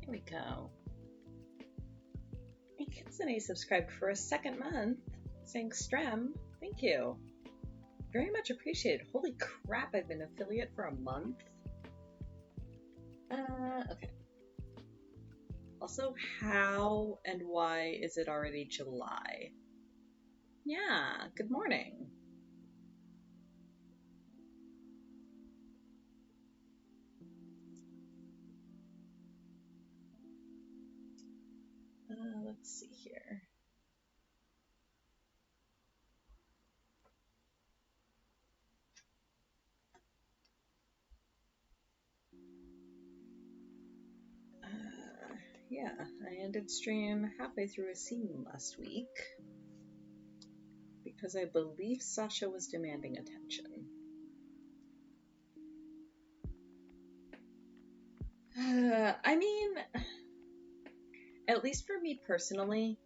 There we go. And Kitsune subscribed for a second month, saying Strem, thank you. Very much appreciated. Holy crap, I've been affiliate for a month. Okay. Also, how and why is it already July? Yeah, good morning. Let's see here. Yeah, I ended stream halfway through a scene last week because I believe Sasha was demanding attention. I mean, at least for me personally,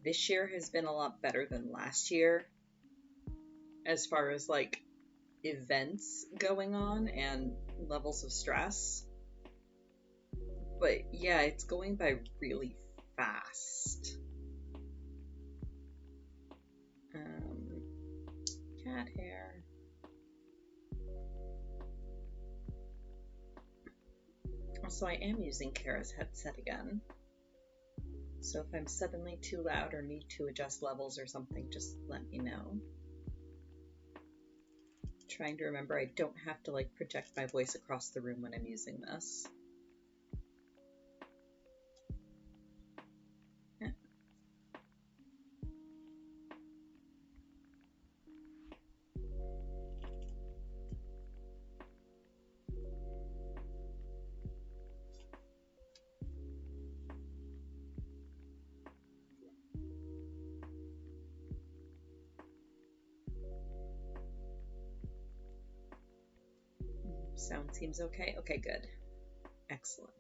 this year has been a lot better than last year as far as like events going on and levels of stress. But yeah, it's going by really fast. Cat hair. Also, I am using Kara's headset again. So if I'm suddenly too loud or need to adjust levels or something, just let me know. Trying to remember I don't have to like project my voice across the room when I'm using this. Yeah. Sound seems okay? Okay, good. Excellent.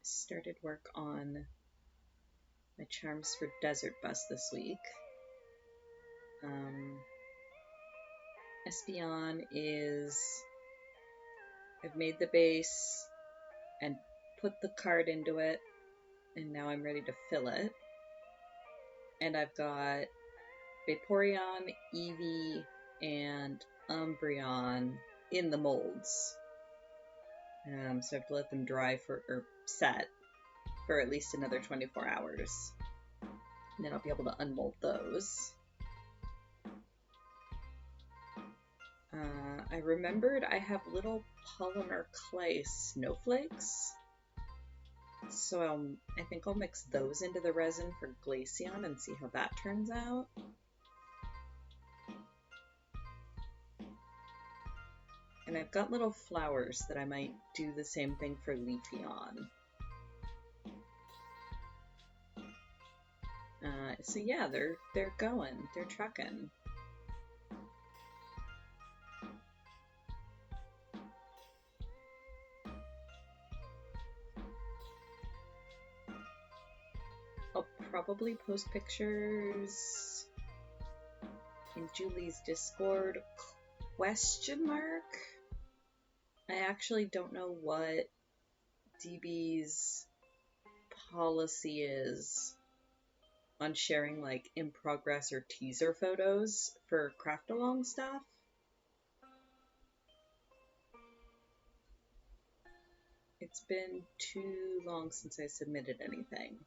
Started work on my charms for Desert Bus this week. Espeon is... I've made the base and put the card into it, and now I'm ready to fill it. And I've got Vaporeon, Eevee, and Umbreon in the molds. So I have to let them dry or set for at least another 24 hours. And then I'll be able to unmold those. I remembered I have little polymer clay snowflakes. So I think I'll mix those into the resin for Glaceon and see how that turns out. And I've got little flowers that I might do the same thing for Leafeon. So yeah, they're going, they're trucking. I'll probably post pictures in Julie's Discord. ? I actually don't know what DB's policy is on sharing like in progress or teaser photos for craft along stuff. It's been too long since I submitted anything.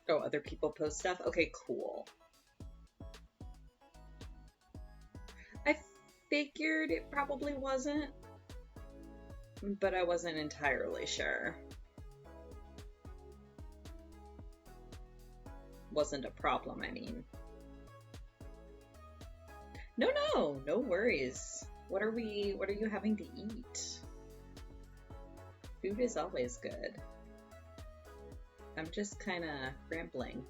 Oh, other people post stuff? Okay, cool. I figured it probably wasn't, but I wasn't entirely sure. Wasn't a problem, I mean. No worries. What are you having to eat? Food is always good. I'm just kind of rambling.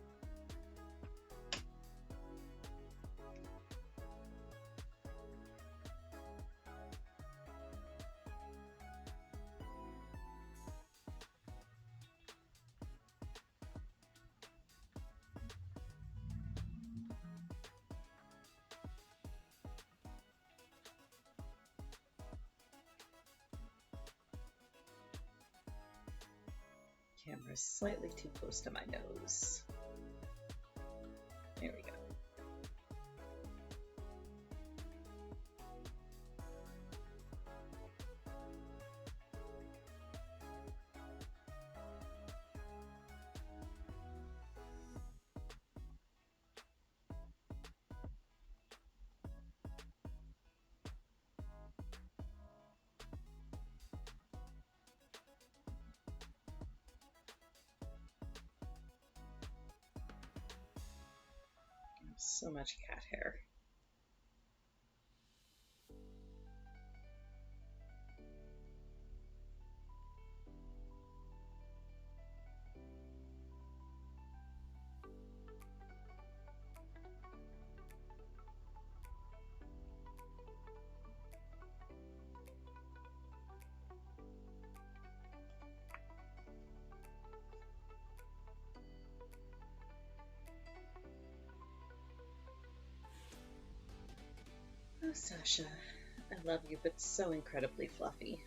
Camera's slightly too close to my nose. There we go. So much cat hair. Oh, Sasha, I love you, but so incredibly fluffy.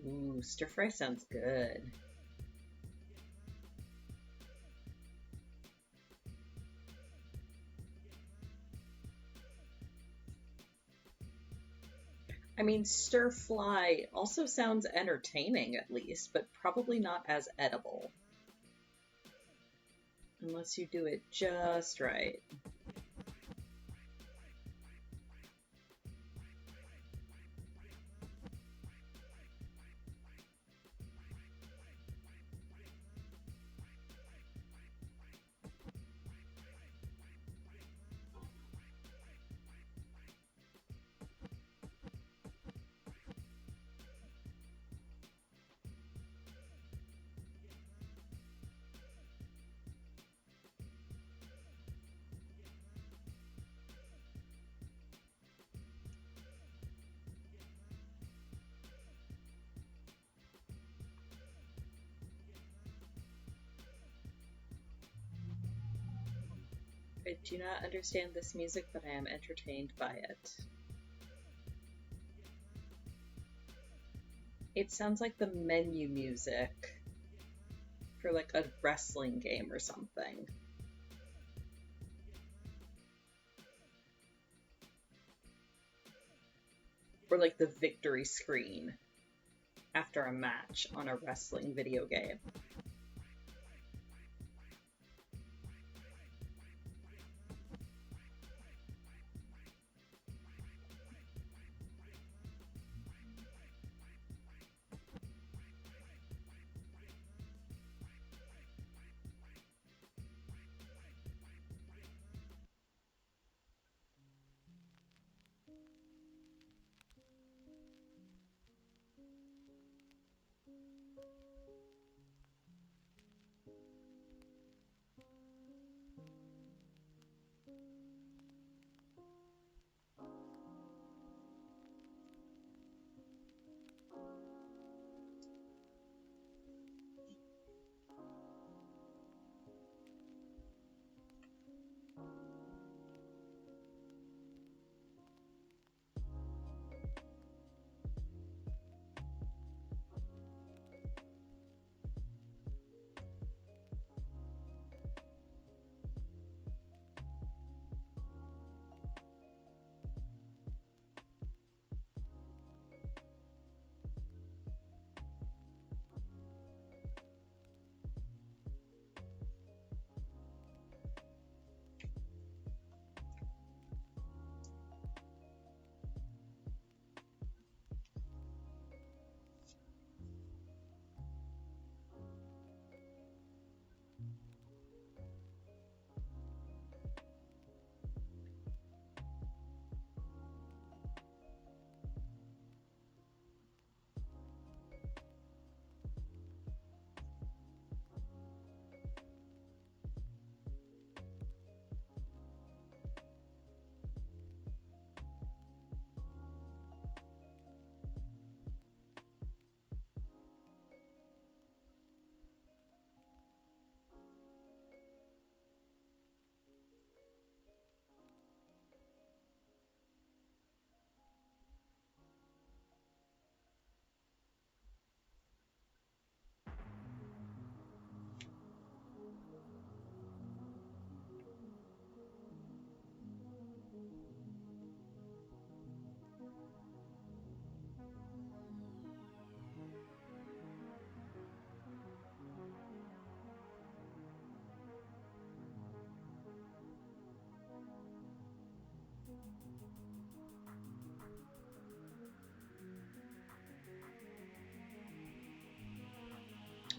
Ooh, stir fry sounds good. I mean, stir fly also sounds entertaining at least, but probably not as edible. Unless you do it just right. I do not understand this music, but I am entertained by it. It sounds like the menu music for like a wrestling game or something. Or like the victory screen after a match on a wrestling video game.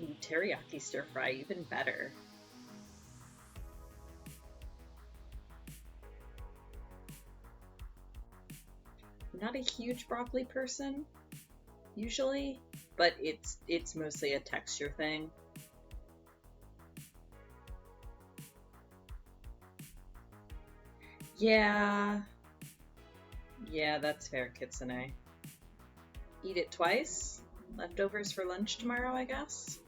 Ooh, teriyaki stir fry, even better. I'm not a huge broccoli person, usually, but it's mostly a texture thing. Yeah, yeah, that's fair, Kitsune. Eat it twice. Leftovers for lunch tomorrow, I guess.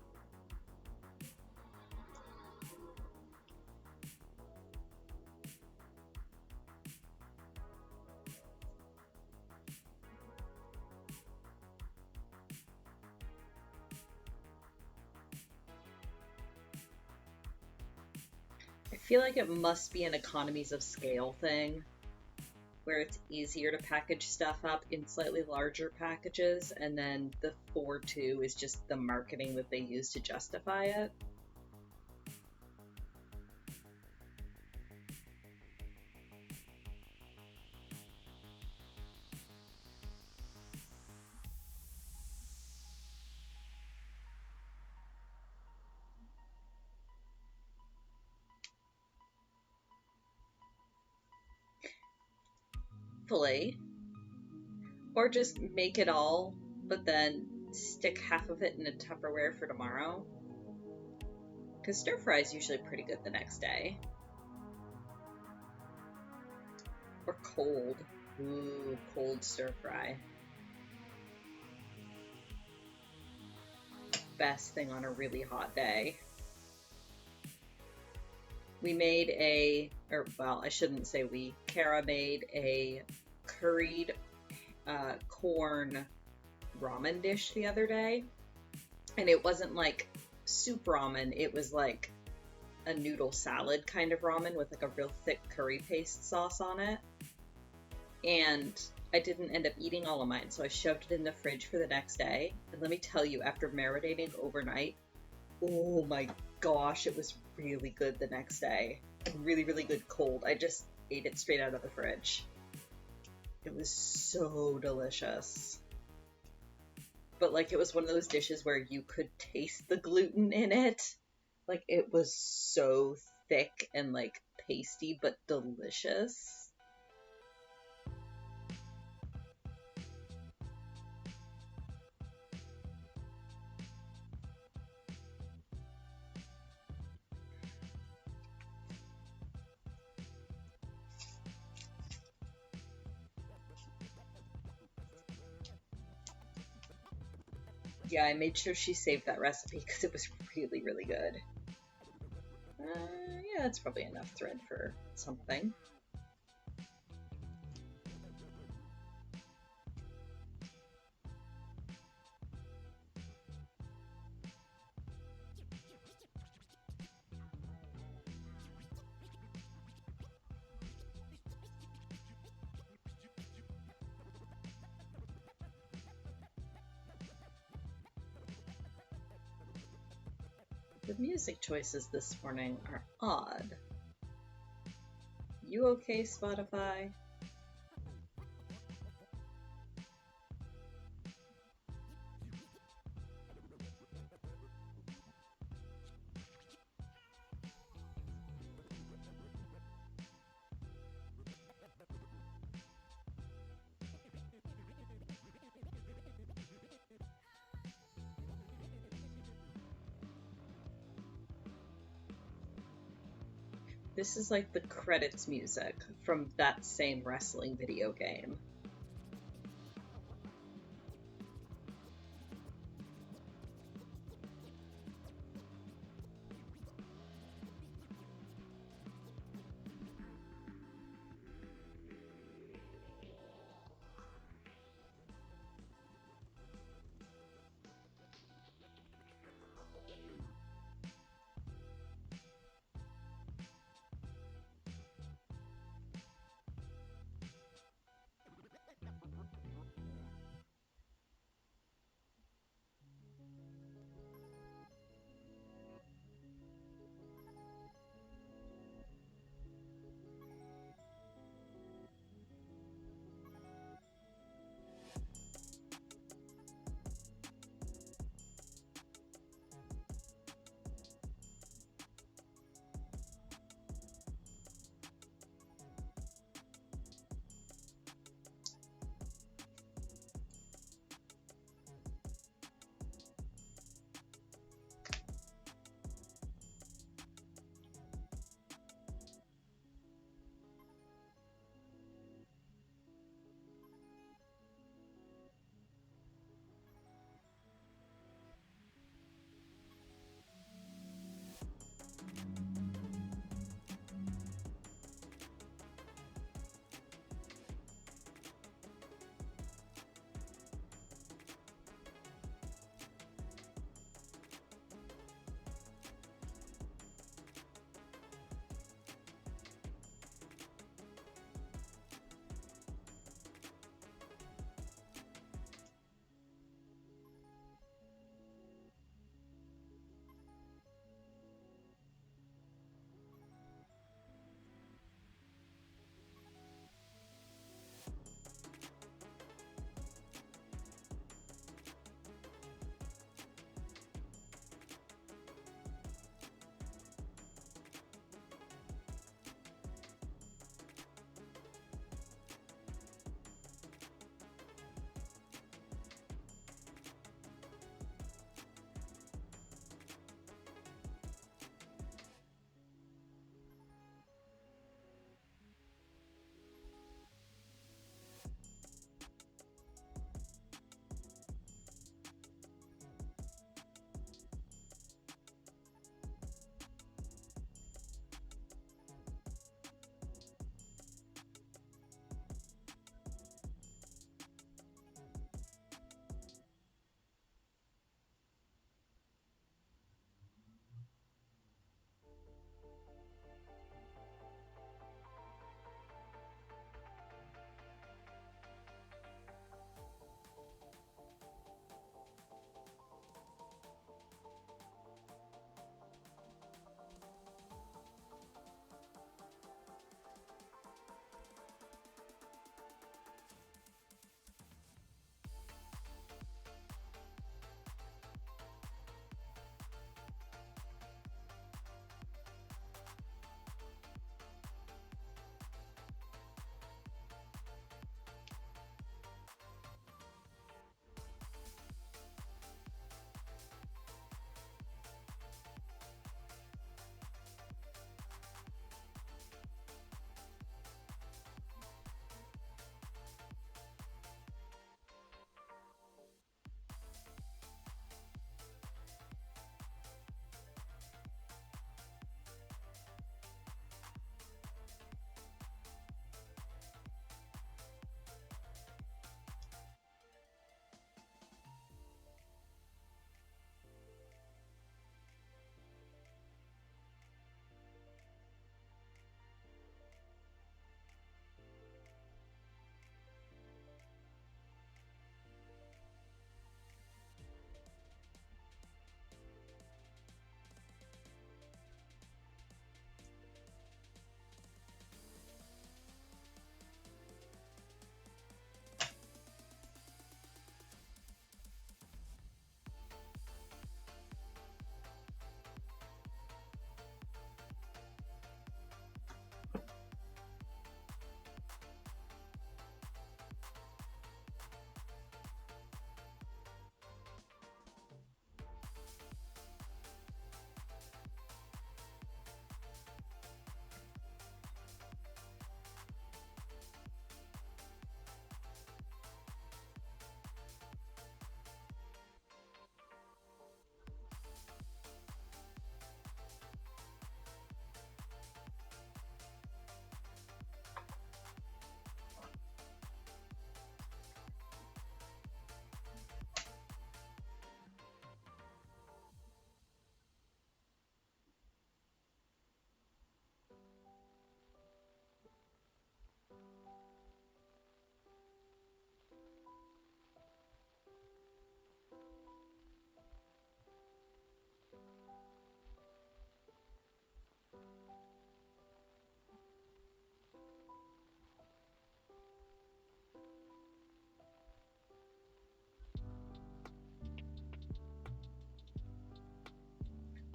I feel like it must be an economies of scale thing, where it's easier to package stuff up in slightly larger packages, and then the 4-2 is just the marketing that they use to justify it. Hopefully. Or just make it all, but then stick half of it in a Tupperware for tomorrow. Because stir fry is usually pretty good the next day. Or cold. Ooh, cold stir fry. Best thing on a really hot day. We made a or well, I shouldn't say we. Kara made a curried corn ramen dish the other day, and it wasn't like soup ramen. It was like a noodle salad kind of ramen with like a real thick curry paste sauce on it. And I didn't end up eating all of mine, so I shoved it in the fridge for the next day. And let me tell you, after marinating overnight, oh my gosh, it was really good the next day. Really, really good cold. I just ate it straight out of the fridge. It was so delicious. But like, it was one of those dishes where you could taste the gluten in it. Like, it was so thick and like pasty, but delicious. Yeah, I made sure she saved that recipe because it was really, really good. Yeah, that's probably enough thread for something. The music choices this morning are odd. You okay, Spotify? This is like the credits music from that same wrestling video game.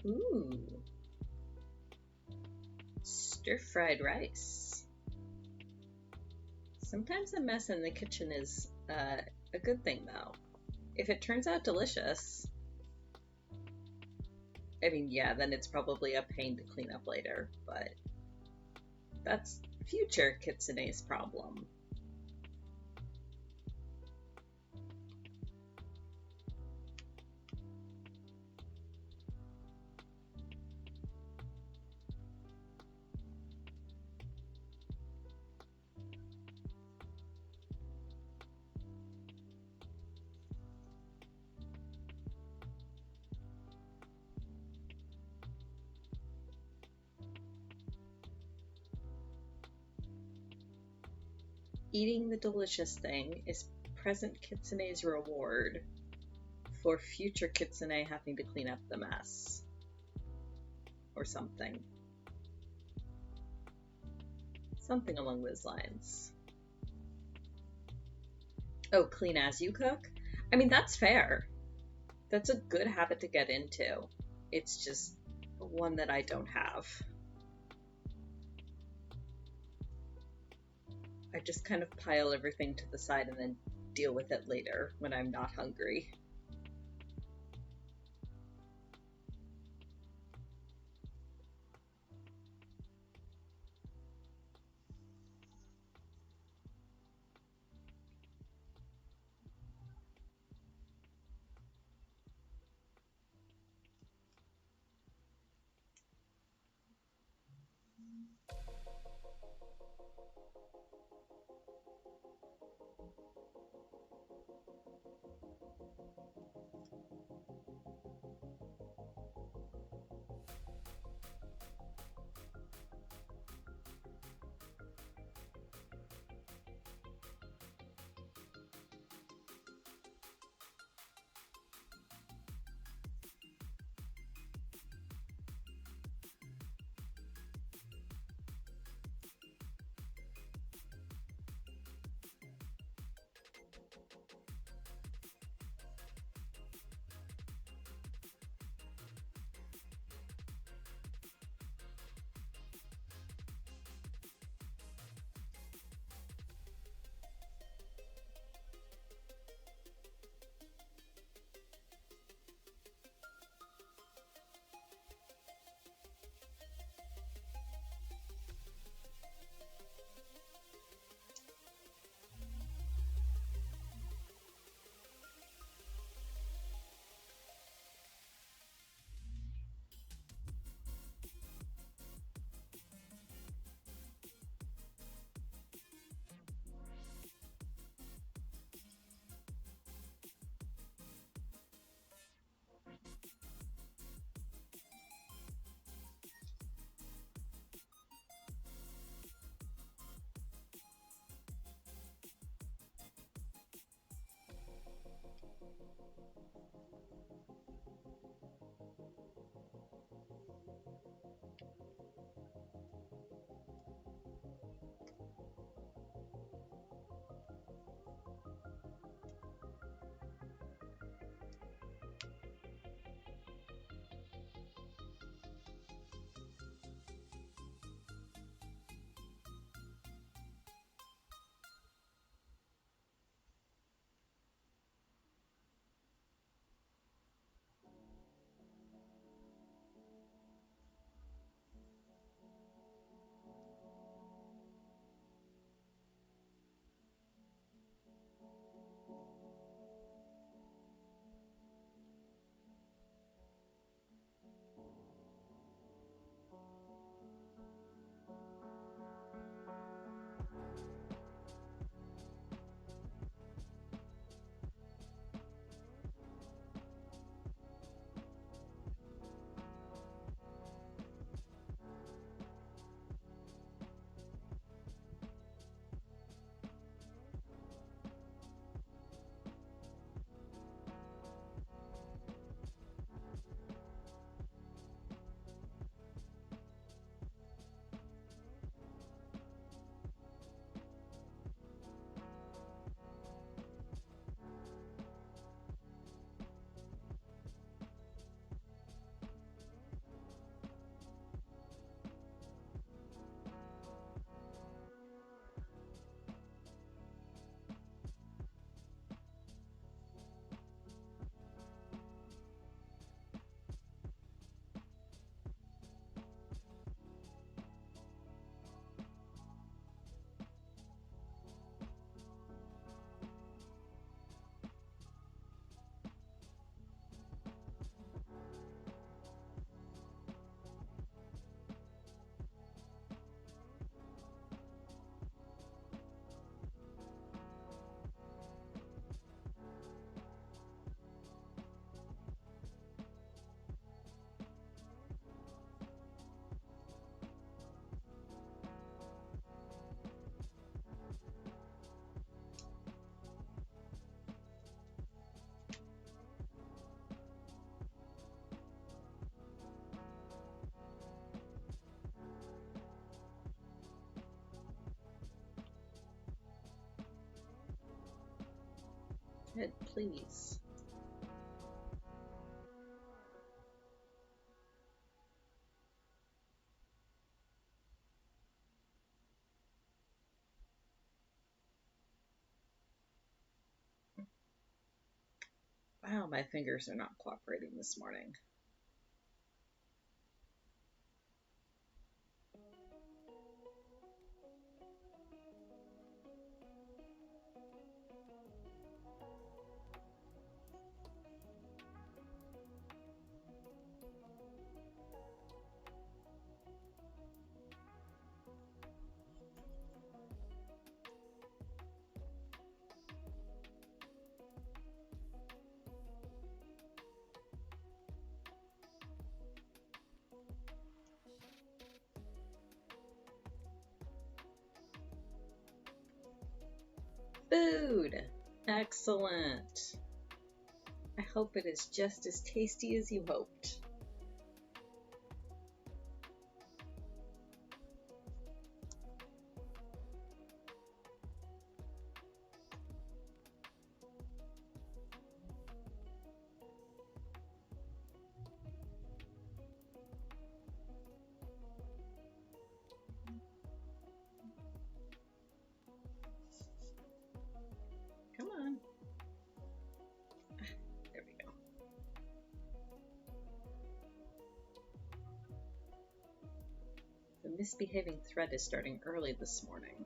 Ooh. Stir-fried rice. Sometimes a mess in the kitchen is a good thing, though. If it turns out delicious, I mean, yeah, then it's probably a pain to clean up later, but that's future Kitsune's problem. Eating the delicious thing is present Kitsune's reward for future Kitsune having to clean up the mess. Or something. Something along those lines. Oh, clean as you cook? I mean, that's fair. That's a good habit to get into. It's just one that I don't have. I just kind of pile everything to the side and then deal with it later when I'm not hungry. ahead, please. Wow, my fingers are not cooperating this morning. Food! Excellent! I hope it is just as tasty as you hoped. Come on. There we go. The misbehaving thread is starting early this morning.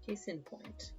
Case in point.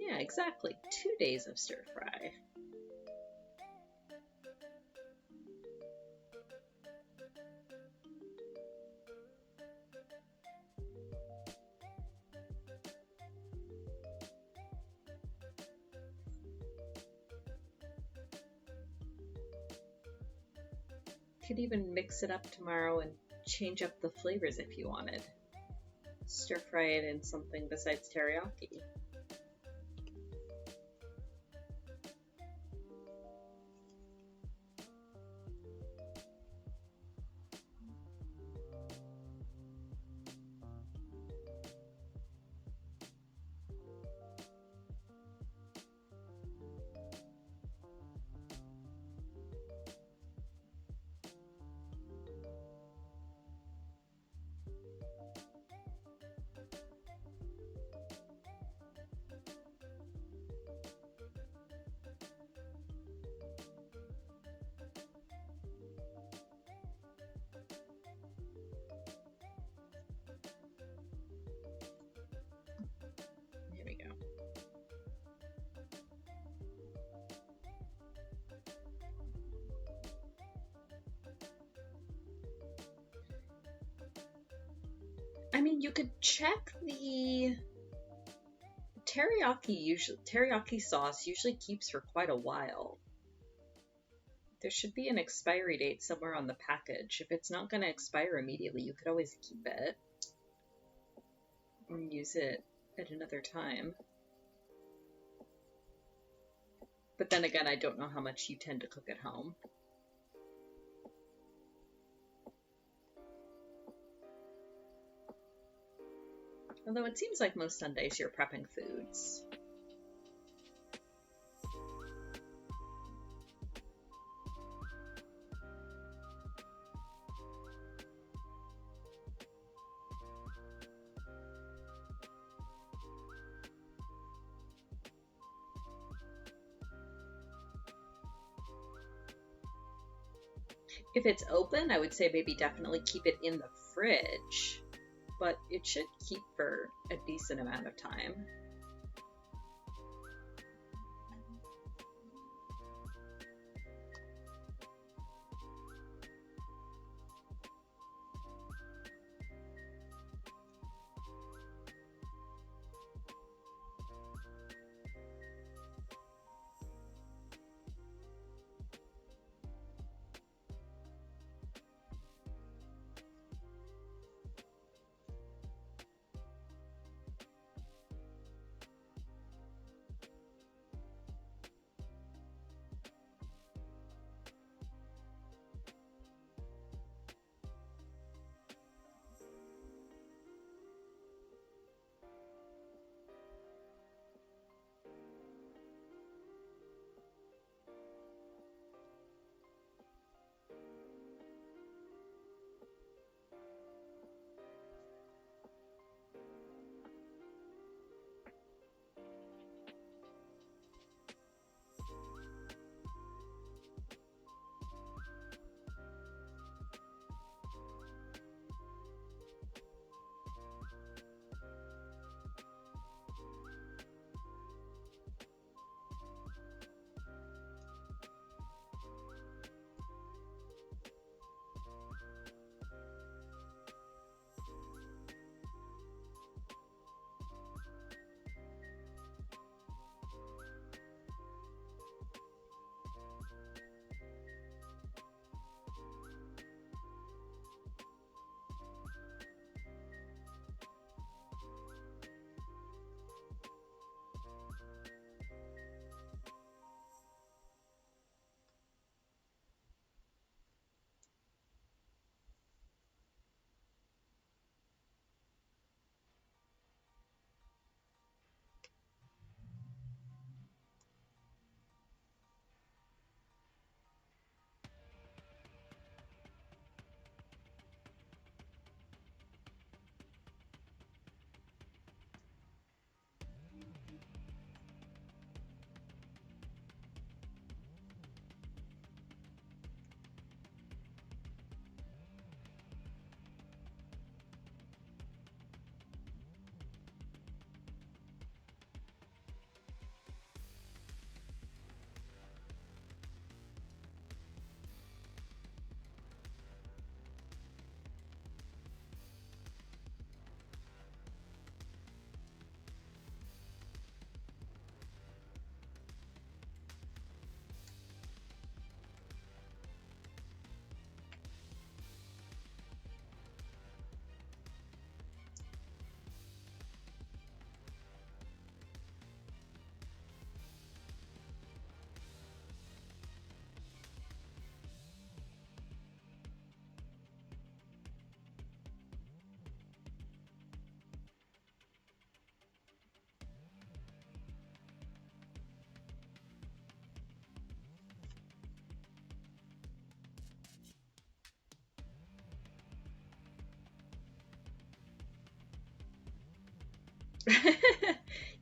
Yeah, exactly. 2 days of stir fry. Could even mix it up tomorrow and change up the flavors if you wanted. Stir fry it in something besides teriyaki. Here we go. I mean, you could check the teriyaki sauce usually keeps for quite a while. There should be an expiry date somewhere on the package. If it's not going to expire immediately, you could always keep it and use it at another time. But then again, I don't know how much you tend to cook at home. Although it seems like most Sundays you're prepping foods. If it's open, I would say maybe definitely keep it in the fridge, but it should keep for a decent amount of time.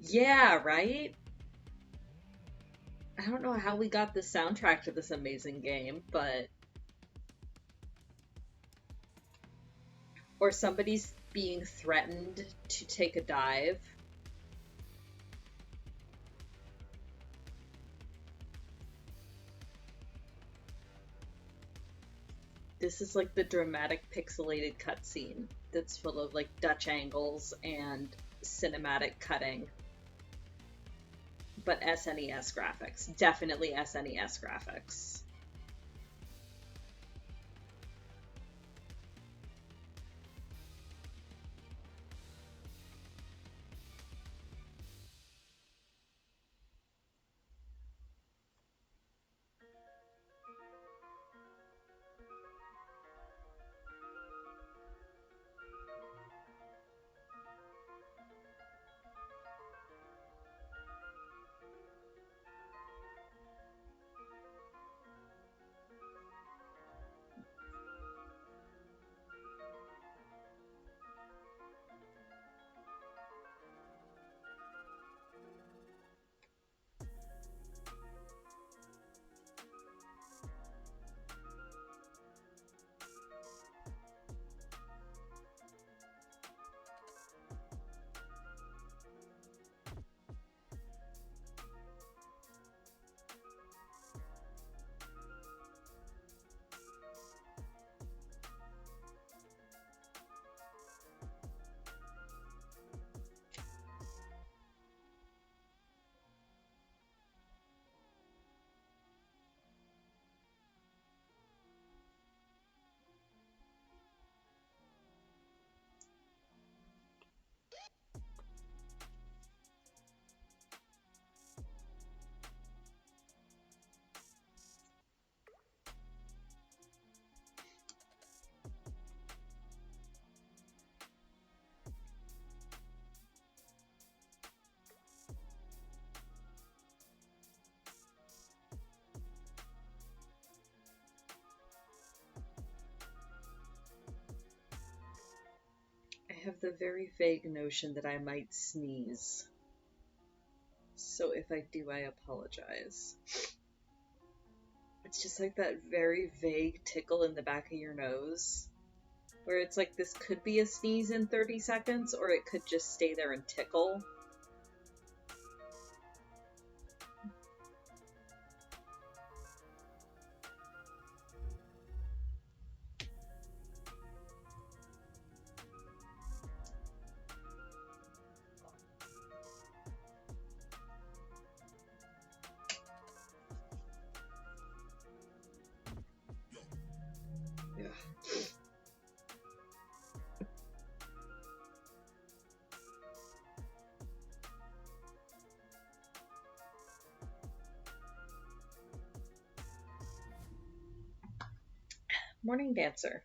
Yeah, right? I don't know how we got the soundtrack to this amazing game, but. Or somebody's being threatened to take a dive. This is like the dramatic pixelated cutscene that's full of like Dutch angles and cinematic cutting. But SNES graphics. Definitely SNES graphics. have the very vague notion that I might sneeze. So if I do, I apologize. It's just like that very vague tickle in the back of your nose, where it's like this could be a sneeze in 30 seconds, or it could just stay there and tickle. Morning dancer.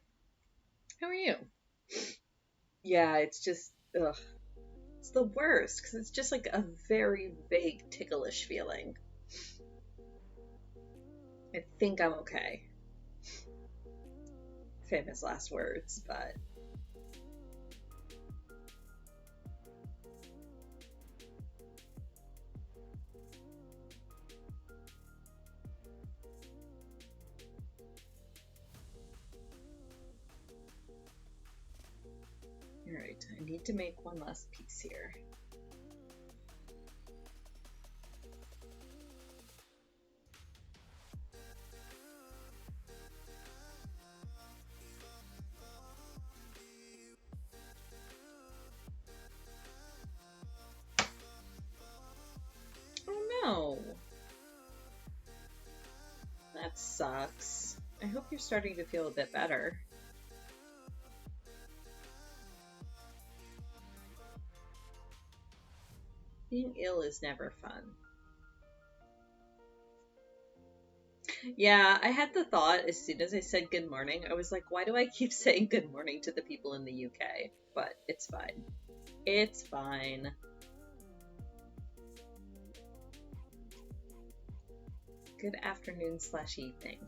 How are you? Yeah, it's just, ugh. It's the worst, because it's just like a very vague ticklish feeling. I think I'm okay. Famous last words, but... Alright, I need to make one last piece here. Oh no! That sucks. I hope you're starting to feel a bit better. Being ill is never fun. Yeah, I had the thought as soon as I said good morning. I was like, why do I keep saying good morning to the people in the UK? But it's fine. It's fine. Good afternoon / evening.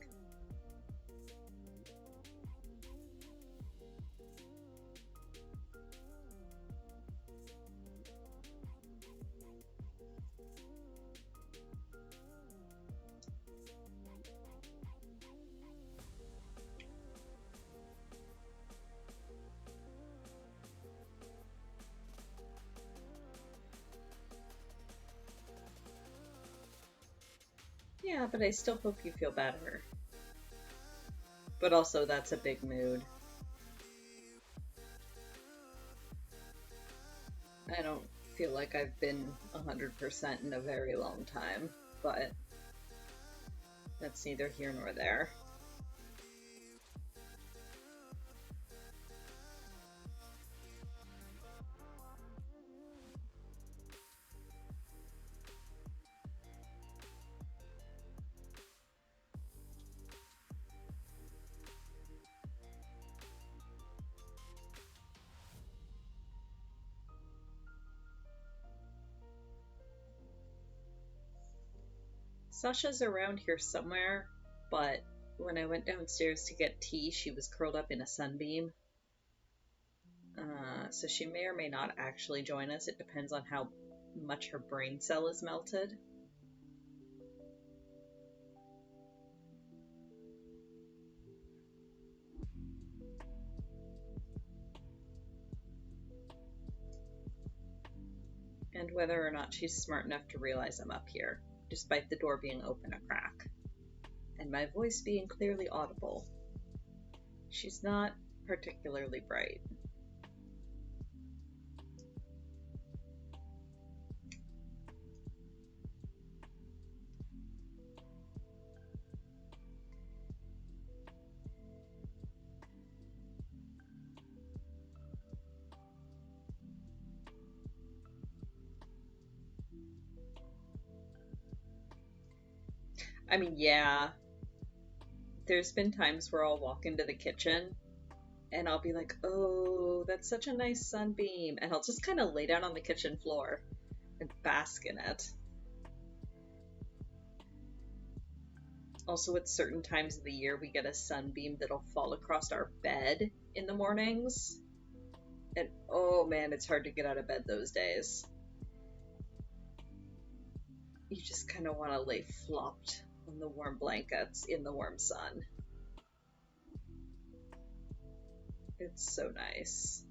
Yeah, but I still hope you feel better. But also, that's a big mood. I don't feel like I've been 100% in a very long time, but that's neither here nor there. Sasha's around here somewhere, but when I went downstairs to get tea, she was curled up in a sunbeam. So she may or may not actually join us. It depends on how much her brain cell is melted. And whether or not she's smart enough to realize I'm up here, despite the door being open a crack, and my voice being clearly audible. She's not particularly bright. I mean, yeah, there's been times where I'll walk into the kitchen and I'll be like, oh, that's such a nice sunbeam. And I'll just kind of lay down on the kitchen floor and bask in it. Also, at certain times of the year, we get a sunbeam that'll fall across our bed in the mornings. And oh man, it's hard to get out of bed those days. You just kind of want to lay flopped on the warm blankets in the warm sun. It's so nice.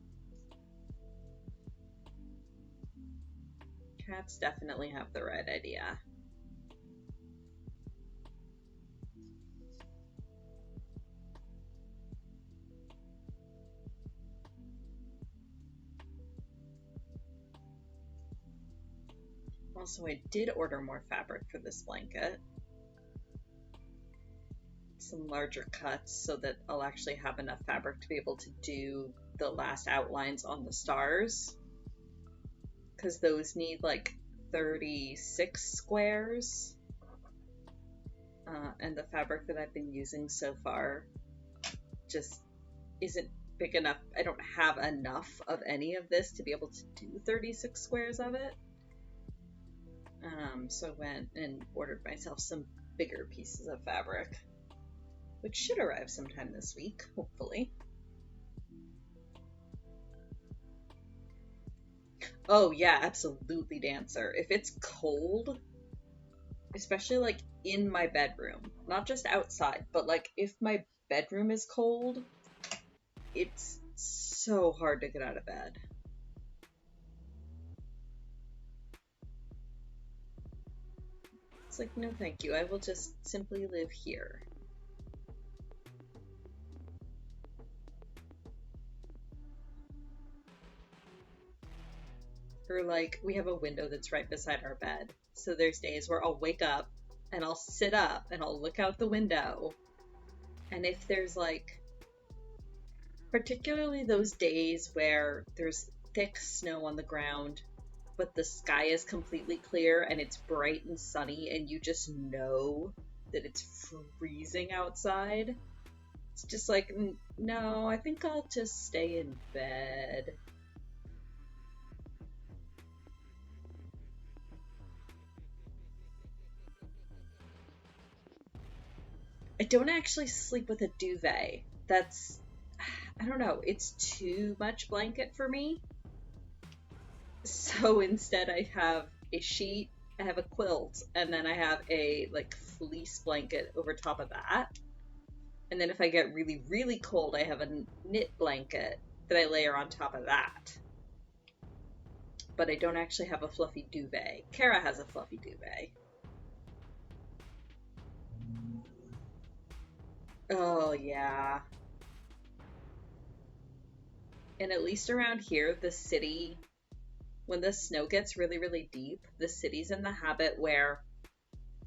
Cats definitely have the right idea. Also, I did order more fabric for this blanket. Some larger cuts so that I'll actually have enough fabric to be able to do the last outlines on the stars. Because those need like 36 squares. And the fabric that I've been using so far just isn't big enough. I don't have enough of any of this to be able to do 36 squares of it. So I went and ordered myself some bigger pieces of fabric, which should arrive sometime this week, hopefully. Oh yeah, absolutely, Dancer. If it's cold, especially like in my bedroom, not just outside, but like if my bedroom is cold, it's so hard to get out of bed. It's like, no thank you, I will just simply live here. Or like, we have a window that's right beside our bed, so there's days where I'll wake up and I'll sit up and I'll look out the window, and if there's like, particularly those days where there's thick snow on the ground, but the sky is completely clear and it's bright and sunny and you just know that it's freezing outside, it's just like, no, I think I'll just stay in bed. I don't actually sleep with a duvet. That's, I don't know, it's too much blanket for me. So instead I have a sheet, I have a quilt, and then I have a like fleece blanket over top of that. And then if I get really, really cold, I have a knit blanket that I layer on top of that. But I don't actually have a fluffy duvet. Kara has a fluffy duvet. Oh yeah. And at least around here, the city, when the snow gets really, really deep, the city's in the habit where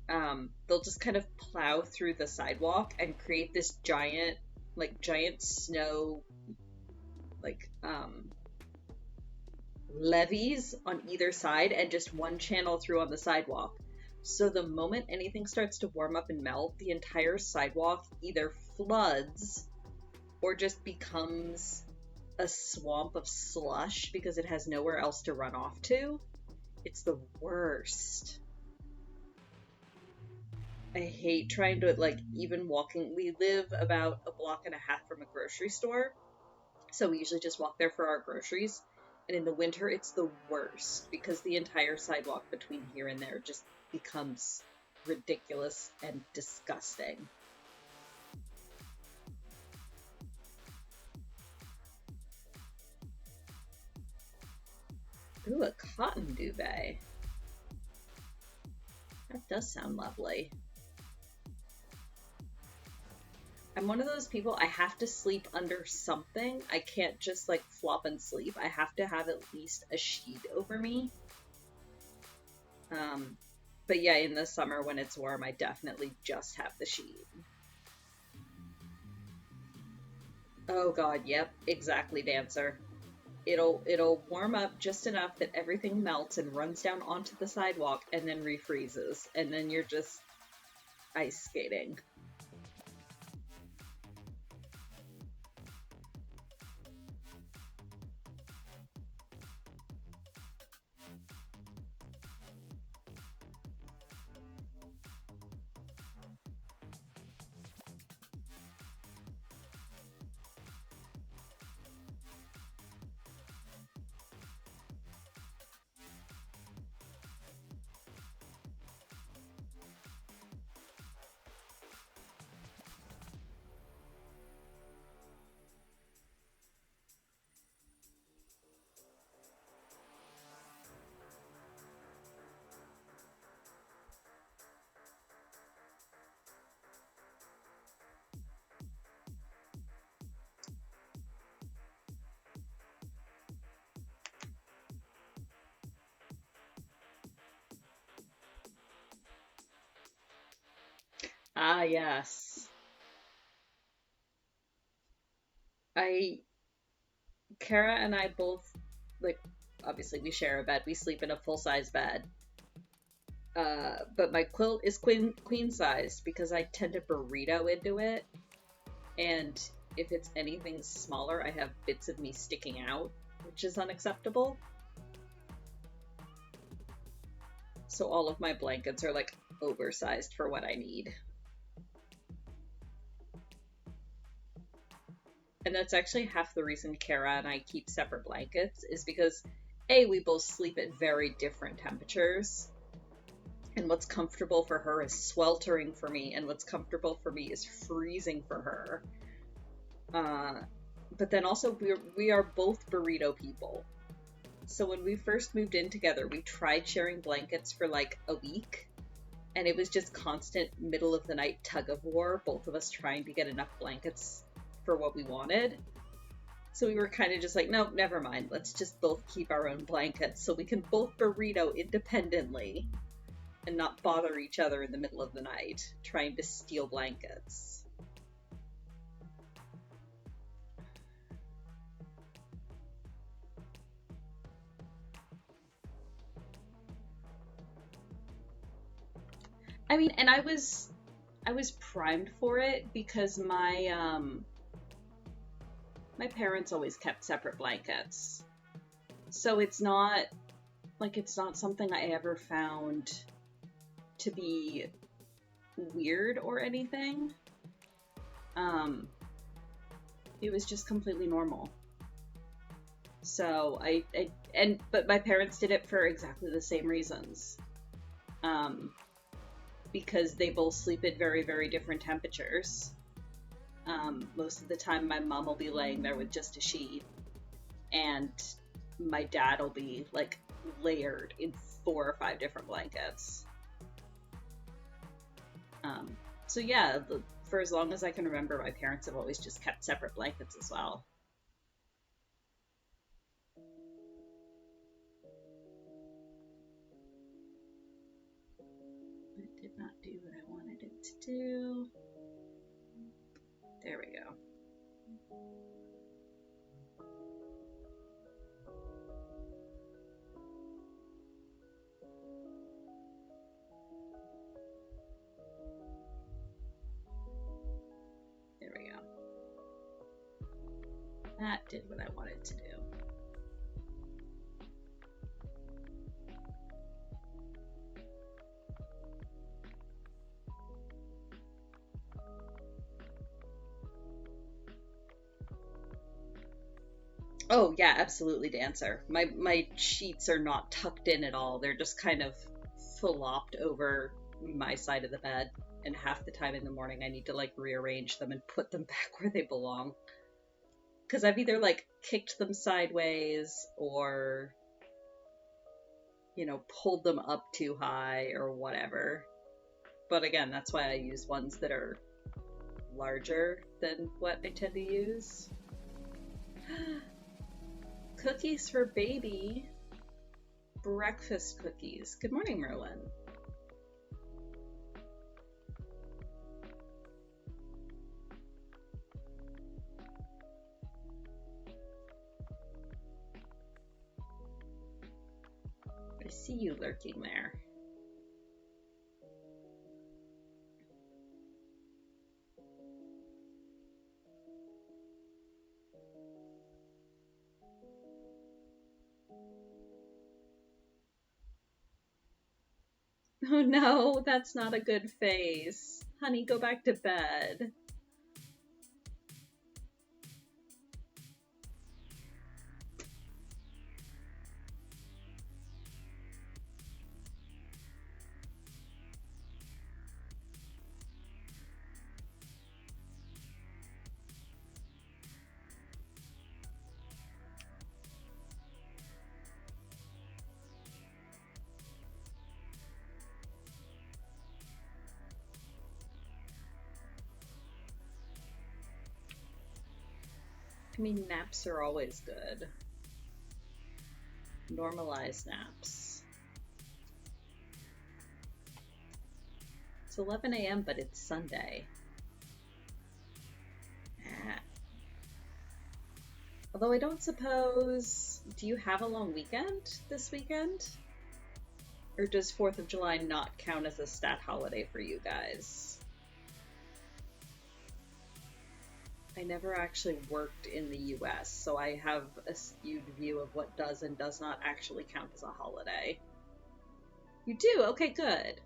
they'll just kind of plow through the sidewalk and create this giant snow, like, levees on either side and just one channel through on the sidewalk. So the moment anything starts to warm up and melt, the entire sidewalk either floods or just becomes a swamp of slush because it has nowhere else to run off to. It's the worst. I hate trying to, like, even walking. We live about a block and a half from a grocery store, so we usually just walk there for our groceries. And in the winter, it's the worst because the entire sidewalk between here and there just becomes ridiculous and disgusting. Ooh, a cotton duvet. That does sound lovely. I'm one of those people, I have to sleep under something. I can't just like flop and sleep. I have to have at least a sheet over me. But yeah, in the summer when it's warm, I definitely just have the sheet. Oh god, yep, exactly, Dancer. It'll warm up just enough that everything melts and runs down onto the sidewalk and then refreezes, and then you're just ice skating. Ah, yes. I, Kara and I both, like, obviously we share a bed. We sleep in a full-size bed. But my quilt is queen sized because I tend to burrito into it, and if it's anything smaller, I have bits of me sticking out, which is unacceptable. So all of my blankets are like oversized for what I need. And that's actually half the reason Kara and I keep separate blankets, is because A, we both sleep at very different temperatures. And what's comfortable for her is sweltering for me, and what's comfortable for me is freezing for her. But then also we are both burrito people. So when we first moved in together, we tried sharing blankets for like a week, and it was just constant middle of the night tug of war, both of us trying to get enough blankets for what we wanted. So we were kind of just like, nope, never mind. Let's just both keep our own blankets so we can both burrito independently and not bother each other in the middle of the night trying to steal blankets. I mean, and I was primed for it because my parents always kept separate blankets. So it's not something I ever found to be weird or anything. It was just completely normal. So but my parents did it for exactly the same reasons. Because they both sleep at very, very different temperatures. Most of the time my mom will be laying there with just a sheet, and my dad will be like layered in 4 or 5 different blankets. So yeah, for as long as I can remember, my parents have always just kept separate blankets as well. It did not do what I wanted it to do. There we go. There we go. That did what I wanted to do. Oh yeah, absolutely, Dancer. My sheets are not tucked in at all. They're just kind of flopped over my side of the bed, and half the time in the morning I need to like rearrange them and put them back where they belong. Because I've either like kicked them sideways or, pulled them up too high or whatever. But again, that's why I use ones that are larger than what I tend to use. Cookies for baby. Breakfast cookies. Good morning, Merlin. I see you lurking there. Oh no, that's not a good face. Honey, go back to bed. I mean, naps are always good. Normalize naps. It's 11 a.m., but it's Sunday. Ah. Although I don't suppose... Do you have a long weekend this weekend? Or does 4th of July not count as a stat holiday for you guys? I never actually worked in the US, so I have a skewed view of what does and does not actually count as a holiday. You do? Okay, good.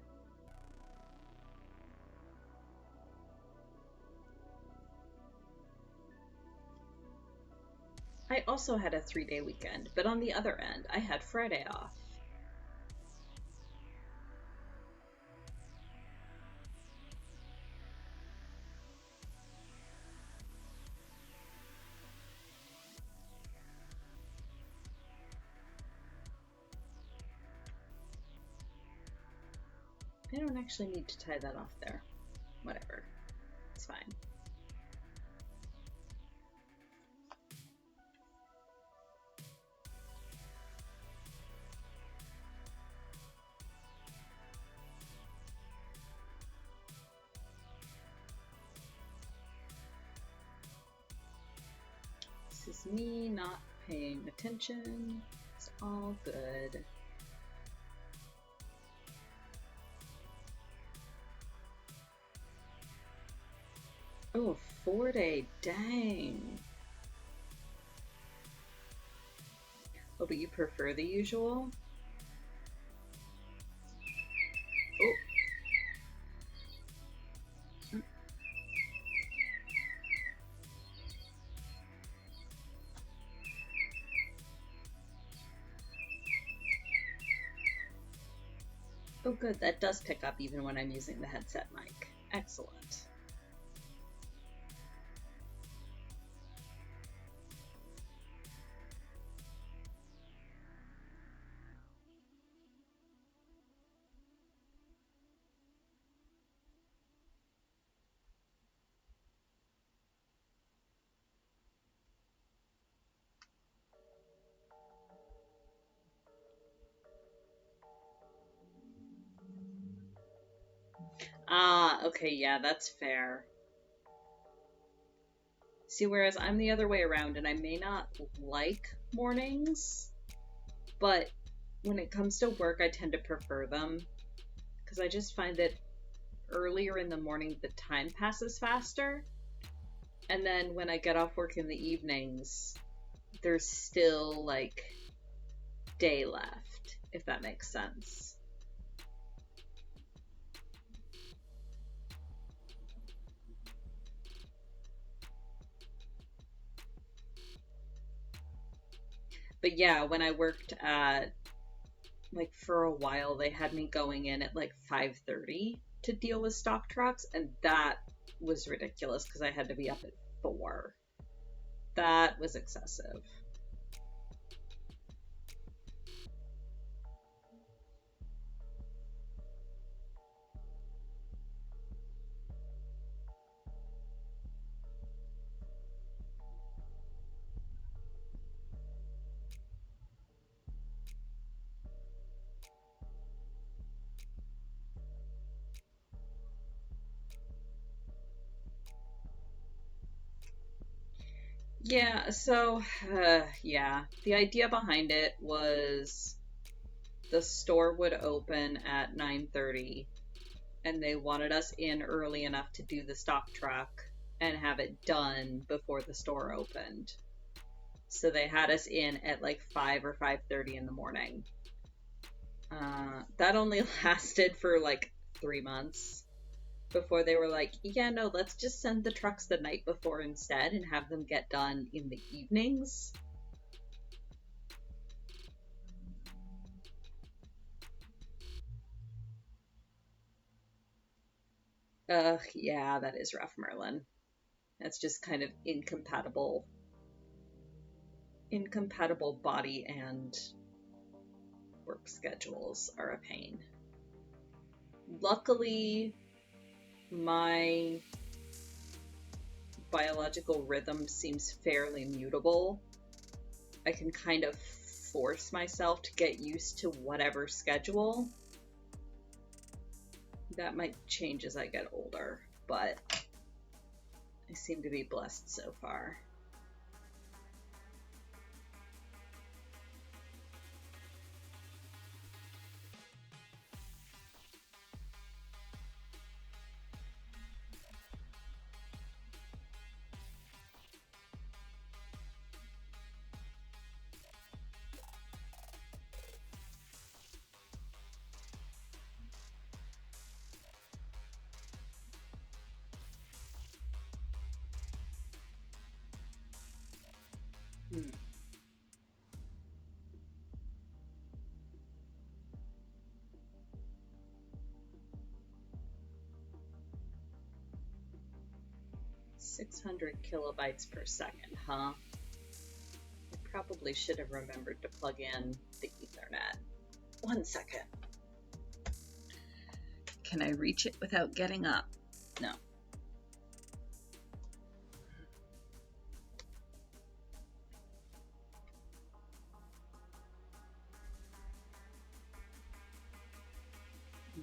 I also had a 3-day weekend, but on the other end, I had Friday off. I don't actually need to tie that off there. Whatever. It's fine. This is me not paying attention. It's all good. Oh, 4-day, dang. Oh, but you prefer the usual? Oh. Oh, good, that does pick up even when I'm using the headset mic. Excellent. Ah, okay, yeah, that's fair. See, whereas I'm the other way around, and I may not like mornings, but when it comes to work, I tend to prefer them, because I just find that earlier in the morning, the time passes faster, and then when I get off work in the evenings, there's still, like, day left, if that makes sense. But yeah, when I worked at, like, for a while, they had me going in at, like, 5:30 to deal with stock trucks, and that was ridiculous because I had to be up at 4. That was excessive. Yeah, so, yeah. The idea behind it was the store would open at 9:30, and they wanted us in early enough to do the stock truck and have it done before the store opened. So they had us in at like 5 or 5:30 in the morning. That only lasted for like 3 months before they were like, yeah, no, let's just send the trucks the night before instead and have them get done in the evenings. Yeah, that is rough, Merlin. That's just kind of incompatible body and work schedules are a pain. Luckily, my biological rhythm seems fairly mutable. I can kind of force myself to get used to whatever schedule that might change as I get older, but I seem to be blessed so far. Hmm. "600 kilobytes per second, huh? I probably should have remembered to plug in the Ethernet. 1 second. Can I reach it without getting up? No.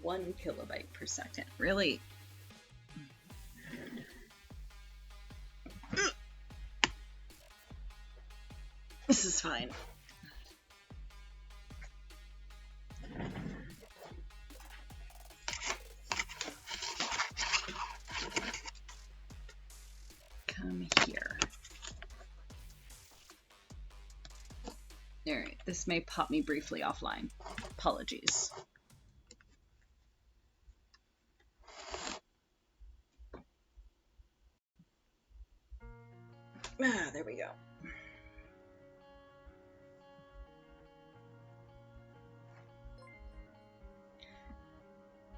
One kilobyte per second. Really? This is fine. Come here. Alright, this may pop me briefly offline. Apologies. Ah, there we go.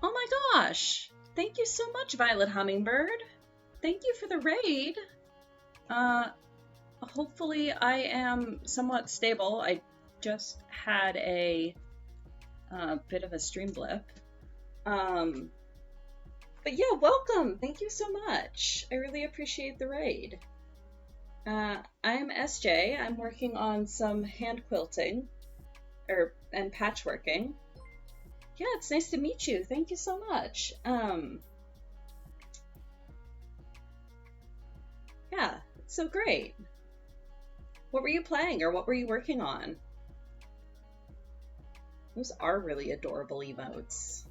Oh my gosh! Thank you so much, Violet Hummingbird. Thank you for the raid. Hopefully I am somewhat stable. I just had a bit of a stream blip. But yeah, welcome. Thank you so much. I really appreciate the raid. I'm SJ. I'm working on some hand quilting and patchworking. Yeah, it's nice to meet you. Thank you so much. Yeah, it's so great. What were you playing, or what were you working on? Those are really adorable emotes.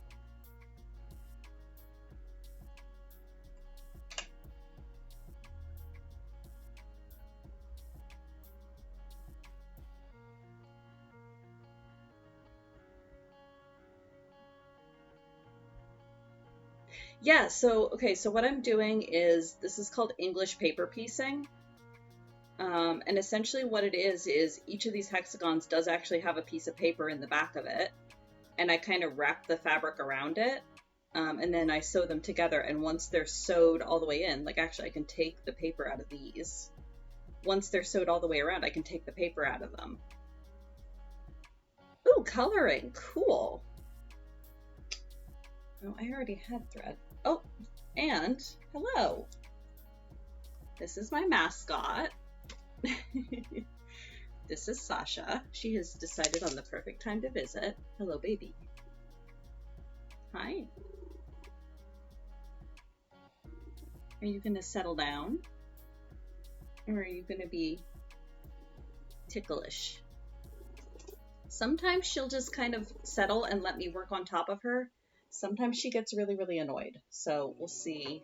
Yeah, so what I'm doing is, this is called English paper piecing. And essentially what it is each of these hexagons does actually have a piece of paper in the back of it. And I kind of wrap the fabric around it. And then I sew them together. And once they're sewed all the way in, like actually I can take the paper out of these. Once they're sewed all the way around, I can take the paper out of them. Ooh, coloring. Cool. Oh, I already had thread. Oh, and hello. This is my mascot. This is Sasha. She has decided on the perfect time to visit. Hello, baby. Hi. Are you going to settle down? Or are you going to be ticklish? Sometimes she'll just kind of settle and let me work on top of her. Sometimes she gets really, really annoyed. So we'll see.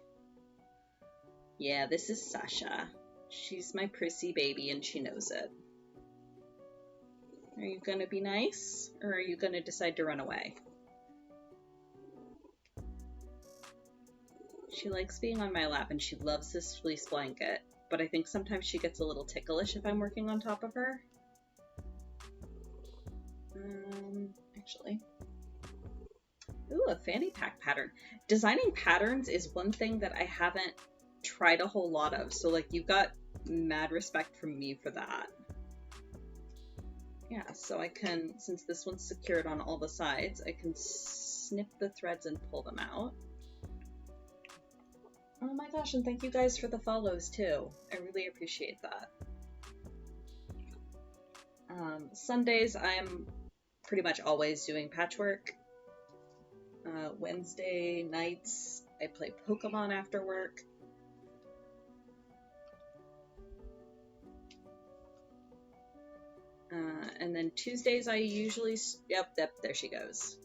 Yeah, this is Sasha. She's my prissy baby and she knows it. Are you gonna be nice? Or are you gonna decide to run away? She likes being on my lap and she loves this fleece blanket. But I think sometimes she gets a little ticklish if I'm working on top of her. Actually. Ooh, a fanny pack pattern. Designing patterns is one thing that I haven't tried a whole lot of. So like you've got mad respect from me for that. Yeah, so I can, since this one's secured on all the sides, I can snip the threads and pull them out. Oh my gosh, and thank you guys for the follows too. I really appreciate that. Sundays I'm pretty much always doing patchwork. Wednesday nights, I play Pokemon after work. And then Tuesdays, I usually... Yep, there she goes.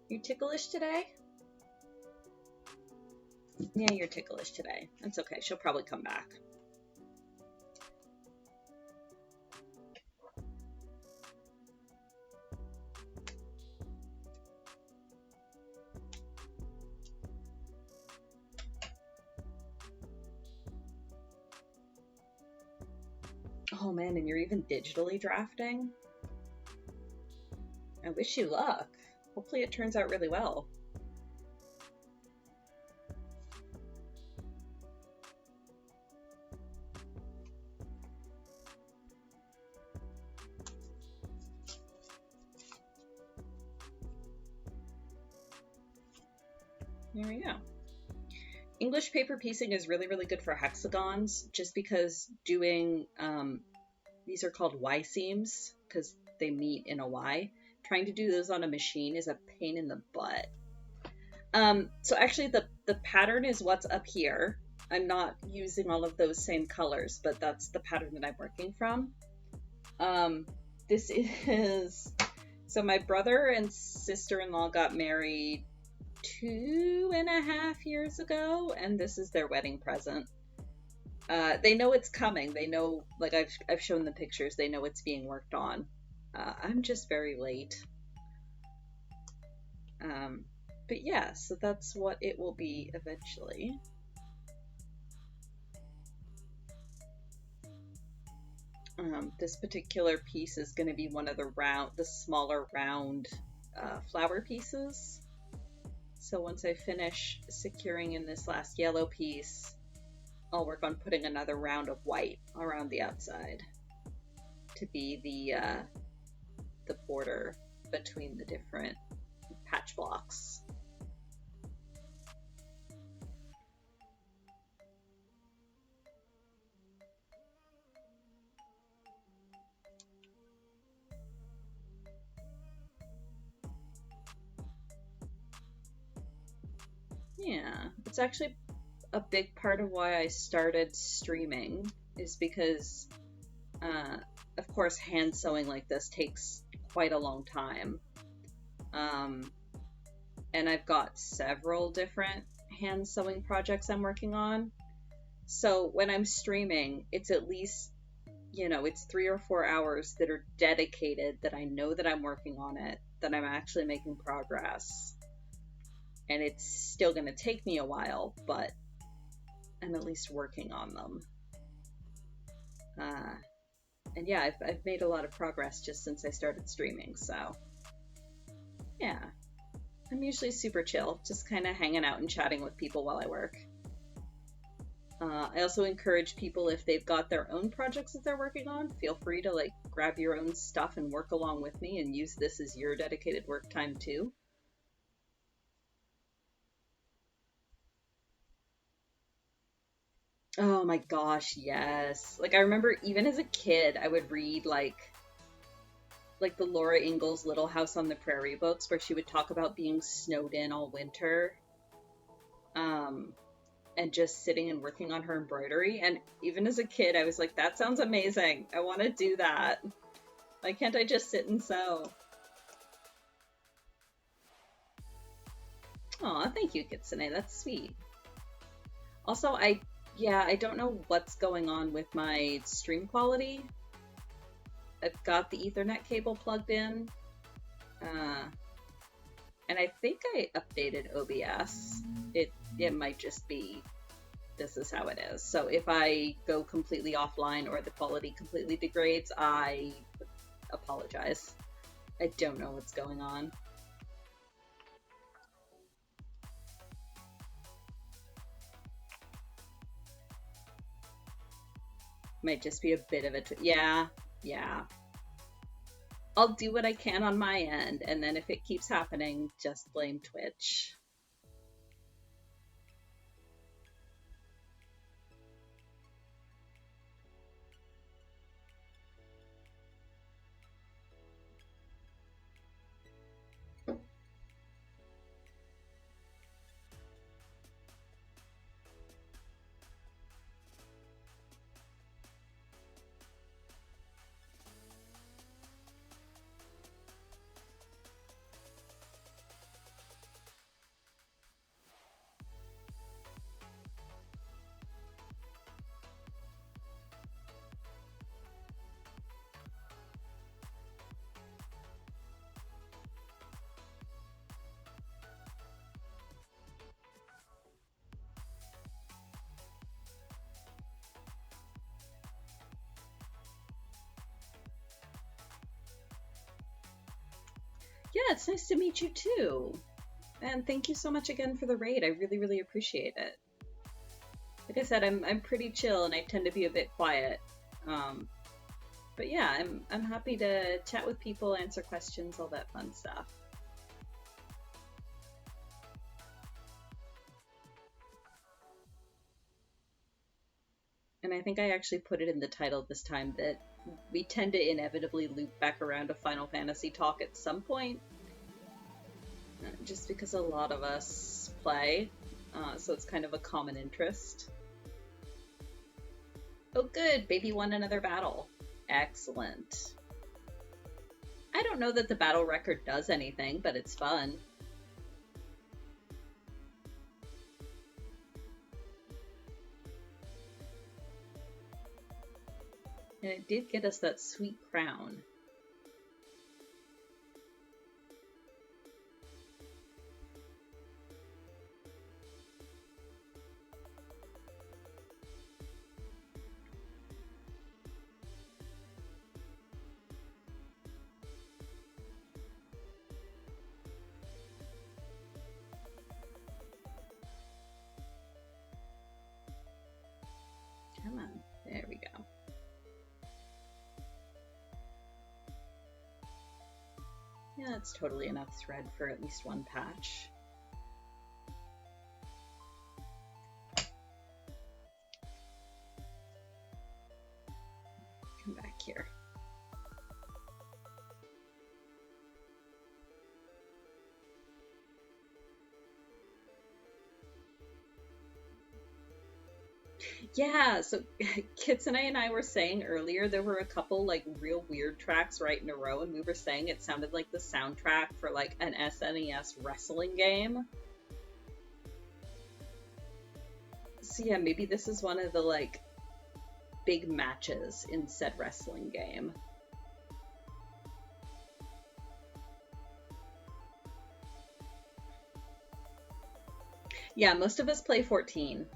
You ticklish today? Yeah, you're ticklish today. That's okay. She'll probably come back. Oh man, and you're even digitally drafting? I wish you luck. Hopefully it turns out really well. There we go. English paper piecing is really, really good for hexagons, just because doing, these are called Y seams, because they meet in a Y. Trying to do those on a machine is a pain in the butt. So actually the pattern is what's up here. I'm not using all of those same colors, but that's the pattern that I'm working from. This is, so my brother and sister-in-law got married 2.5 years ago, and this is their wedding present. They know it's coming. They know, like I've shown the pictures. They know it's being worked on. I'm just very late. But yeah, so that's what it will be eventually. This particular piece is going to be one of the smaller round flower pieces. So once I finish securing in this last yellow piece, I'll work on putting another round of white around the outside to be the border between the different patch blocks. Yeah, it's actually a big part of why I started streaming, is because, of course, hand sewing like this takes quite a long time. And I've got several different hand sewing projects I'm working on. So when I'm streaming, it's at least, it's 3 or 4 hours that are dedicated, that I know that I'm working on it, that I'm actually making progress. And it's still going to take me a while, but I'm at least working on them. And yeah, I've made a lot of progress just since I started streaming, so yeah. I'm usually super chill, just kind of hanging out and chatting with people while I work. I also encourage people, if they've got their own projects that they're working on, feel free to grab your own stuff and work along with me and use this as your dedicated work time too. Oh my gosh, yes. I remember even as a kid, I would read the Laura Ingalls Little House on the Prairie books, where she would talk about being snowed in all winter. And just sitting and working on her embroidery. And even as a kid, I was like, that sounds amazing. I want to do that. Why can't I just sit and sew? Aw, thank you, Kitsune. That's sweet. Also, I don't know what's going on with my stream quality. I've got the Ethernet cable plugged in. And I think I updated OBS. It might just be, this is how it is. So if I go completely offline or the quality completely degrades, I apologize. I don't know what's going on. Might just be a bit of a... yeah. I'll do what I can on my end, and then if it keeps happening, just blame Twitch. Yeah, it's nice to meet you too. And thank you so much again for the raid. I really, really appreciate it. Like I said, I'm pretty chill and I tend to be a bit quiet. But yeah, I'm happy to chat with people, answer questions, all that fun stuff. And I think I actually put it in the title this time that we tend to inevitably loop back around to Final Fantasy talk at some point. Just because a lot of us play, so it's kind of a common interest. Oh good, baby won another battle. Excellent. I don't know that the battle record does anything, but it's fun. And it did get us that sweet crown. Come on, there we go. Yeah, that's totally enough thread for at least one patch. Come back here. Yeah, so Kitsune and I were saying earlier there were a couple like real weird tracks right in a row, and we were saying it sounded like the soundtrack for like an SNES wrestling game. So yeah, maybe this is one of the like big matches in said wrestling game. Yeah, most of us play 14.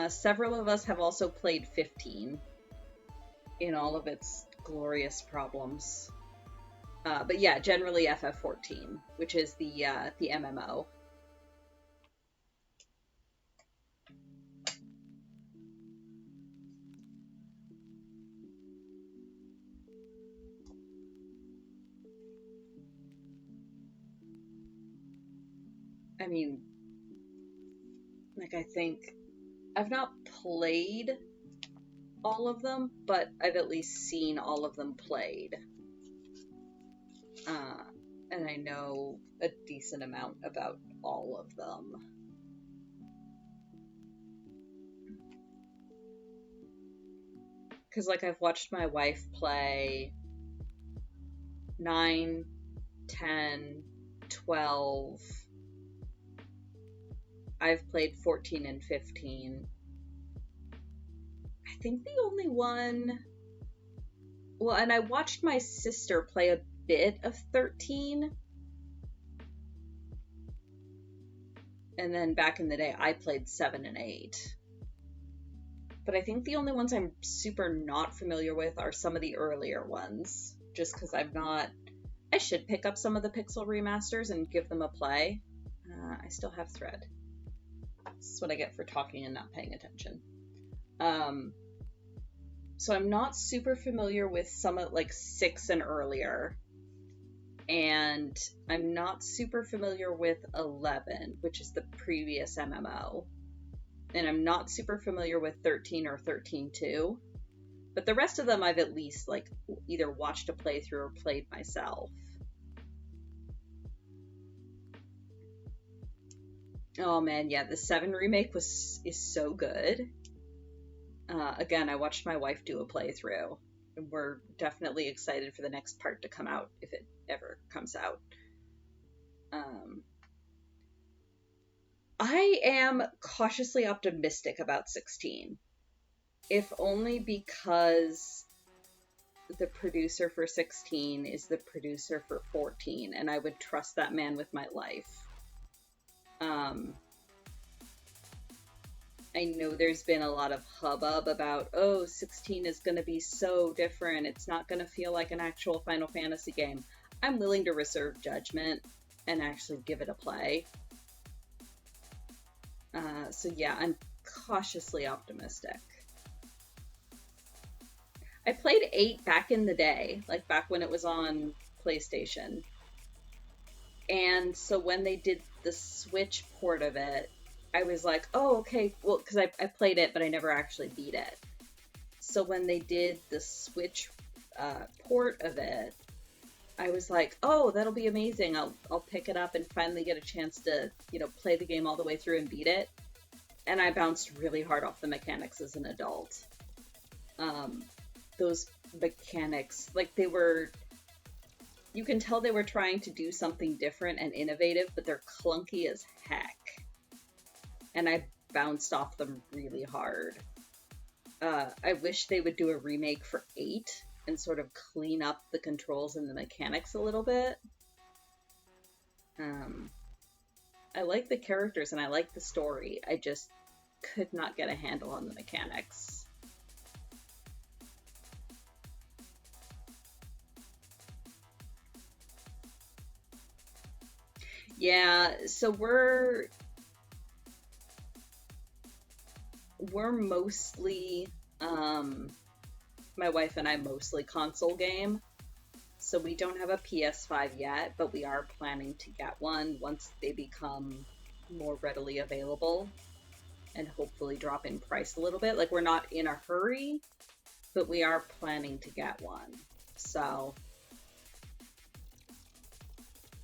Several of us have also played 15 in all of its glorious problems. But yeah, generally FF14, which is the MMO. I mean, like, I think I've not played all of them, but I've at least seen all of them played. And I know a decent amount about all of them. Because, like, I've watched my wife play 9, 10, 12. I've played 14 and 15. I think the only one... Well, and I watched my sister play a bit of 13. And then back in the day, I played 7 and 8. But I think the only ones I'm super not familiar with are some of the earlier ones. Just because I've not... I should pick up some of the Pixel remasters and give them a play. I still have thread. This is what I get for talking and not paying attention. So I'm not super familiar with some of like 6 and earlier. And I'm not super familiar with 11, which is the previous MMO. And I'm not super familiar with 13 or 13.2. But the rest of them I've at least like either watched a playthrough or played myself. Oh man, yeah, the 7 remake is so good. Again, I watched my wife do a playthrough. And we're definitely excited for the next part to come out, if it ever comes out. I am cautiously optimistic about 16. If only because the producer for 16 is the producer for 14, and I would trust that man with my life. I know there's been a lot of hubbub about, oh, 16 is going to be so different. It's not going to feel like an actual Final Fantasy game. I'm willing to reserve judgment and actually give it a play. So yeah, I'm cautiously optimistic. I played 8 back in the day, like back when it was on PlayStation. And so when they did the Switch port of it, I was like, oh, okay, well, because I played it, but I never actually beat it. So when they did the Switch port of it, I was like, oh, that'll be amazing. I'll pick it up and finally get a chance to, play the game all the way through and beat it. And I bounced really hard off the mechanics as an adult. Those mechanics, like you can tell they were trying to do something different and innovative, but they're clunky as heck. And I bounced off them really hard. I wish they would do a remake for 8 and sort of clean up the controls and the mechanics a little bit. I like the characters and I like the story. I just could not get a handle on the mechanics. Yeah, so we're mostly, my wife and I mostly console game. So we don't have a PS5 yet, but we are planning to get one once they become more readily available and hopefully drop in price a little bit. Like, we're not in a hurry, but we are planning to get one. So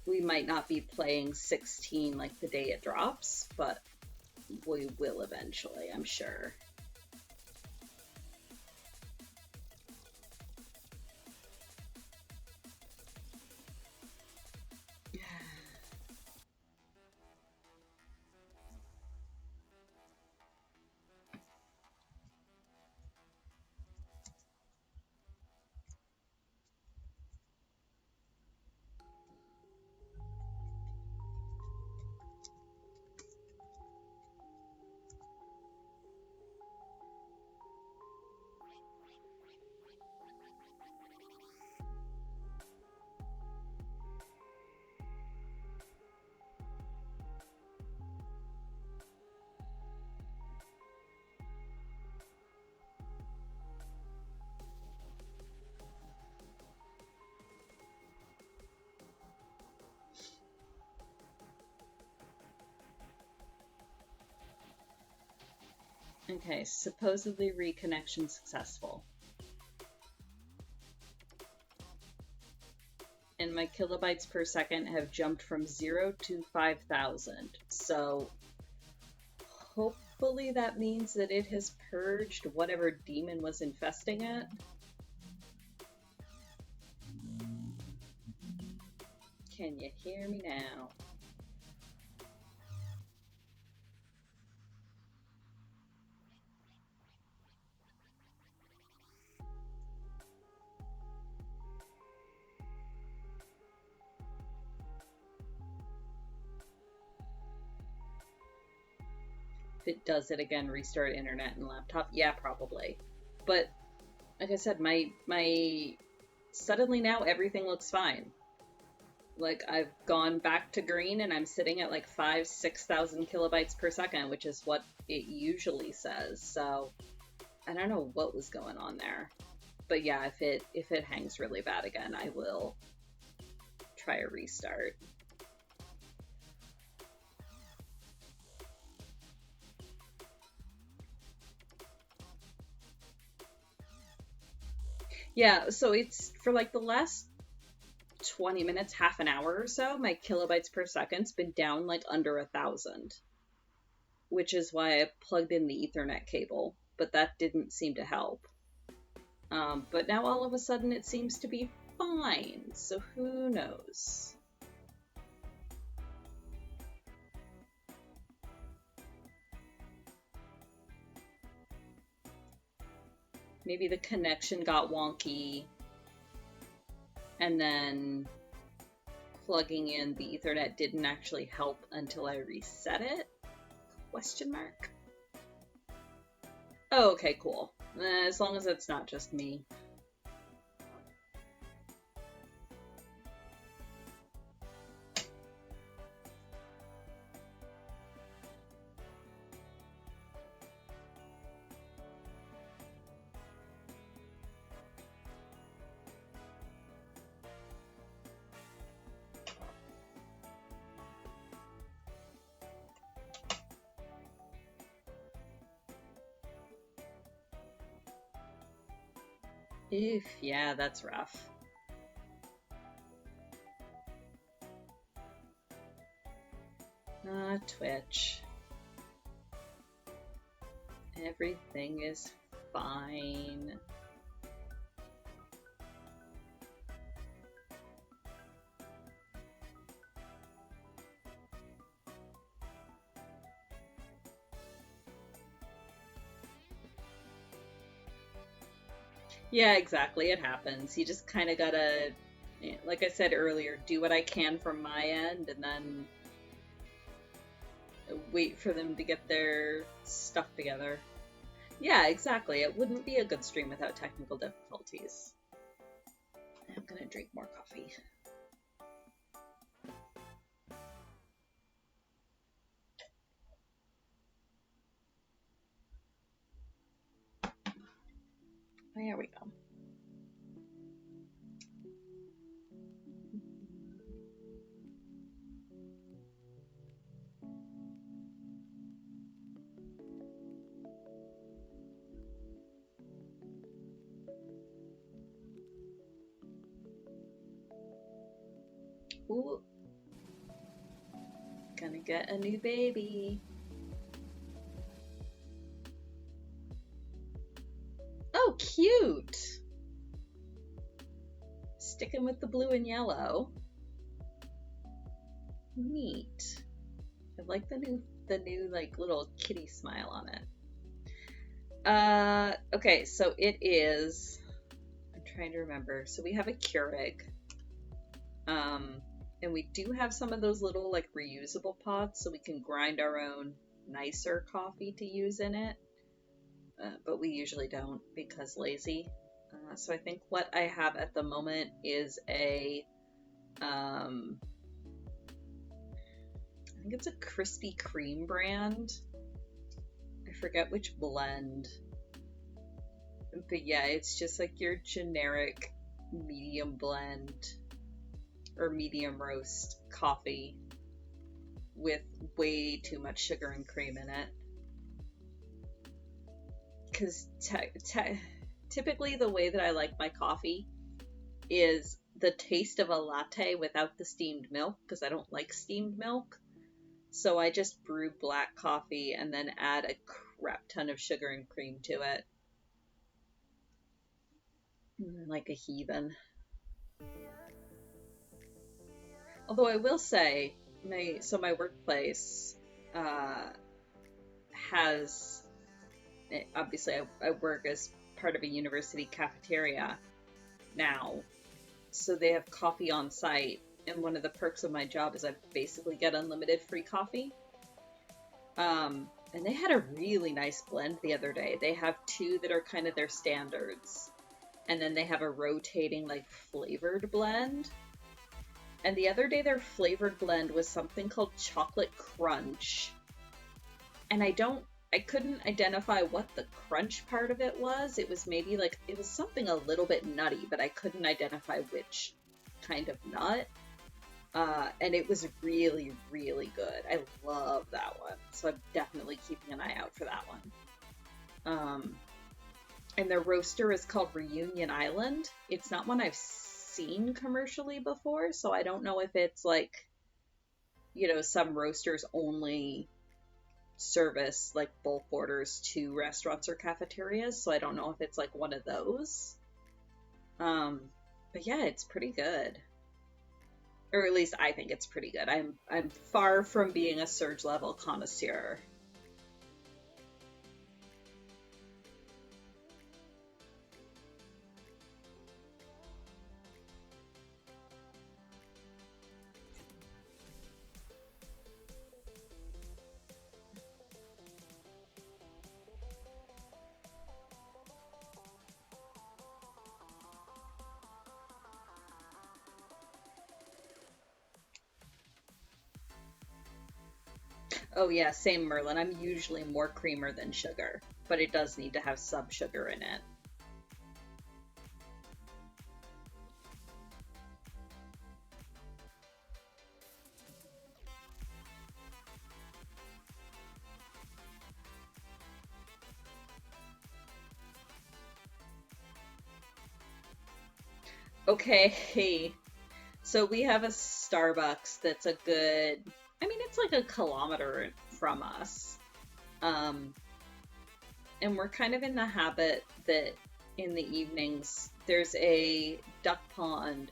we might not be playing 16 like the day it drops, but we will eventually, I'm sure. Okay, supposedly reconnection successful. And my kilobytes per second have jumped from 0 to 5,000. So hopefully that means that it has purged whatever demon was infesting it. Can you hear me now? If it does it again, restart internet and laptop, yeah, probably. But like I said, my suddenly now everything looks fine. Like, I've gone back to green and I'm sitting at like 6,000 kilobytes per second, which is what it usually says. So I don't know what was going on there. But yeah, if it hangs really bad again, I will try a restart. Yeah, so it's for like the last 20 minutes, half an hour or so, my kilobytes per second's been down like under 1,000, which is why I plugged in the Ethernet cable, but that didn't seem to help. But now all of a sudden it seems to be fine, so who knows? Maybe the connection got wonky, and then plugging in the Ethernet didn't actually help until I reset it? Question mark? Oh, okay, cool. As long as it's not just me. Oof, yeah, that's rough. Twitch. Everything is fine. Yeah, exactly. It happens. You just kind of gotta, like I said earlier, do what I can from my end and then wait for them to get their stuff together. Yeah, exactly. It wouldn't be a good stream without technical difficulties. I'm gonna drink more coffee. There we go. Ooh. Gonna get a new baby. Oh, cute! Sticking with the blue and yellow. Neat. I like the new like little kitty smile on it. Okay, so it is, I'm trying to remember. So we have a Keurig. And we do have some of those little like reusable pots so we can grind our own nicer coffee to use in it. But we usually don't because lazy. So I think what I have at the moment is I think it's a Krispy Kreme brand. I forget which blend. But yeah, it's just like your generic medium blend or medium roast coffee with way too much sugar and cream in it. Because typically the way that I like my coffee is the taste of a latte without the steamed milk, because I don't like steamed milk. So I just brew black coffee and then add a crap ton of sugar and cream to it. Like a heathen. Although I will say, my workplace has, obviously I work as part of a university cafeteria now, so they have coffee on site, and one of the perks of my job is I basically get unlimited free coffee. And they had a really nice blend the other day. They have two that are kind of their standards, and then they have a rotating like flavored blend. And the other day their flavored blend was something called chocolate crunch, and I couldn't identify what the crunch part of it was. It was maybe like, it was something a little bit nutty, but I couldn't identify which kind of nut. And it was really, really good. I love that one. So I'm definitely keeping an eye out for that one. And their roaster is called Reunion Island. It's not one I've seen commercially before, so I don't know if it's like, some roasters only service like bulk orders to restaurants or cafeterias, so I don't know if it's like one of those. But yeah, it's pretty good. Or at least I think it's pretty good. I'm far from being a surge level connoisseur. Oh yeah, same Merlin. I'm usually more creamer than sugar, but it does need to have some sugar in it. Okay, so we have a Starbucks that's a good, I mean, it's like a kilometer from us. Um, and we're kind of in the habit that in the evenings there's a duck pond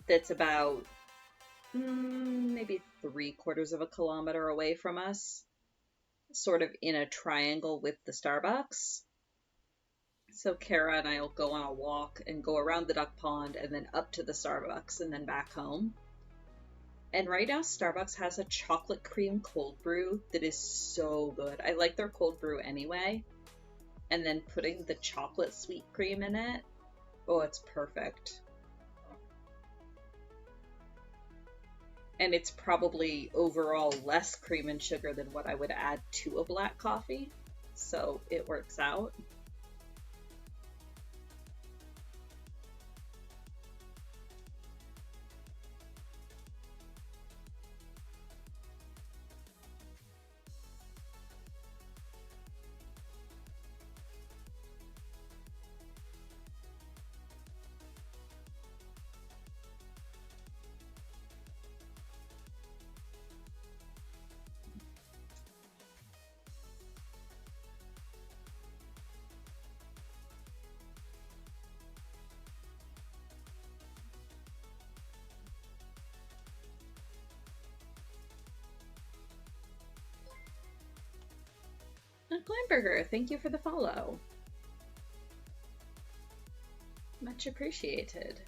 that's about maybe 3/4 of a kilometer away from us, sort of in a triangle with the Starbucks. So Kara and I will go on a walk and go around the duck pond and then up to the Starbucks and then back home. And right now, Starbucks has a chocolate cream cold brew that is so good. I like their cold brew anyway. And then putting the chocolate sweet cream in it, oh, it's perfect. And it's probably overall less cream and sugar than what I would add to a black coffee. So it works out. Glenberger, thank you for the follow. Much appreciated.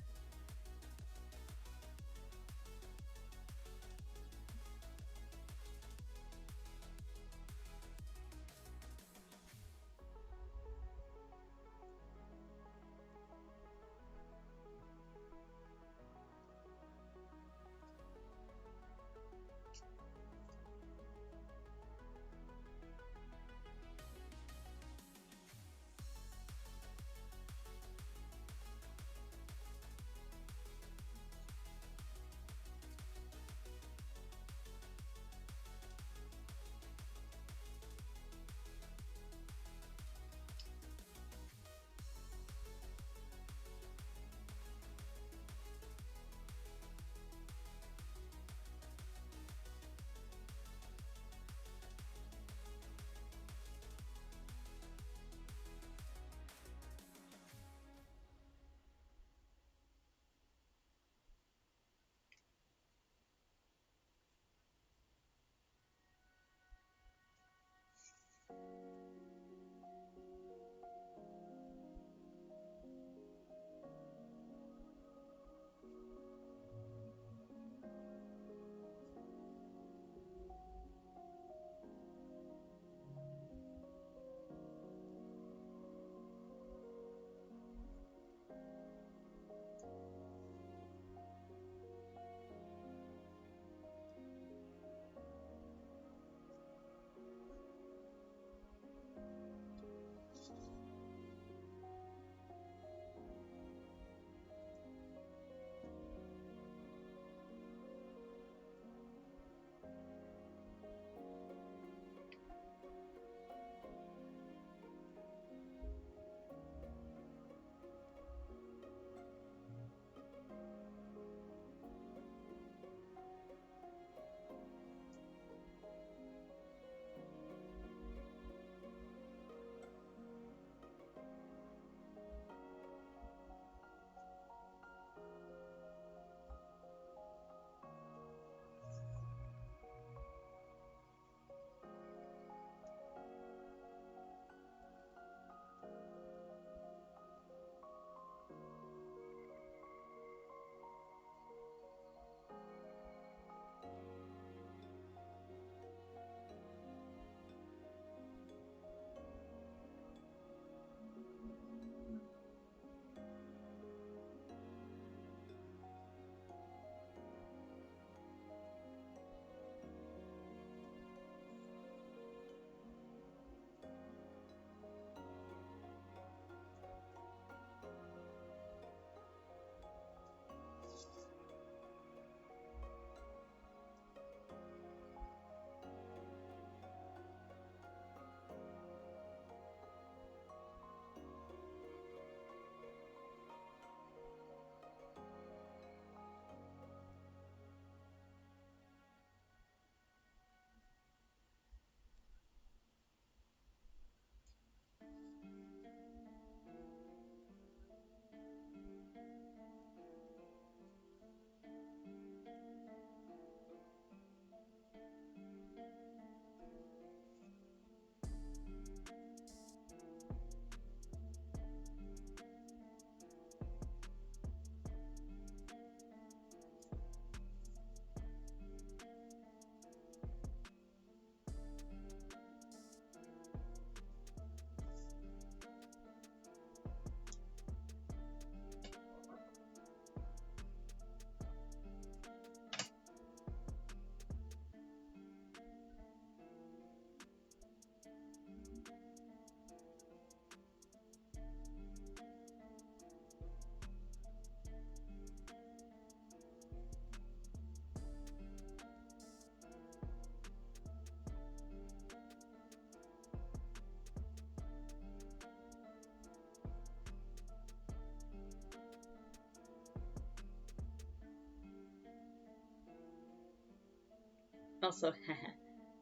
Also,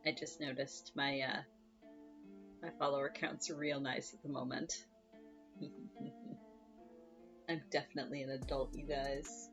I just noticed my my follower count's real nice at the moment. I'm definitely an adult, you guys.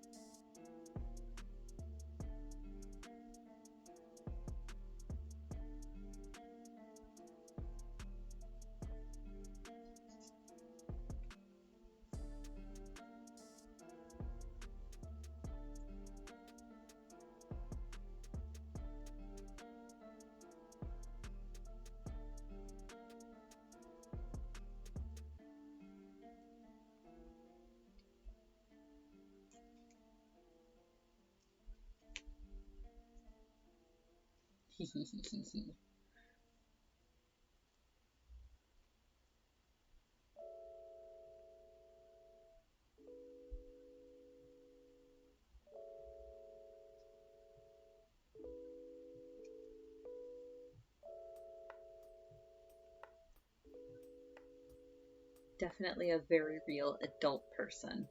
Definitely a very real adult person.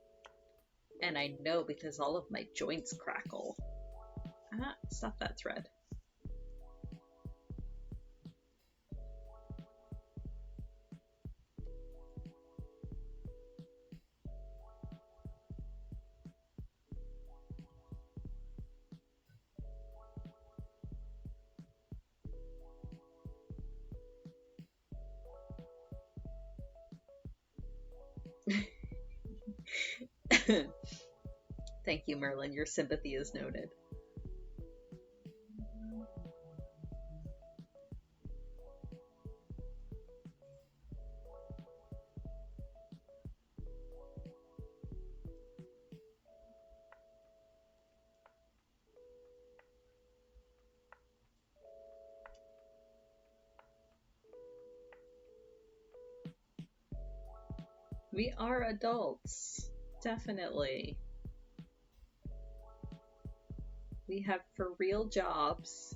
And I know because all of my joints crackle. Stop that thread. Thank you, Merlin. Your sympathy is noted. We are adults. Definitely. We have for real jobs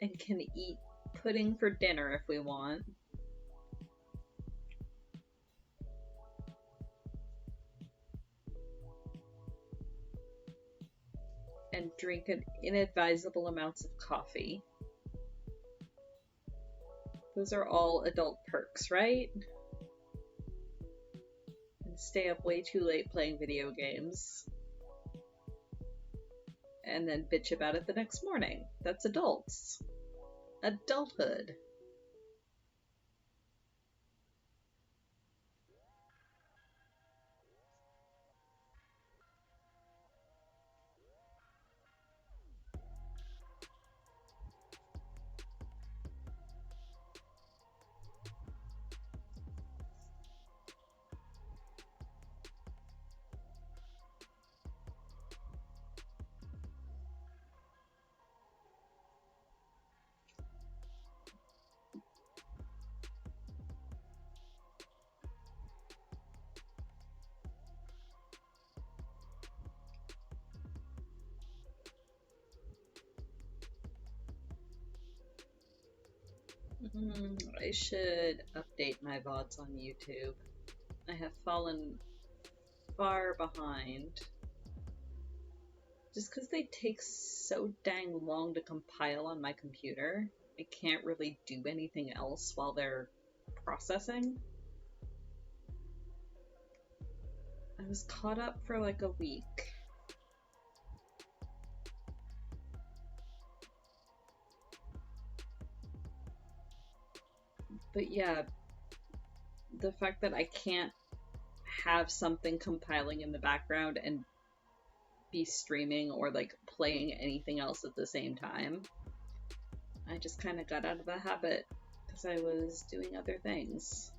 and can eat pudding for dinner if we want. And drink inadvisable amounts of coffee. Those are all adult perks, right? And stay up way too late playing video games. And then bitch about it the next morning. That's adults. Adulthood. I should update my VODs on YouTube. I have fallen far behind. Just because they take so dang long to compile on my computer, I can't really do anything else while they're processing. I was caught up for like a week. But yeah, the fact that I can't have something compiling in the background and be streaming or like playing anything else at the same time, I just kind of got out of the habit because I was doing other things.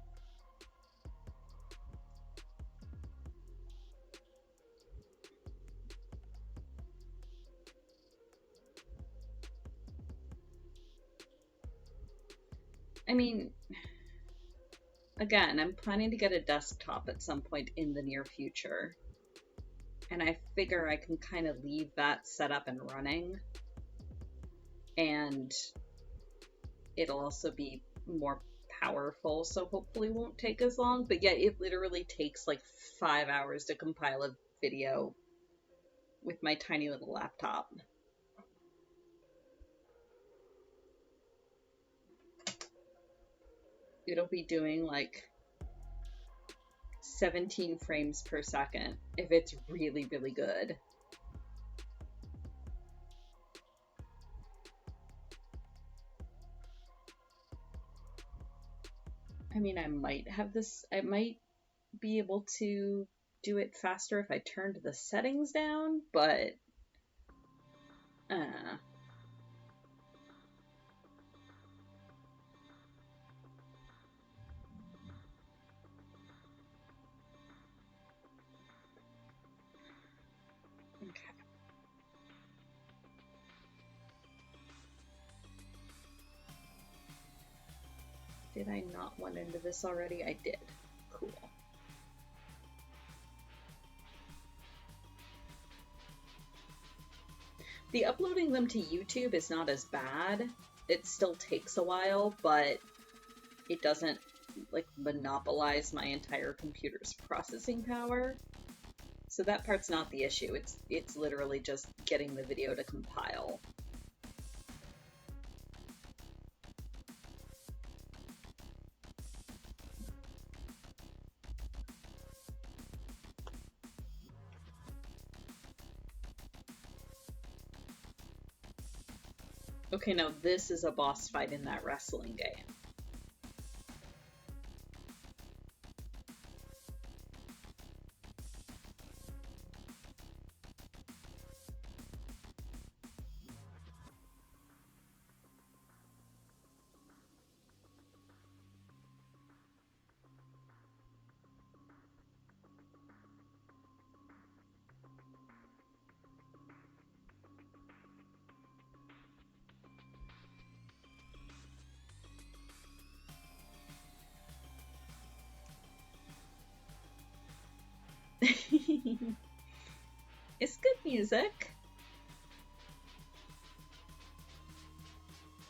I mean, again, I'm planning to get a desktop at some point in the near future. And I figure I can kind of leave that set up and running. And it'll also be more powerful, so hopefully won't take as long. But yeah, it literally takes like 5 hours to compile a video with my tiny little laptop. it'll be doing like 17 frames per second if it's really, really good. I mean, I might be able to do it faster if I turned the settings down, but okay. Did I not want into this already? I did. Cool. The uploading them to YouTube is not as bad. It still takes a while, but it doesn't like monopolize my entire computer's processing power. So that part's not the issue. It's literally just getting the video to compile. Okay, now this is a boss fight in that wrestling game. It's good music.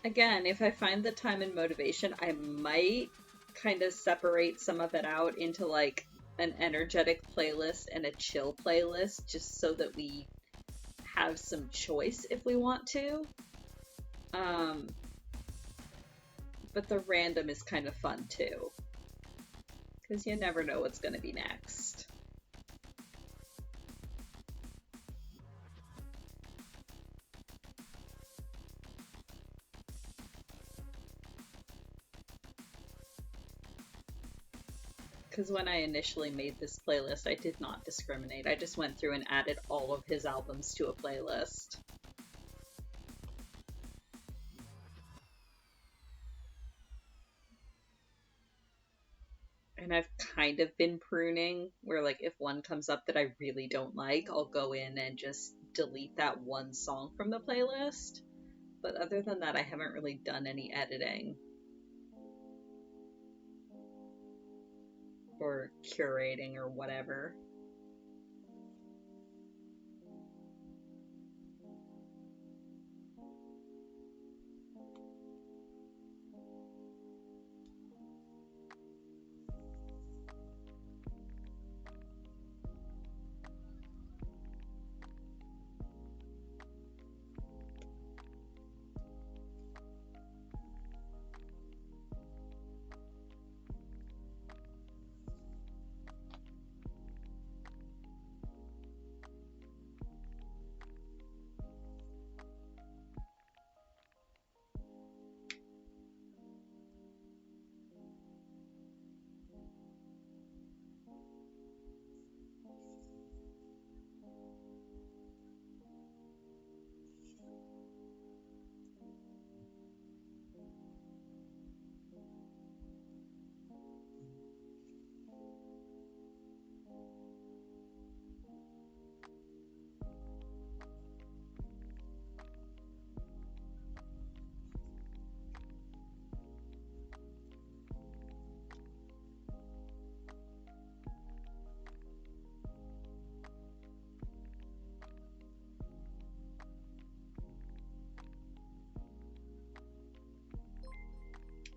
Again, if I find the time and motivation, I might kind of separate some of it out into like an energetic playlist and a chill playlist just so that we have some choice if we want to. But the random is kind of fun too, because you never know what's going to be next. Because when I initially made this playlist, I did not discriminate. I just went through and added all of his albums to a playlist. And I've kind of been pruning, where like if one comes up that I really don't like, I'll go in and just delete that one song from the playlist. But other than that, I haven't really done any editing or curating or whatever.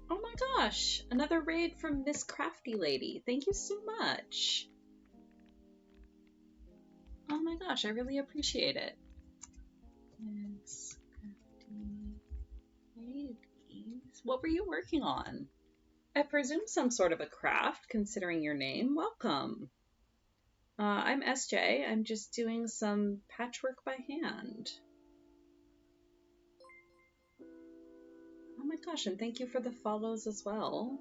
Oh my gosh, another raid from Miss Crafty Lady. Thank you so much. Oh my gosh, I really appreciate it. Miss Crafty Ladies. What were you working on? I presume some sort of a craft, considering your name. Welcome. I'm SJ. I'm just doing some patchwork by hand. Oh my gosh, and thank you for the follows as well.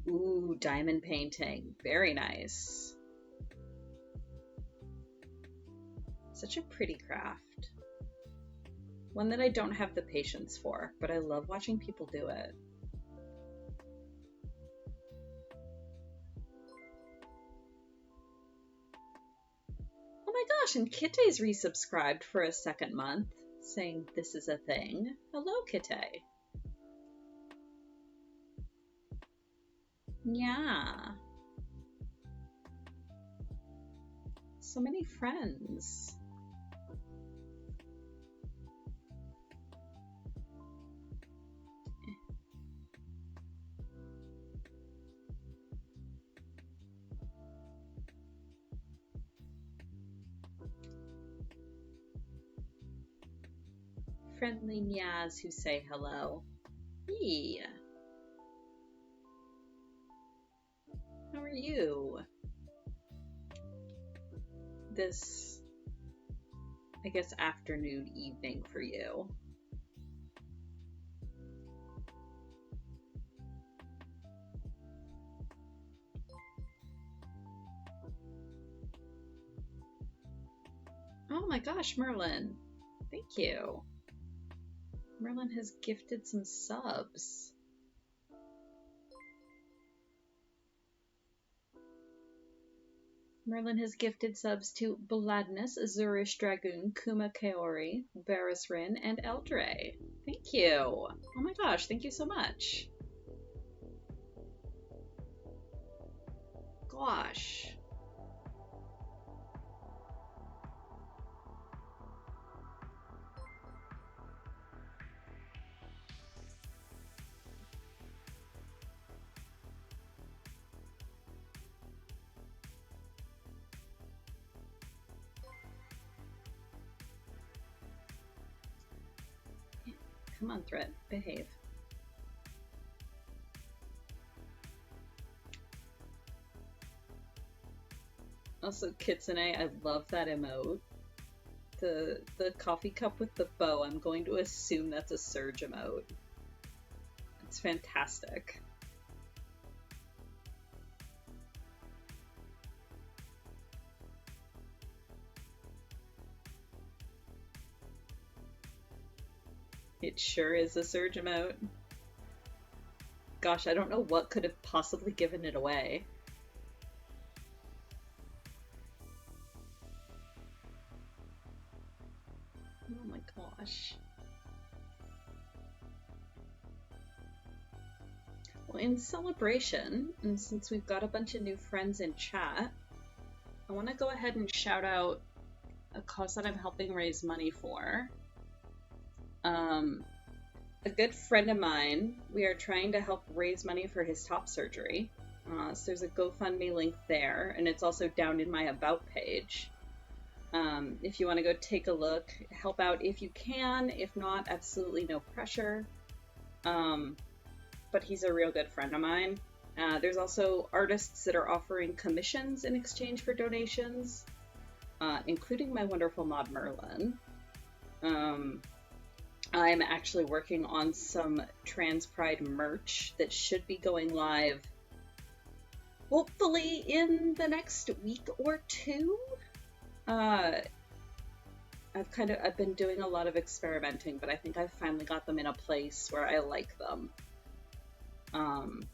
Ooh, diamond painting. Very nice. Such a pretty craft. One that I don't have the patience for, but I love watching people do it. Oh my gosh, and Kitte's resubscribed for a second month, saying this is a thing. Hello, Kitte. Yeah. So many friends. Friendly meows who say hello. Hey. How are you? This, I guess, afternoon, evening for you. Oh my gosh, Merlin. Thank you. Merlin has gifted some subs. Merlin has gifted subs to Bladness, Zurish Dragoon, Kuma Kaori, Varus Rin, and Eldre. Thank you. Oh my gosh, thank you so much. Gosh. Come on, Threat, behave. Also, Kitsune, I love that emote. The coffee cup with the bow, I'm going to assume that's a Surge emote. It's fantastic. It sure is a Surge emote. Gosh, I don't know what could have possibly given it away. Oh my gosh. Well, in celebration, and since we've got a bunch of new friends in chat, I want to go ahead and shout out a cause that I'm helping raise money for. A good friend of mine, we are trying to help raise money for his top surgery. So there's a GoFundMe link there, and it's also down in my About page. If you want to go take a look, help out if you can. If not, absolutely no pressure. But he's a real good friend of mine. There's also artists that are offering commissions in exchange for donations, including my wonderful mod Merlin. I'm actually working on some Trans Pride merch that should be going live hopefully in the next week or two. I've been doing a lot of experimenting, but I think I've finally got them in a place where I like them. And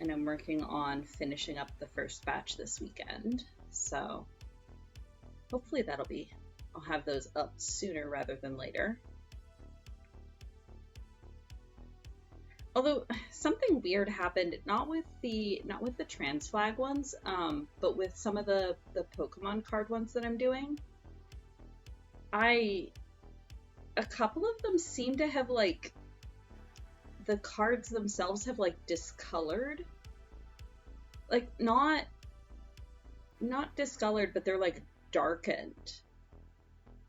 I'm working on finishing up the first batch this weekend, so hopefully I'll have those up sooner rather than later. Although something weird happened, not with the trans flag ones, but with some of the Pokemon card ones that I'm doing. A couple of them seem to have, like, the cards themselves have, like, discolored. like not discolored, but they're like darkened.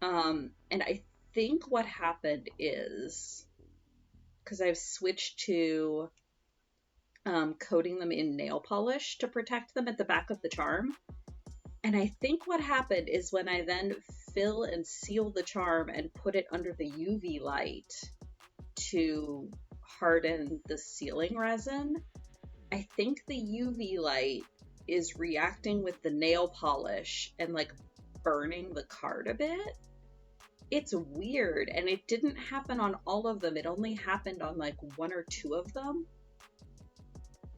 And I think what happened is because I've switched to coating them in nail polish to protect them at the back of the charm. And I think what happened is when I then fill and seal the charm and put it under the UV light to harden the sealing resin, I think the UV light is reacting with the nail polish and like burning the card a bit. It's weird, and it didn't happen on all of them. It only happened on like one or two of them.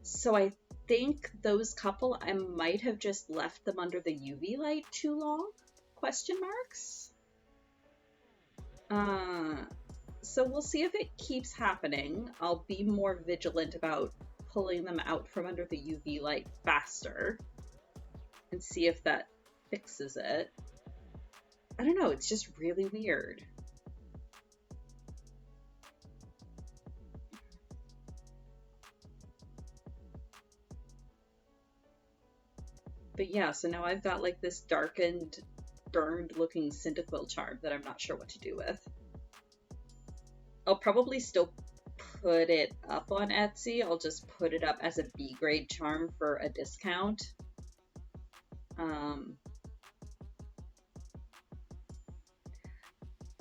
So I think those couple, I might have just left them under the UV light too long? Question marks. So we'll see if it keeps happening. I'll be more vigilant about pulling them out from under the UV light faster and see if that fixes it. I don't know, it's just really weird. But yeah, so now I've got like this darkened, burned looking Cyndaquil charm that I'm not sure what to do with. I'll probably still put it up on Etsy. I'll just put it up as a B grade charm for a discount.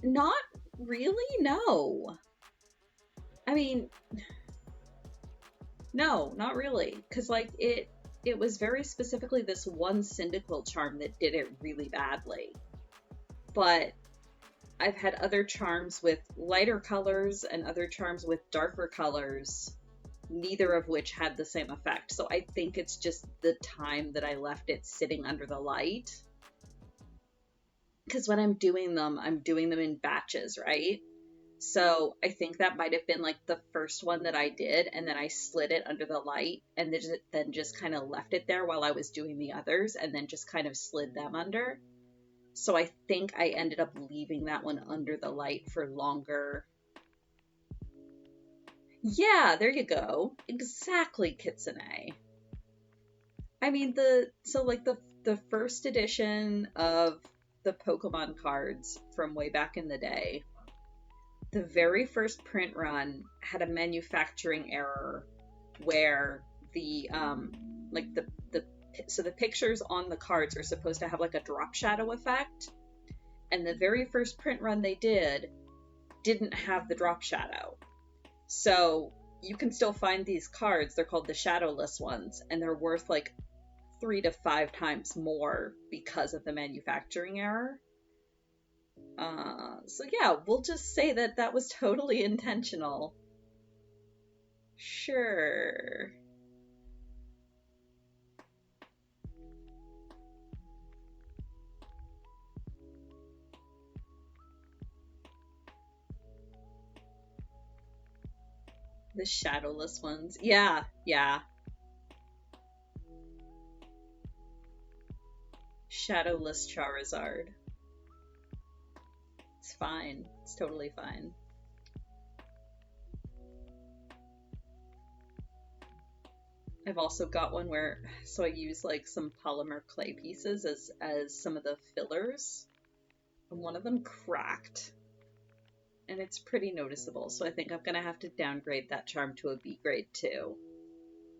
Not really, no. I mean, no, not really. Because, like, it was very specifically this one Cyndaquil charm that did it really badly. But I've had other charms with lighter colors and other charms with darker colors, neither of which had the same effect. So I think it's just the time that I left it sitting under the light. Because when I'm doing them in batches, right? So I think that might have been like the first one that I did, and then I slid it under the light and then just kind of left it there while I was doing the others, and then just kind of slid them under. So I think I ended up leaving that one under the light for longer. Yeah, there you go. Exactly, Kitsune. I mean, the first edition of the Pokemon cards from way back in the day, the very first print run had a manufacturing error where so the pictures on the cards are supposed to have like a drop shadow effect, and the very first print run they didn't have the drop shadow. So you can still find these cards. They're called the shadowless ones, and they're worth like 3 to 5 times more because of the manufacturing error. So yeah, we'll just say that that was totally intentional. Sure. The shadowless ones. Yeah, yeah. Shadowless Charizard. It's fine. It's totally fine. I've also got one so I use like some polymer clay pieces as some of the fillers, and one of them cracked, and it's pretty noticeable. So I think I'm gonna have to downgrade that charm to a B grade too,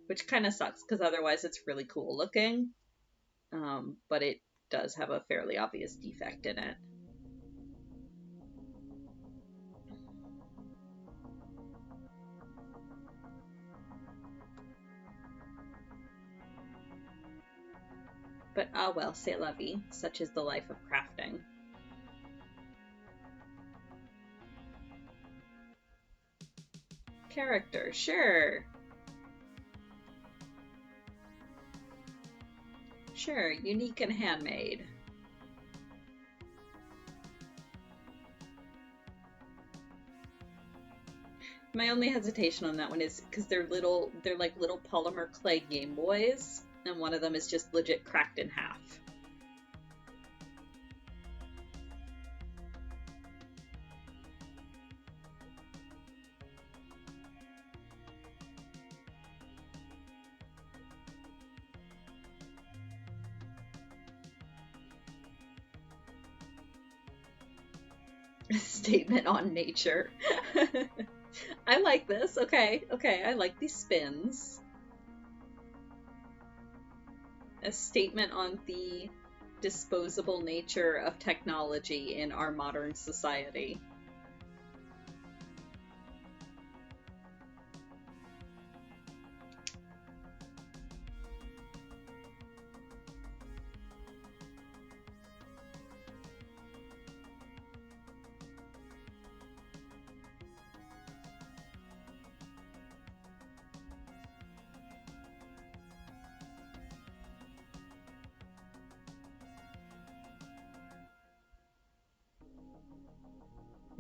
which kind of sucks because otherwise it's really cool looking, but it does have a fairly obvious defect in it. But ah well, c'est la vie. Such is the life of crafting. Character, sure. Sure, unique and handmade. My only hesitation on that one is because they're like little polymer clay Game Boys, and one of them is just legit cracked in half. Statement on nature. I like this. Okay, I like these spins. A statement on the disposable nature of technology in our modern society.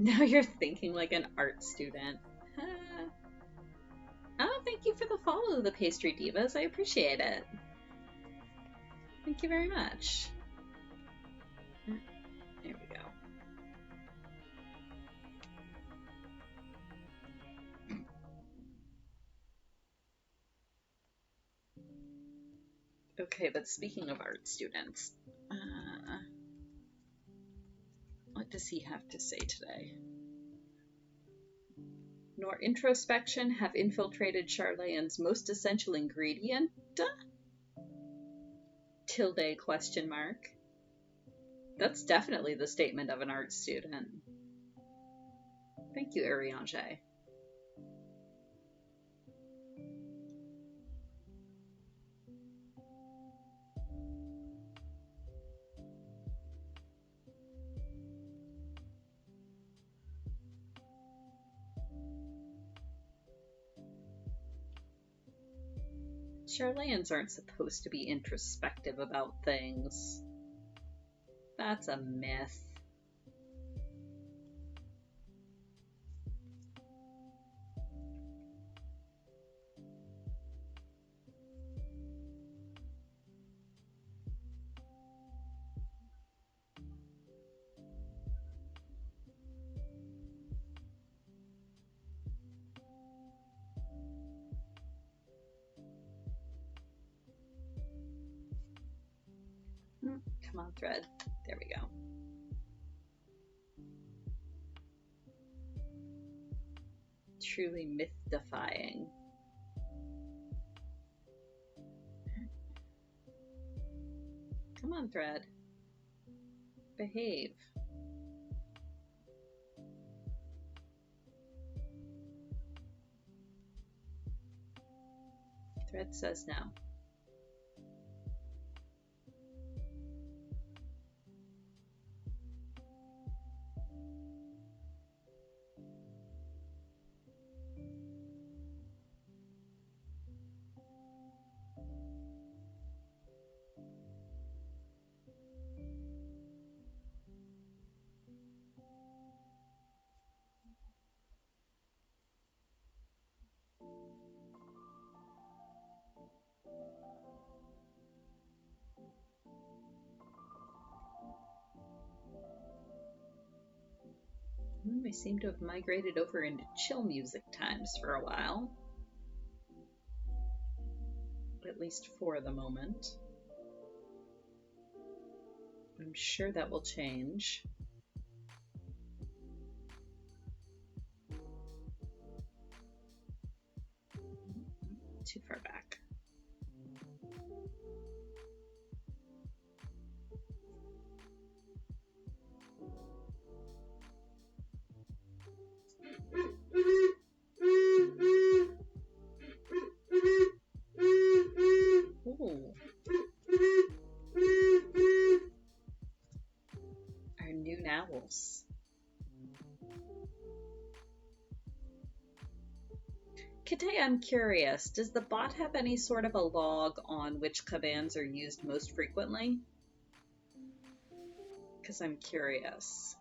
Now you're thinking like an art student. Oh, thank you for the follow, the Pastry Divas. I appreciate it. Thank you very much. There we go. Okay, but speaking of art students, what does he have to say today? Nor introspection have infiltrated Charlayan's most essential ingredient? Tilde question mark. That's definitely the statement of an art student. Thank you, Ariange. Charlayans aren't supposed to be introspective about things. That's a myth. Come on, thread. There we go. Truly myth-defying. Come on, thread. Behave. Thread says no. We seem to have migrated over into chill music times for a while. At least for the moment. I'm sure that will change. Too far back. Ooh. Our new owls. Kite, I'm curious, does the bot have any sort of a log on which commands are used most frequently? Because I'm curious.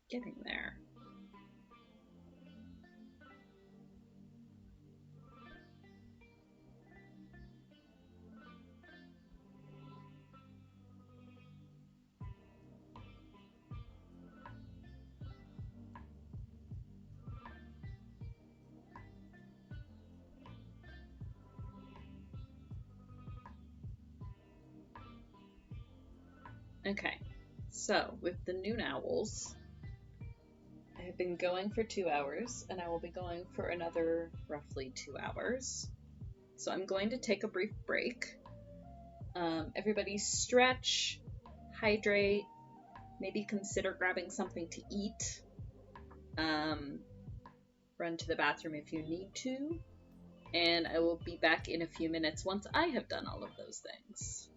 Getting there. Okay, so with the noon owls, I have been going for 2 hours, and I will be going for another roughly 2 hours. So I'm going to take a brief break. Everybody stretch, hydrate, maybe consider grabbing something to eat. Run to the bathroom if you need to. And I will be back in a few minutes once I have done all of those things.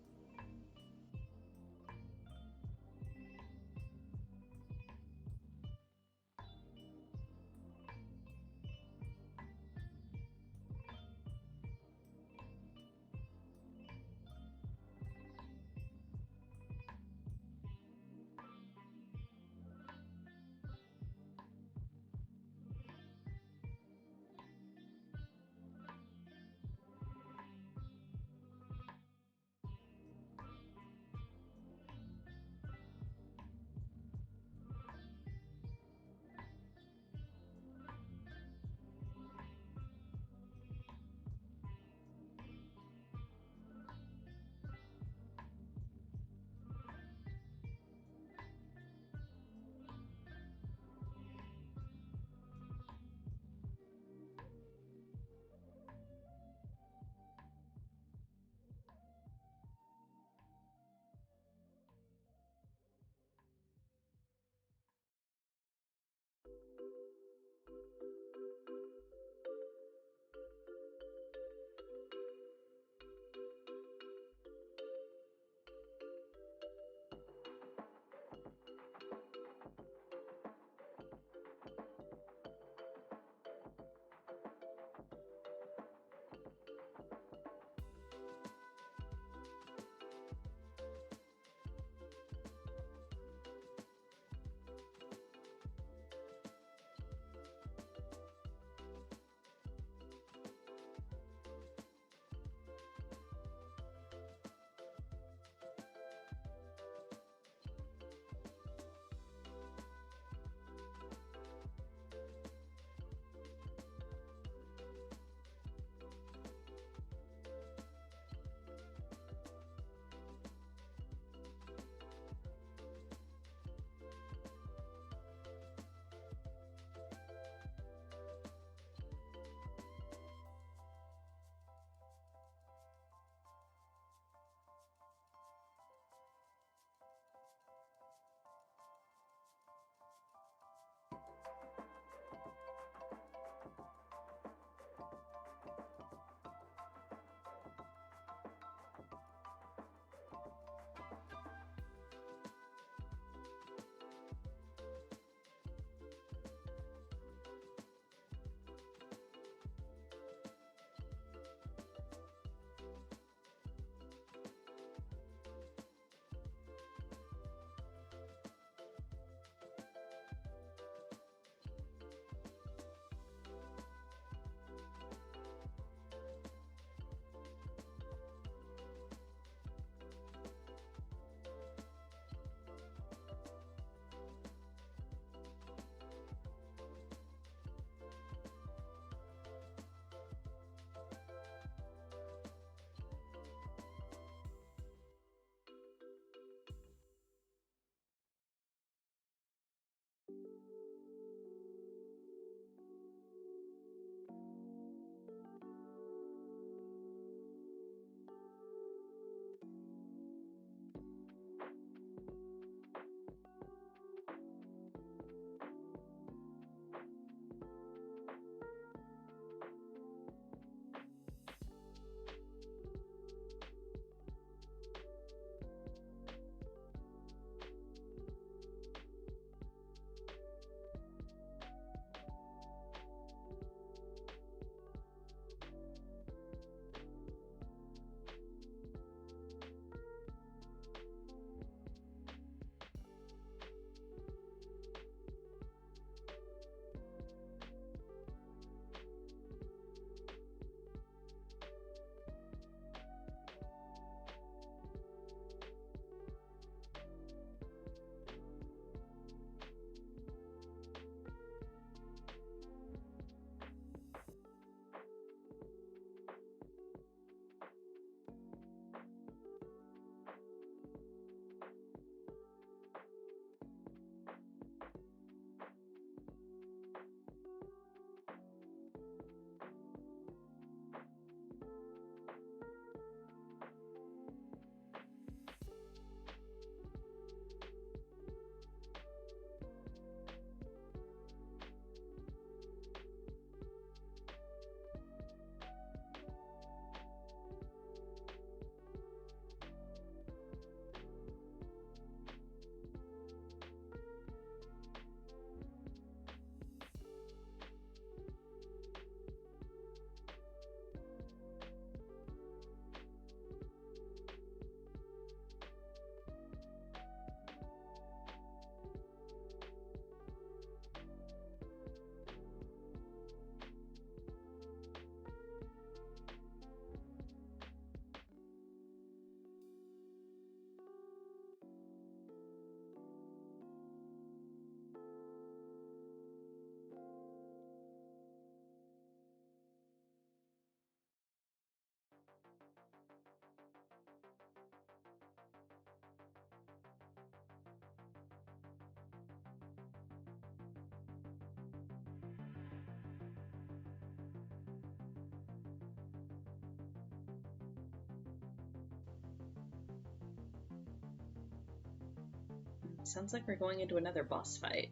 sounds like we're going into another boss fight.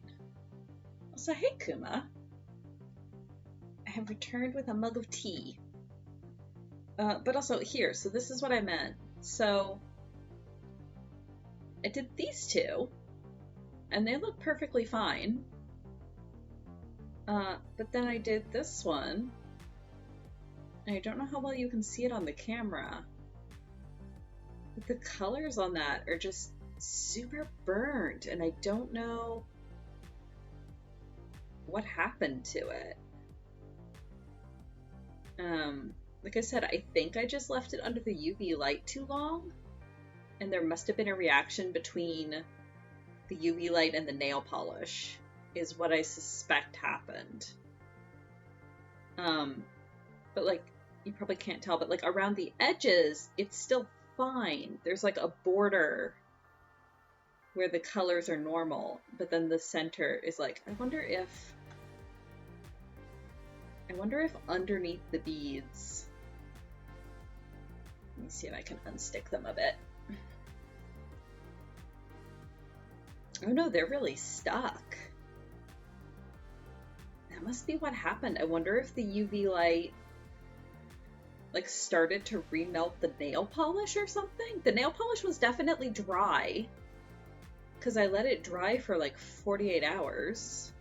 Also, hey Kuma. I have returned with a mug of tea. But also, here, so this is what I meant. So, I did these two, and they look perfectly fine. But then I did this one, and I don't know how well you can see it on the camera, but the colors on that are just super burnt, and I don't know what happened to it. Like I said, I think I just left it under the UV light too long, and there must have been a reaction between the UV light and the nail polish, is what I suspect happened. But like, you probably can't tell, but like around the edges, it's still fine. There's like a border where the colors are normal, but then the center is like, I wonder if underneath the beads, let me see if I can unstick them a bit. Oh no, they're really stuck. That must be what happened. I wonder if the UV light like started to remelt the nail polish or something. The nail polish was definitely dry because I let it dry for like 48 hours.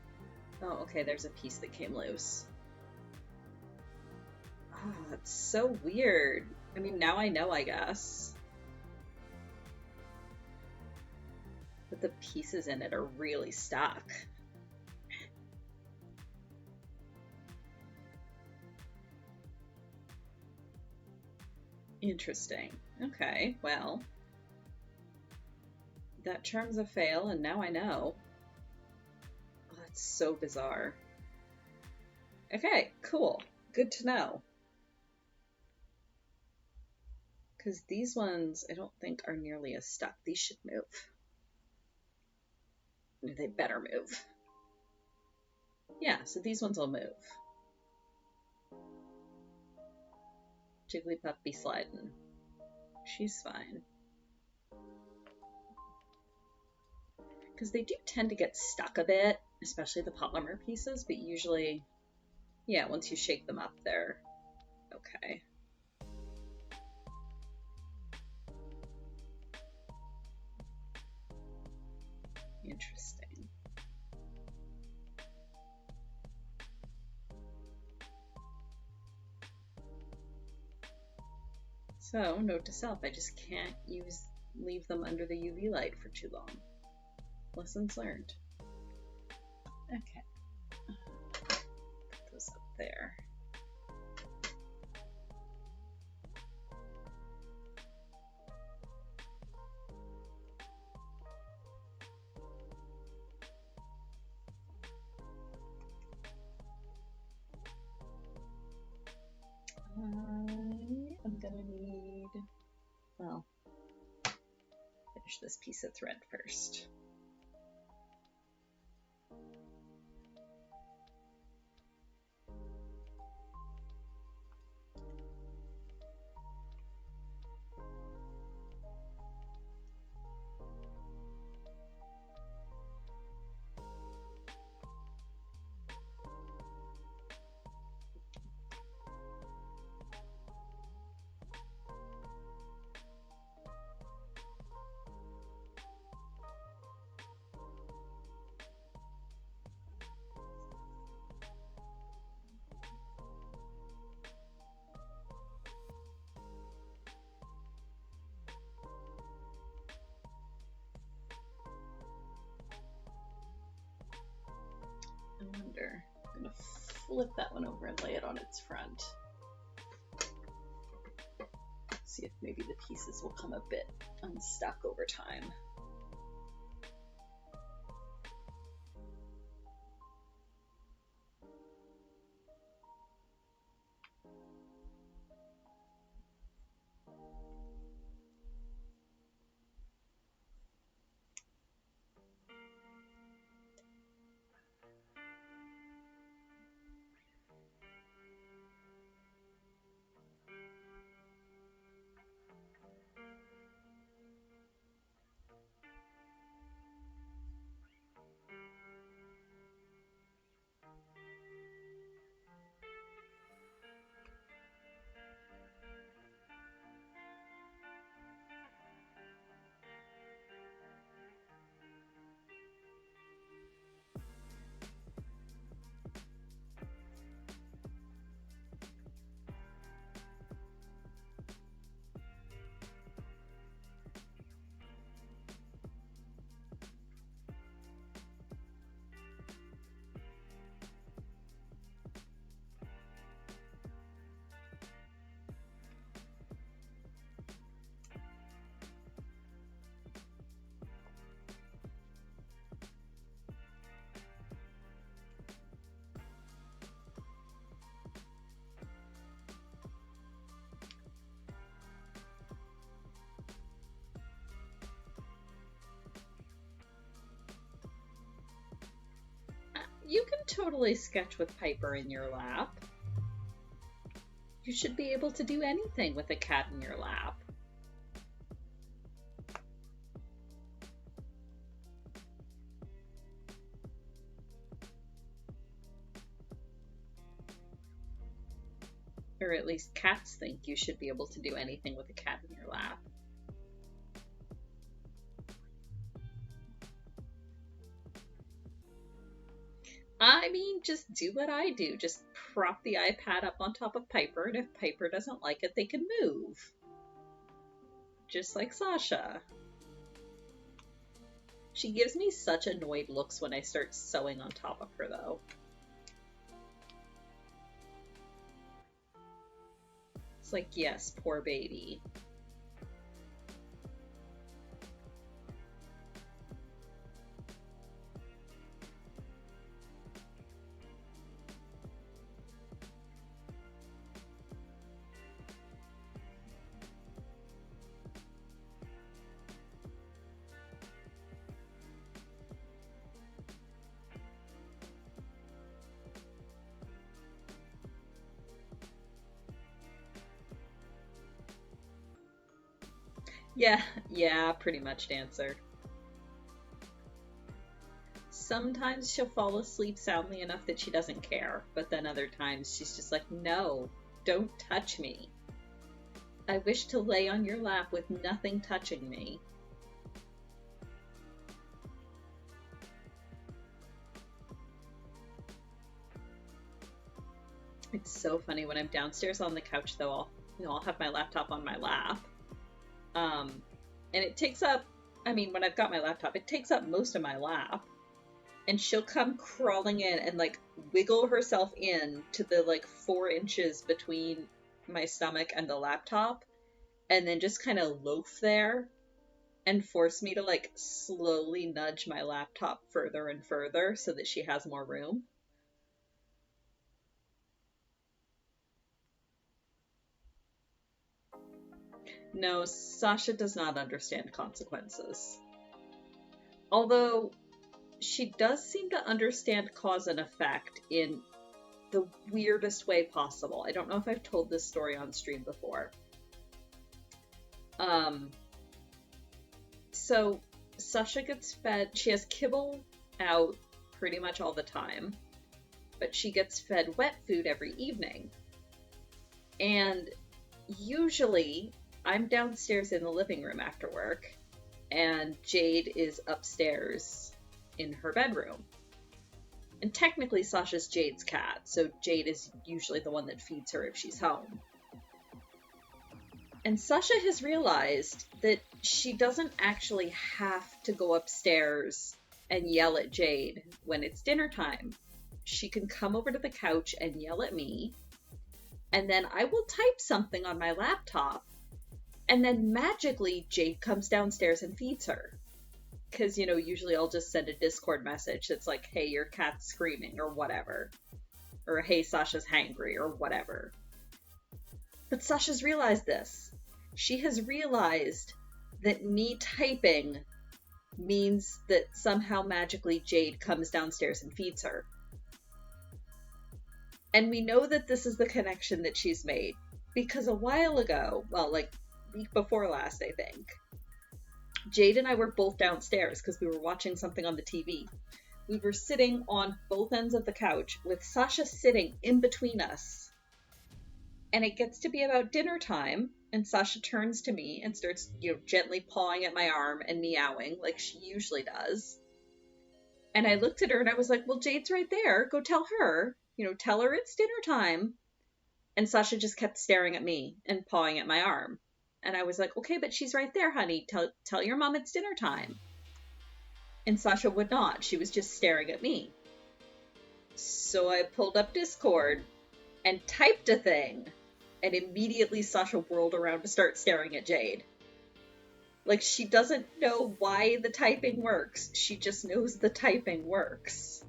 Oh, okay, there's a piece that came loose. Oh, that's so weird. I mean, now I know, I guess. But the pieces in it are really stuck. Interesting. Okay, well. That charm's a fail, and now I know. Oh, that's so bizarre. Okay, cool. Good to know. Because these ones, I don't think, are nearly as stuck. These should move. They better move. Yeah, so these ones will move. Jigglypuff be sliding. She's fine. Because they do tend to get stuck a bit, especially the polymer pieces, but usually, yeah, once you shake them up, they're okay. Interesting. So, note to self, I just can't leave them under the UV light for too long. Lessons learned. Okay. Put those up there. I'm gonna need, well, finish this piece of thread first. I wonder, I'm gonna flip that one over and lay it on its front. See if maybe the pieces will come a bit unstuck over time. You can totally sketch with Piper in your lap. You should be able to do anything with a cat in your lap. Or at least cats think you should be able to do anything with a cat in your lap. I mean, just do what I do. Just prop the iPad up on top of Piper, and if Piper doesn't like it, they can move. Just like Sasha. She gives me such annoyed looks when I start sewing on top of her, though. It's like, yes, poor baby. Yeah, pretty much, Dancer. Sometimes she'll fall asleep soundly enough that she doesn't care, but then other times she's just like, no, don't touch me. I wish to lay on your lap with nothing touching me. It's so funny when I'm downstairs on the couch, though. I'll have my laptop on my lap. And it takes up, I mean, when I've got my laptop, it takes up most of my lap. And she'll come crawling in and like wiggle herself in to the like 4 inches between my stomach and the laptop, and then just kind of loaf there and force me to like slowly nudge my laptop further and further so that she has more room. No, Sasha does not understand consequences. Although she does seem to understand cause and effect in the weirdest way possible. I don't know if I've told this story on stream before. So Sasha gets fed, she has kibble out pretty much all the time, but she gets fed wet food every evening. And usually I'm downstairs in the living room after work, and Jade is upstairs in her bedroom. And technically Sasha's Jade's cat, so Jade is usually the one that feeds her if she's home. And Sasha has realized that she doesn't actually have to go upstairs and yell at Jade when it's dinner time. She can come over to the couch and yell at me, and then I will type something on my laptop, and then magically Jade comes downstairs and feeds her. Because, usually I'll just send a Discord message that's like, hey, your cat's screaming, or whatever. Or, hey, Sasha's hangry, or whatever. But Sasha's realized this. She has realized that me typing means that somehow magically Jade comes downstairs and feeds her. And we know that this is the connection that she's made. Because a while ago, well, like week before last, I think, Jade and I were both downstairs because we were watching something on the TV. We were sitting on both ends of the couch with Sasha sitting in between us. And it gets to be about dinner time, and Sasha turns to me and starts, gently pawing at my arm and meowing like she usually does. And I looked at her and I was like, well, Jade's right there. Go tell her, tell her it's dinner time. And Sasha just kept staring at me and pawing at my arm. And I was like, okay, but she's right there, honey. Tell your mom it's dinner time. And Sasha would not. She was just staring at me. So I pulled up Discord and typed a thing. And immediately Sasha whirled around to start staring at Jade. Like, she doesn't know why the typing works. She just knows the typing works.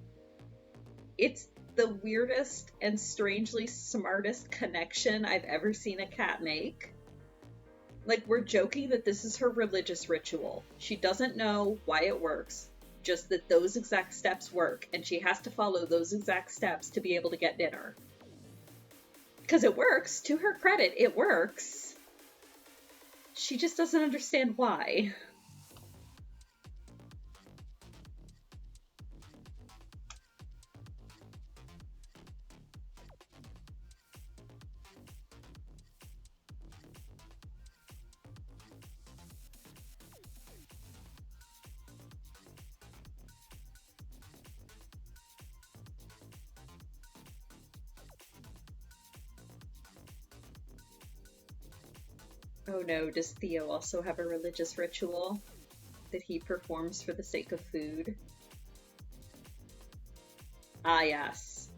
It's the weirdest and strangely smartest connection I've ever seen a cat make. Like, we're joking that this is her religious ritual. She doesn't know why it works. just that those exact steps work, and she has to follow those exact steps to be able to get dinner. Because it works. To her credit, it works. She just doesn't understand why. Oh no, does Theo also have a religious ritual that he performs for the sake of food? Ah, yes.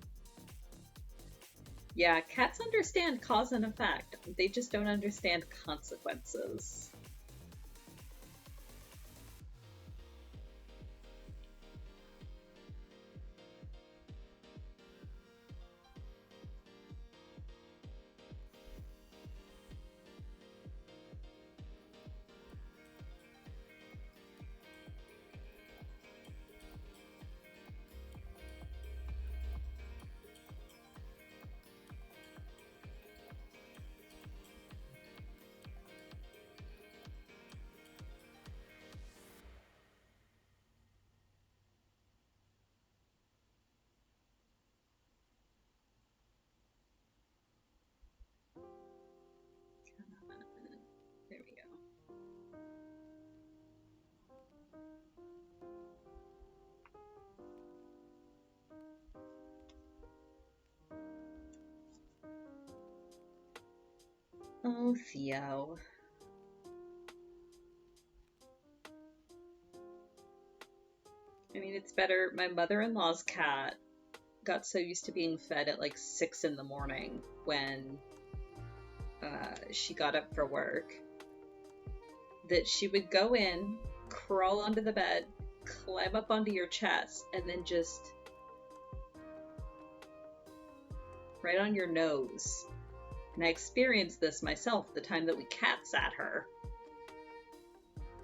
Yeah, cats understand cause and effect. They just don't understand consequences. There we go. Oh, Theo. I mean, it's better. My mother-in-law's cat got so used to being fed at like 6 in the morning when she got up for work that she would go in, crawl onto the bed, climb up onto your chest, and then just right on your nose. And I experienced this myself the time that we cat sat her.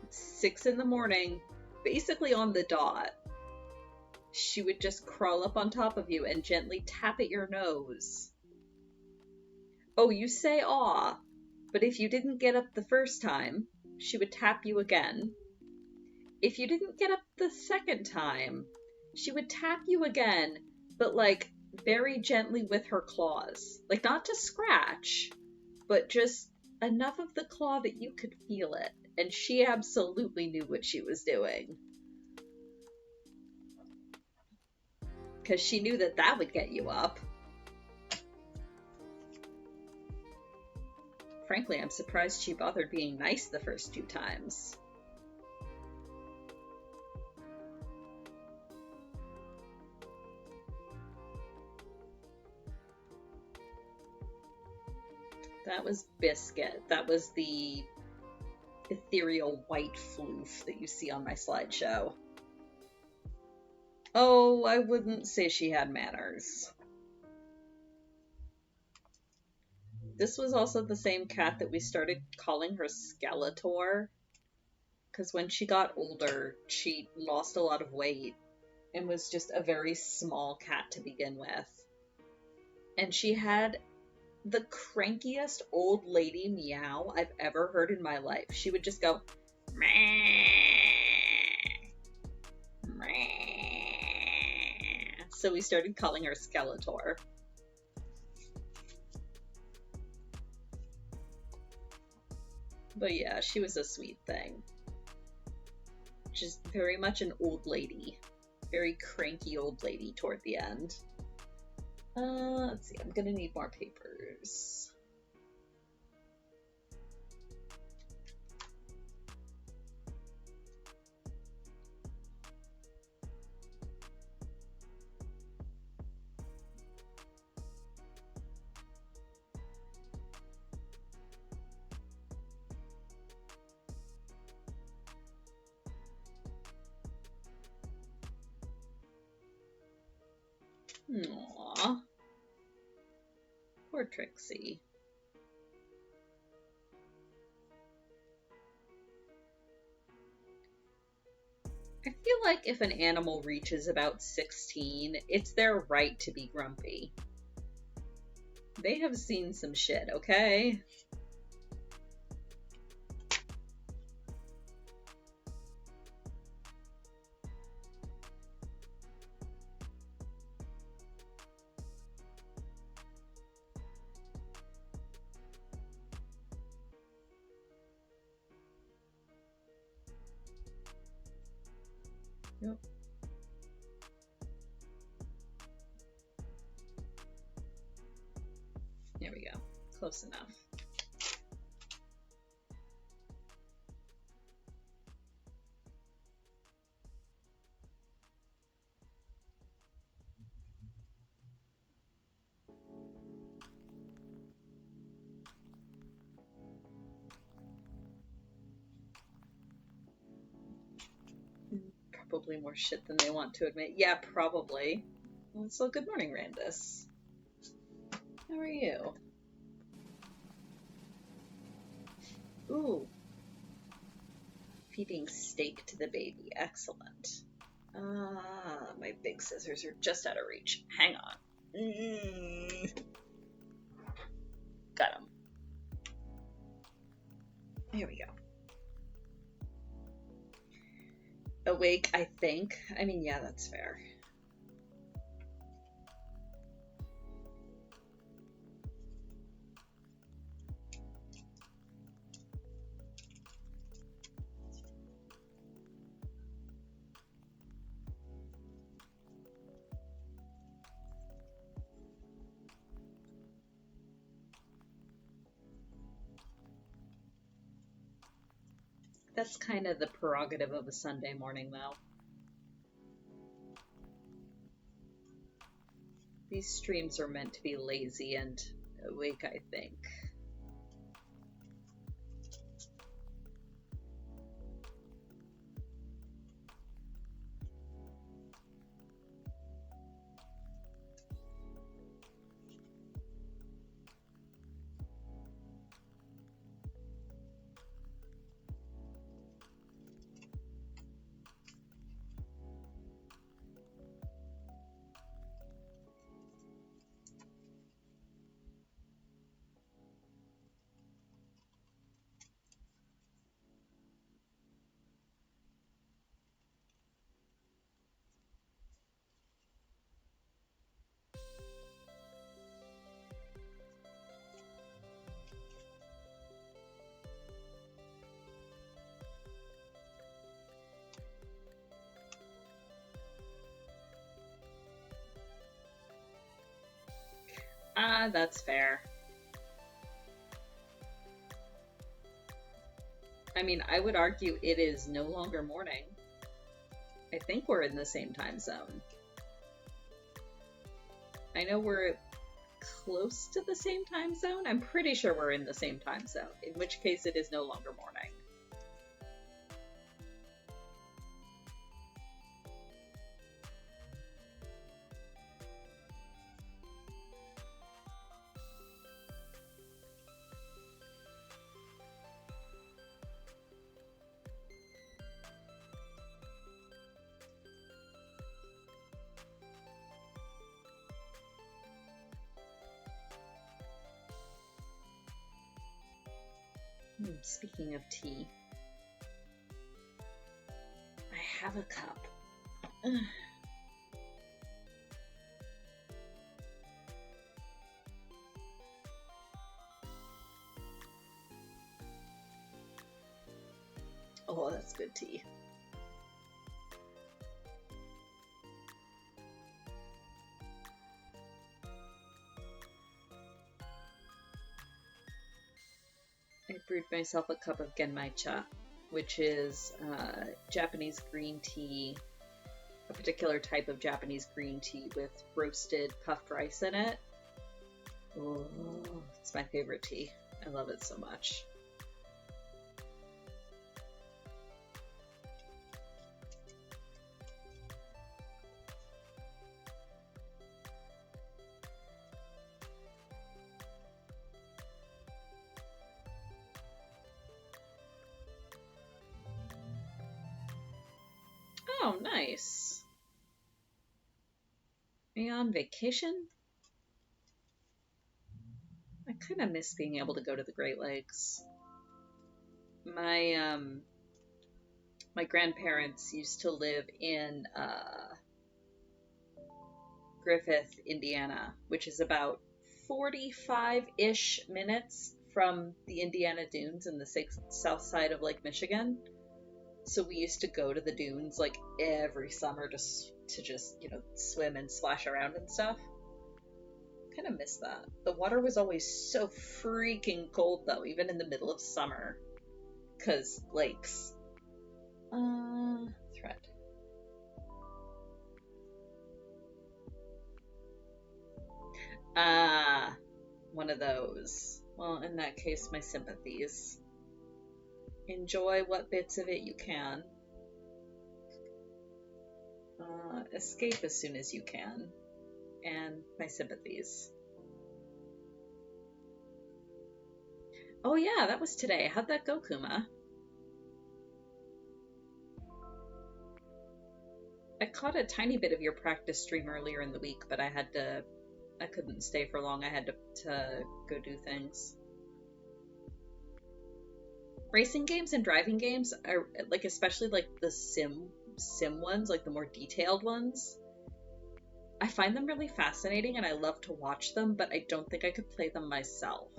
6 in the morning, basically on the dot. She would just crawl up on top of you and gently tap at your nose. Oh, you say aw, but if you didn't get up the first time, she would tap you again. If you didn't get up the second time, she would tap you again, but like very gently with her claws. Like not to scratch, but just enough of the claw that you could feel it. And she absolutely knew what she was doing. Because she knew that that would get you up. Frankly, I'm surprised she bothered being nice the first 2 times. That was Biscuit. That was the ethereal white floof that you see on my slideshow. Oh, I wouldn't say she had manners. This was also the same cat that we started calling her Skeletor, because when she got older, she lost a lot of weight and was just a very small cat to begin with. And she had the crankiest old lady meow I've ever heard in my life. She would just go, meh, meh. So we started calling her Skeletor. But yeah, she was a sweet thing. Just very much an old lady. Very cranky old lady toward the end. Let's see, I'm gonna need more papers. Aww. Poor Trixie. I feel like if an animal reaches about 16, it's their right to be grumpy. They have seen some shit, okay? Yep. There we go. Close enough. Probably more shit than they want to admit. Yeah, probably. So good morning, Randus. How are you? Ooh. Feeding steak to the baby. Excellent. My big scissors are just out of reach. Hang on. Got them. Here we go. Awake, I think. I mean, yeah, that's fair. That's kind of the prerogative of a Sunday morning, though. These streams are meant to be lazy and awake, I think. That's fair. I mean, I would argue it is no longer morning. I think we're in the same time zone. I know we're close to the same time zone. I'm pretty sure we're in the same time zone, in which case it is no longer morning. Speaking of tea, I have a cup. Oh, that's good tea. I brewed myself a cup of genmaicha, which is Japanese green tea, a particular type of Japanese green tea with roasted puffed rice in it. Oh, it's my favorite tea. I love it so much. Oh, nice. Are you on vacation? I kind of miss being able to go to the Great Lakes. My grandparents used to live in Griffith, Indiana, which is about 45-ish minutes from the Indiana Dunes in the south side of Lake Michigan. So we used to go to the dunes like every summer to just, swim and splash around and stuff. Kind of miss that. The water was always so freaking cold though, even in the middle of summer. 'Cause lakes. Thread. Ah, one of those. Well, in that case, my sympathies. Enjoy what bits of it you can. Escape as soon as you can. And my sympathies. Oh yeah, that was today. How'd that go, Kuma? I caught a tiny bit of your practice stream earlier in the week, but I couldn't stay for long. I had to go do things. Racing games and driving games are, like, especially like the sim ones, like the more detailed ones, I find them really fascinating and I love to watch them, but I don't think I could play them myself.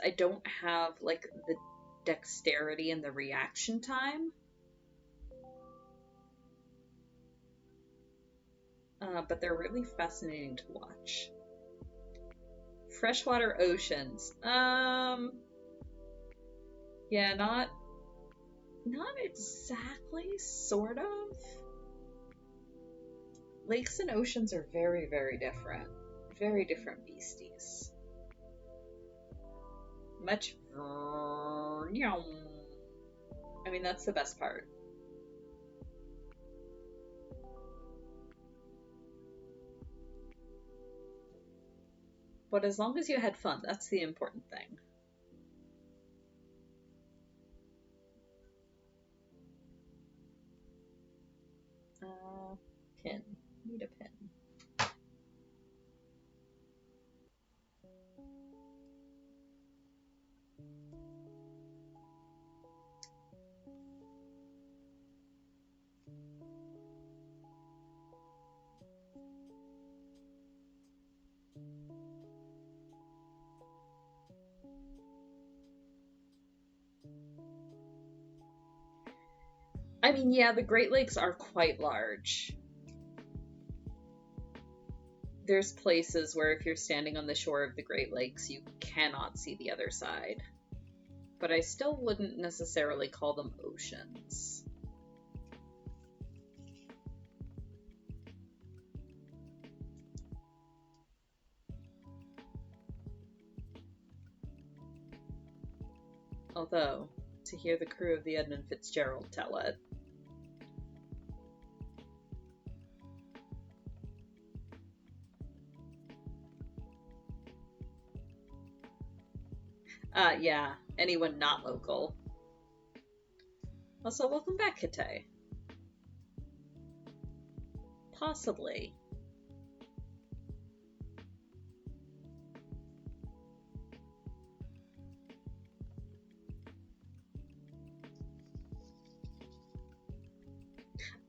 I don't have like the dexterity and the reaction time. But they're really fascinating to watch. Freshwater oceans. Yeah, not exactly, sort of. Lakes and oceans are very, very different. Very different beasties. Much. I mean, that's the best part. But as long as you had fun, that's the important thing. Pin. Need a pin. I mean, yeah, the Great Lakes are quite large. There's places where if you're standing on the shore of the Great Lakes, you cannot see the other side. But I still wouldn't necessarily call them oceans. Although, to hear the crew of the Edmund Fitzgerald tell it. Yeah, anyone not local. Also, welcome back, Kite. Possibly.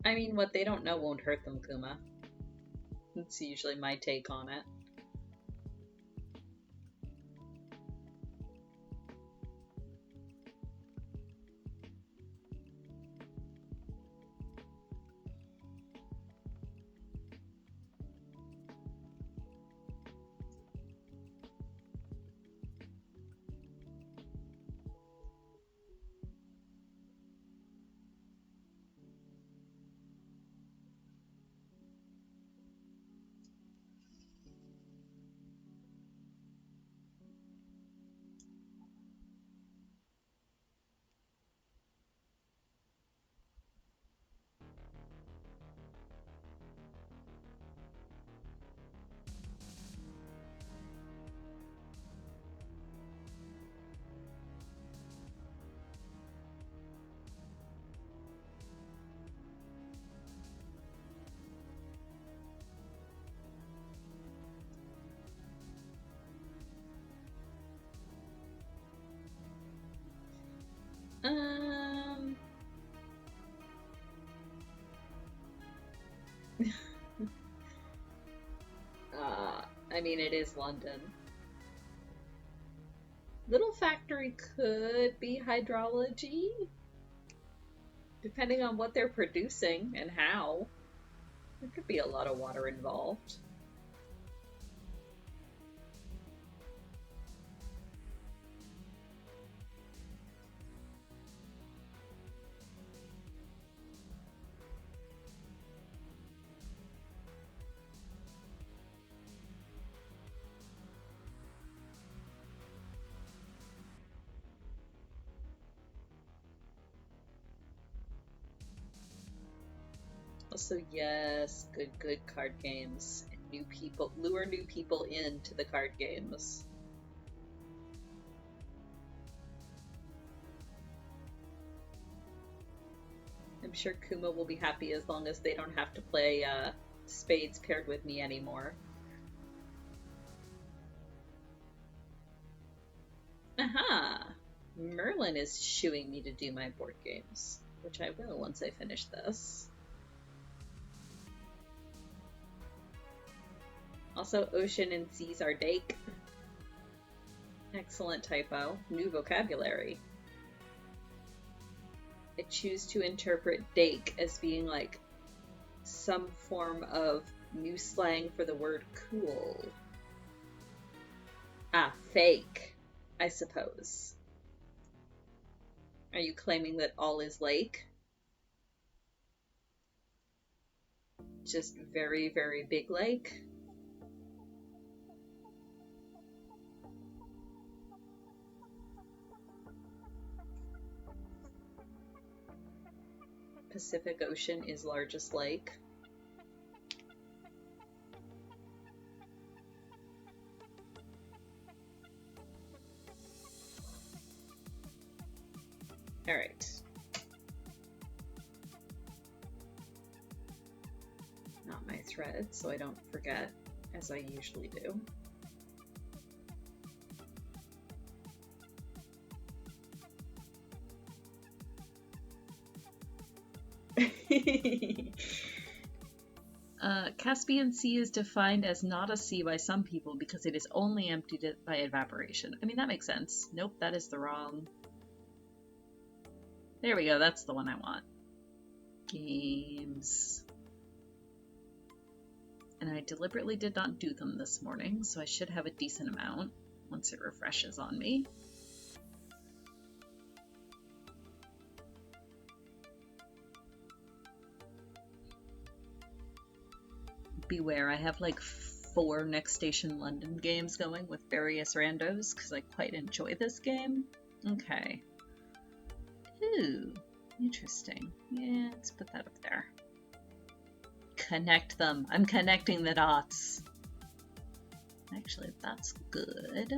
I mean, what they don't know won't hurt them, Kuma. That's usually my take on it. I mean, it is London. Little Factory could be hydrology, depending on what they're producing and how. There could be a lot of water involved. Also, yes, good card games. And new people, lure new people into the card games. I'm sure Kuma will be happy as long as they don't have to play spades paired with me anymore. Aha! Merlin is shooing me to do my board games, which I will once I finish this. Also, ocean and seas are dake. Excellent typo. New vocabulary. I choose to interpret dake as being like some form of new slang for the word cool. Ah, fake, I suppose. Are you claiming that all is lake? Just very, very big lake? Pacific Ocean is largest lake. All right. Not my thread, so I don't forget, as I usually do. Caspian Sea is defined as not a sea by some people because it is only emptied by evaporation. I mean, that makes sense. Nope, that is the wrong. There we go, that's the one I want. Games. And I deliberately did not do them this morning, so I should have a decent amount once it refreshes on me. Beware, I have like 4 Next Station London games going with various randos because I quite enjoy this game. Okay. Ooh, interesting. Yeah, let's put that up there. Connect them. I'm connecting the dots. Actually, that's good.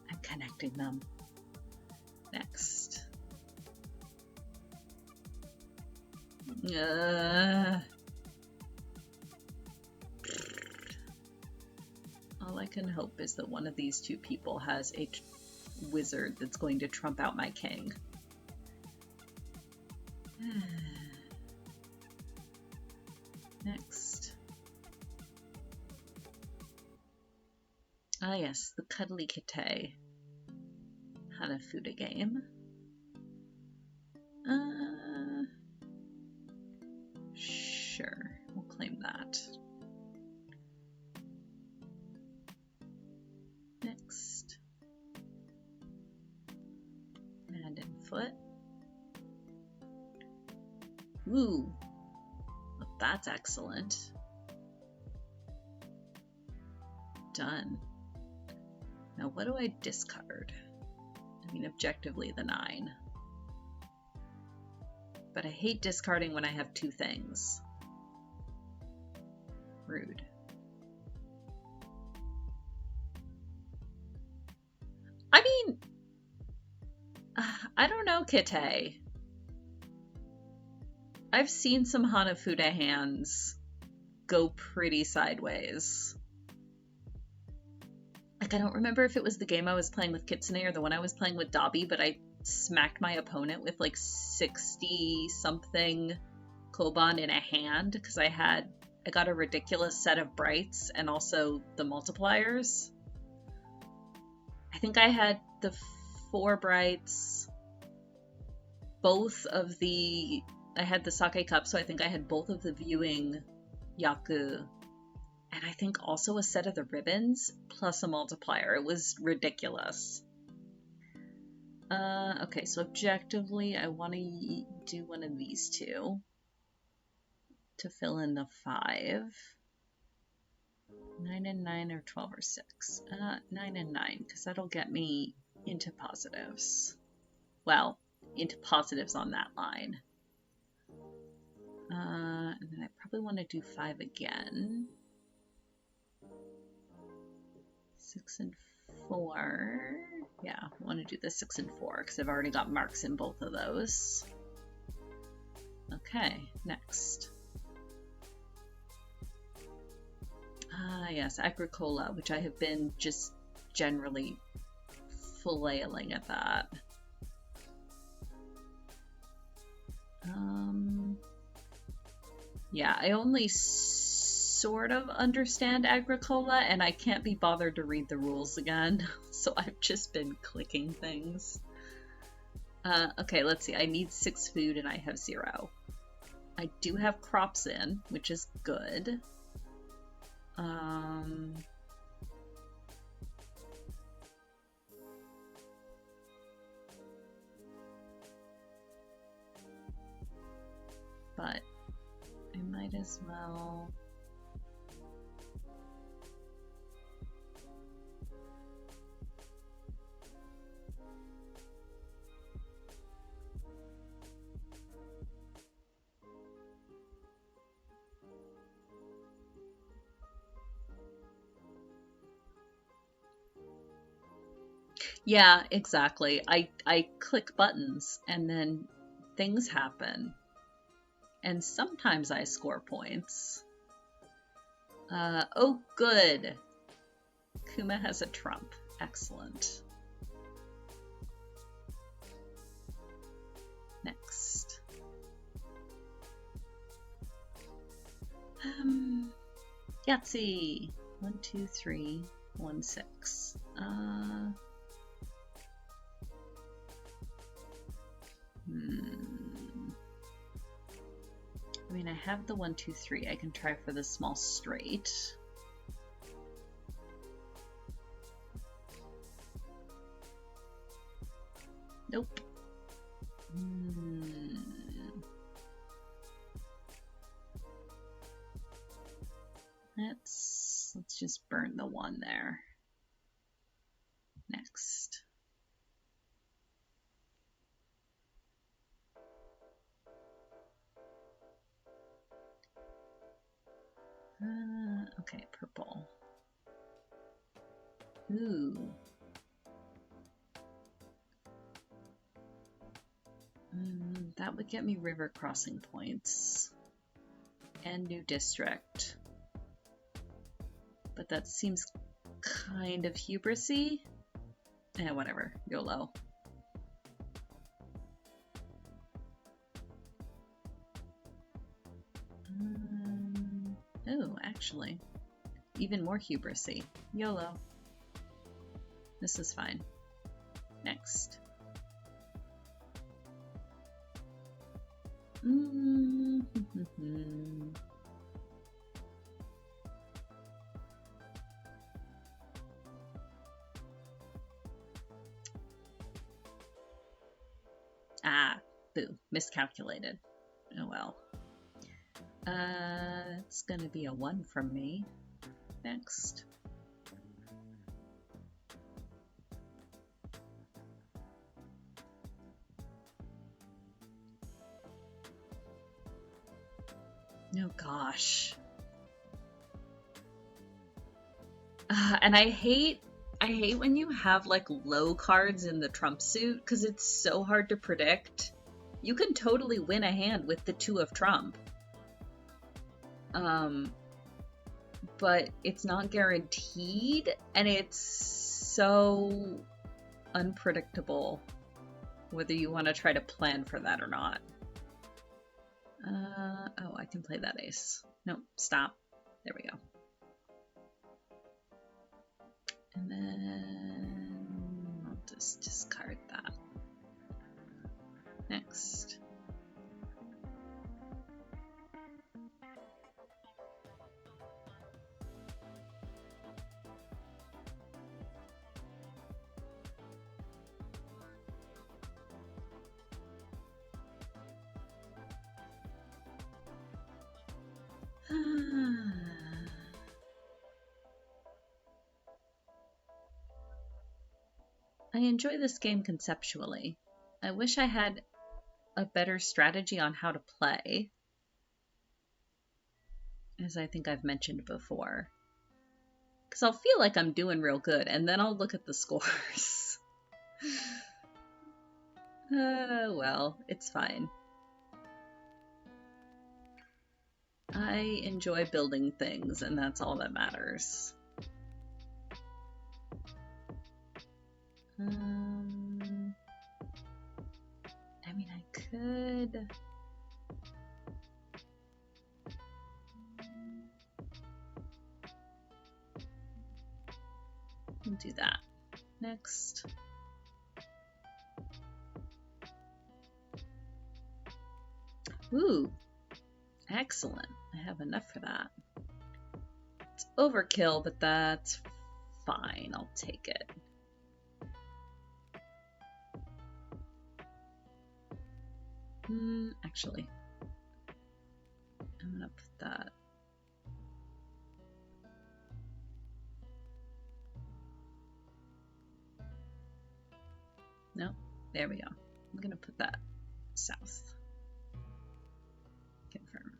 I'm connecting them. Next. All I can hope is that one of these two people has a wizard that's going to trump out my king. Next. Ah yes, the Cuddly Kite Hanafuda game. Sure, we'll claim that. Next. Hand and foot. Ooh, well, that's excellent. Done. Now what do I discard? I mean, objectively the 9. But I hate discarding when I have 2 things. Rude. I mean, I don't know, Kite. I've seen some Hanafuda hands go pretty sideways. Like, I don't remember if it was the game I was playing with Kitsune or the one I was playing with Dobby, but I smacked my opponent with like 60-something Koban in a hand because I got a ridiculous set of brights and also the multipliers. I think I had the 4 brights, I had the sake cup, so I think I had both of the viewing yaku, and I think also a set of the ribbons plus a multiplier. It was ridiculous. Okay, so objectively, I want to do one of these two to fill in the 5. 9 and 9 or 12 or 6. 9 and 9, because that'll get me into positives. Well, into positives on that line. And then I probably want to do 5 again. 6 and 4. Yeah, I want to do the 6 and 4 because I've already got marks in both of those. Okay, next. Yes, Agricola, which I have been just generally flailing at that. Yeah, I only sort of understand Agricola, and I can't be bothered to read the rules again, so I've just been clicking things. Okay, let's see. I need 6 food, and I have 0. I do have crops in, which is good. But I might as well. Yeah, exactly. I click buttons and then things happen. And sometimes I score points. Oh, good. Kuma has a trump. Excellent. Next. Yahtzee. 1, 2, 3, 1, 6. I mean, I have the 1, 2, 3. I can try for the small straight. Nope. Let's just burn the 1 there. Next. Okay, purple. Ooh. That would get me river crossing points. And new district. But that seems kind of hubrisy. Whatever. YOLO. Oh, actually, even more hubrisy. YOLO. This is fine. Next. Boo. Miscalculated. Oh well. It's gonna be a 1 from me. Next. Oh gosh. And I hate when you have like low cards in the trump suit because it's so hard to predict. You can totally win a hand with the 2 of trump. But it's not guaranteed, and it's so unpredictable whether you want to try to plan for that or not. can play that ace. Nope, stop. There we go. And then I'll just discard that. Next. I enjoy this game conceptually. I wish I had a better strategy on how to play, as I think I've mentioned before. Because I'll feel like I'm doing real good, and then I'll look at the scores. Well, it's fine. I enjoy building things, and that's all that matters. I mean, I could... I'll do that. Next. Ooh, excellent. I have enough for that. It's overkill, but that's fine. I'll take it. Actually, I'm gonna put that. No, there we go. I'm gonna put that south. Confirm.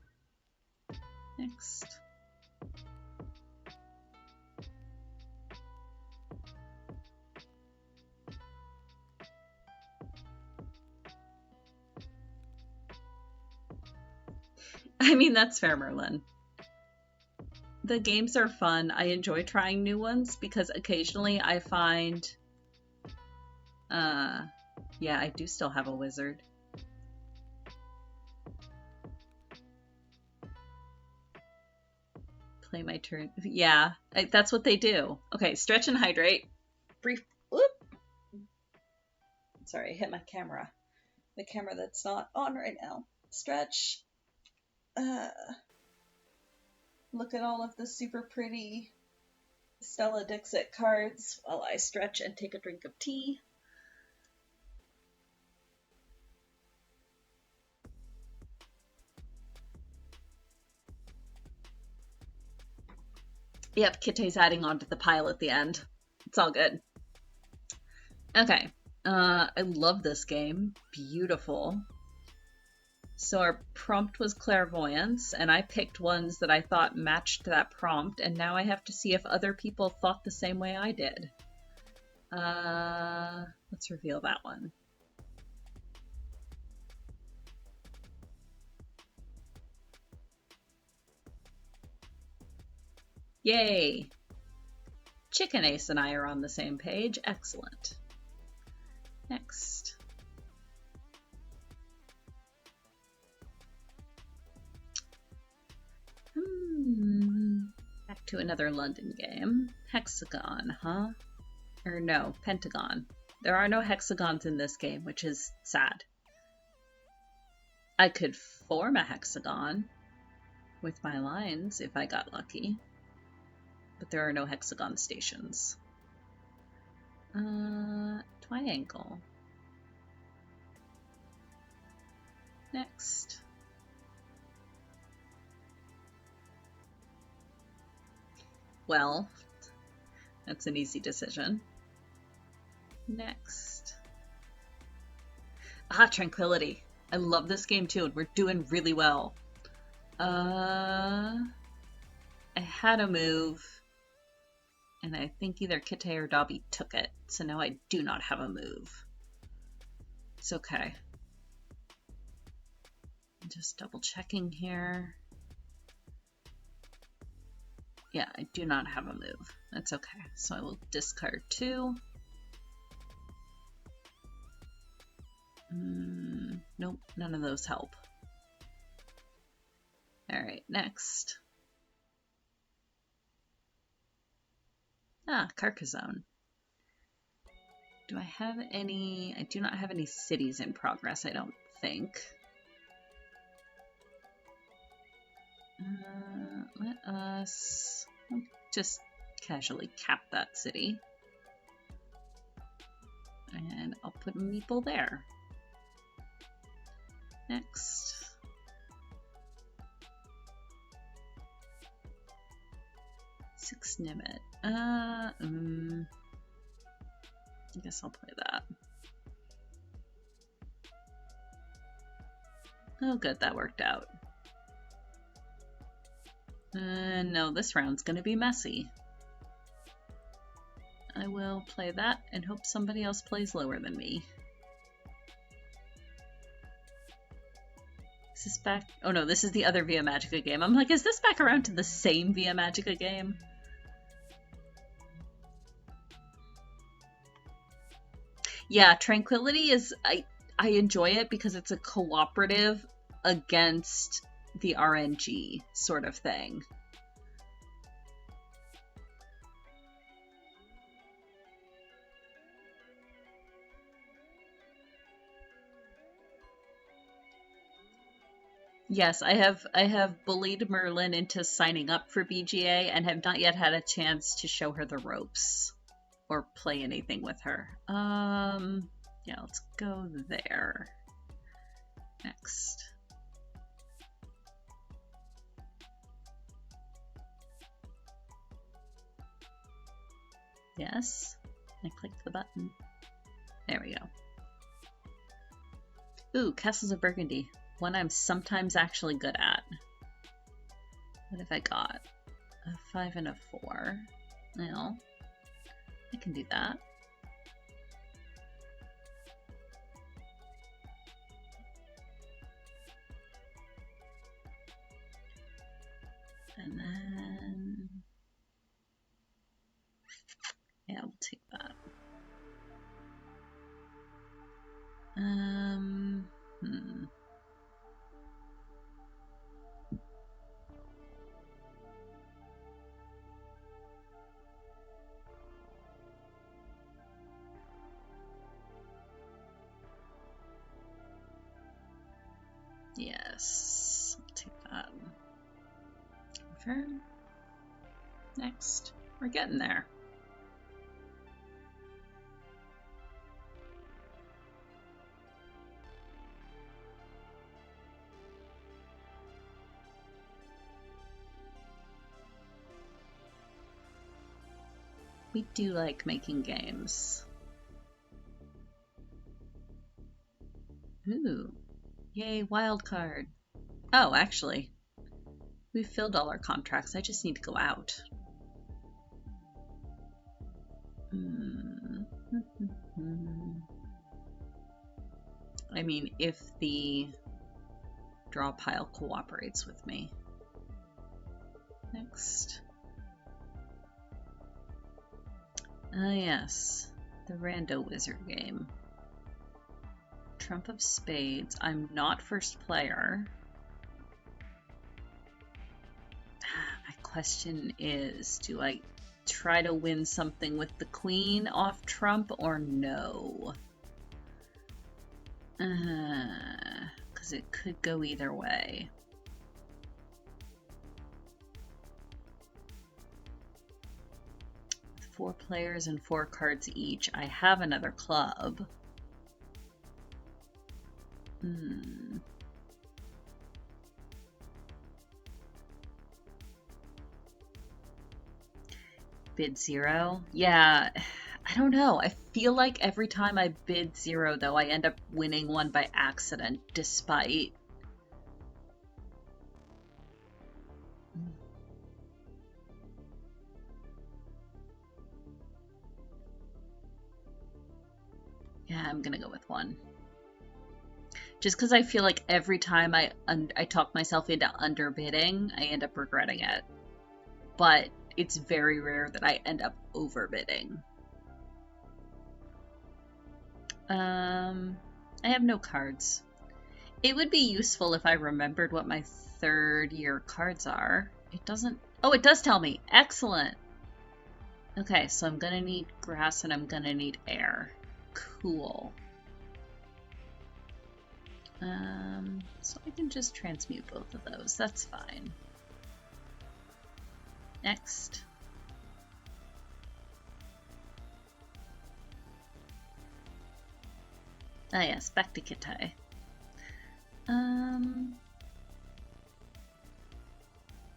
Next. I mean, that's fair, Merlin. The games are fun. I enjoy trying new ones because occasionally I find... yeah, I do still have a wizard. Play my turn. Yeah, that's what they do. Okay, stretch and hydrate. Brief. Whoop. Sorry, I hit my camera. The camera that's not on right now. Stretch. Look at all of the super pretty Stella Dixit cards while I stretch and take a drink of tea. Yep, Kitte's adding on to the pile at the end. It's all good. Okay. I love this game. Beautiful. So our prompt was clairvoyance, and I picked ones that I thought matched that prompt, and now I have to see if other people thought the same way I did. Let's reveal that one. Yay! Chicken Ace and I are on the same page. Excellent. Next. Back to another London game. Hexagon, huh? Or no, Pentagon. There are no hexagons in this game, which is sad. I could form a hexagon with my lines if I got lucky, but there are no hexagon stations. Triangle. Next. Well, that's an easy decision. Next. Tranquility. I love this game too, and we're doing really well. I had a move, and I think either Kitte or Dobby took it, so now I do not have a move. It's okay. I'm just double checking here. Yeah, I do not have a move. That's okay. So I will discard 2. Nope, none of those help. next. Carcassonne. Do I have any? I do not have any cities in progress, I don't think. Let us just casually cap that city. And I'll put a meeple there. Next. Six Nimit. I guess I'll play that. Oh good, that worked out. No, this round's gonna be messy. I will play that and hope somebody else plays lower than me. Is this back? Oh no, this is the other Via Magica game. I'm like, is this back around to the same Via Magica game? Yeah, Tranquility is, I enjoy it because it's a cooperative against the RNG sort of thing. Yes, I have bullied Merlin into signing up for BGA and have not yet had a chance to show her the ropes or play anything with her. Yeah, let's go there. Next. Yes, I clicked the button. There we go. Ooh, Castles of Burgundy. One I'm sometimes actually good at. What have I got? A 5 and a 4. Well, I can do that. And then... yeah, we'll take that. Yes, I'll take that. Confirm. Next. We're getting there. We do like making games. Ooh. Yay, wild card. Oh, actually, we've filled all our contracts. I just need to go out. I mean, if the draw pile cooperates with me. Next. Ah, yes. The Rando Wizard game. Trump of Spades. I'm not first player. My question is, do I try to win something with the Queen off Trump or no? Because it could go either way. With 4 players and 4 cards each, I have another club. Bid 0? Yeah, I don't know. I feel like every time I bid 0, though, I end up winning one by accident, despite... Yeah, I'm gonna go with 1. Just because I feel like every time I talk myself into underbidding, I end up regretting it. But it's very rare that I end up overbidding. I have no cards. It would be useful if I remembered what my third year cards are. It doesn't... Oh, it does tell me. Excellent. Okay, so I'm gonna need grass and I'm gonna need air. Cool. So I can just transmute both of those. That's fine. Next. Ah yes, back to Kitai.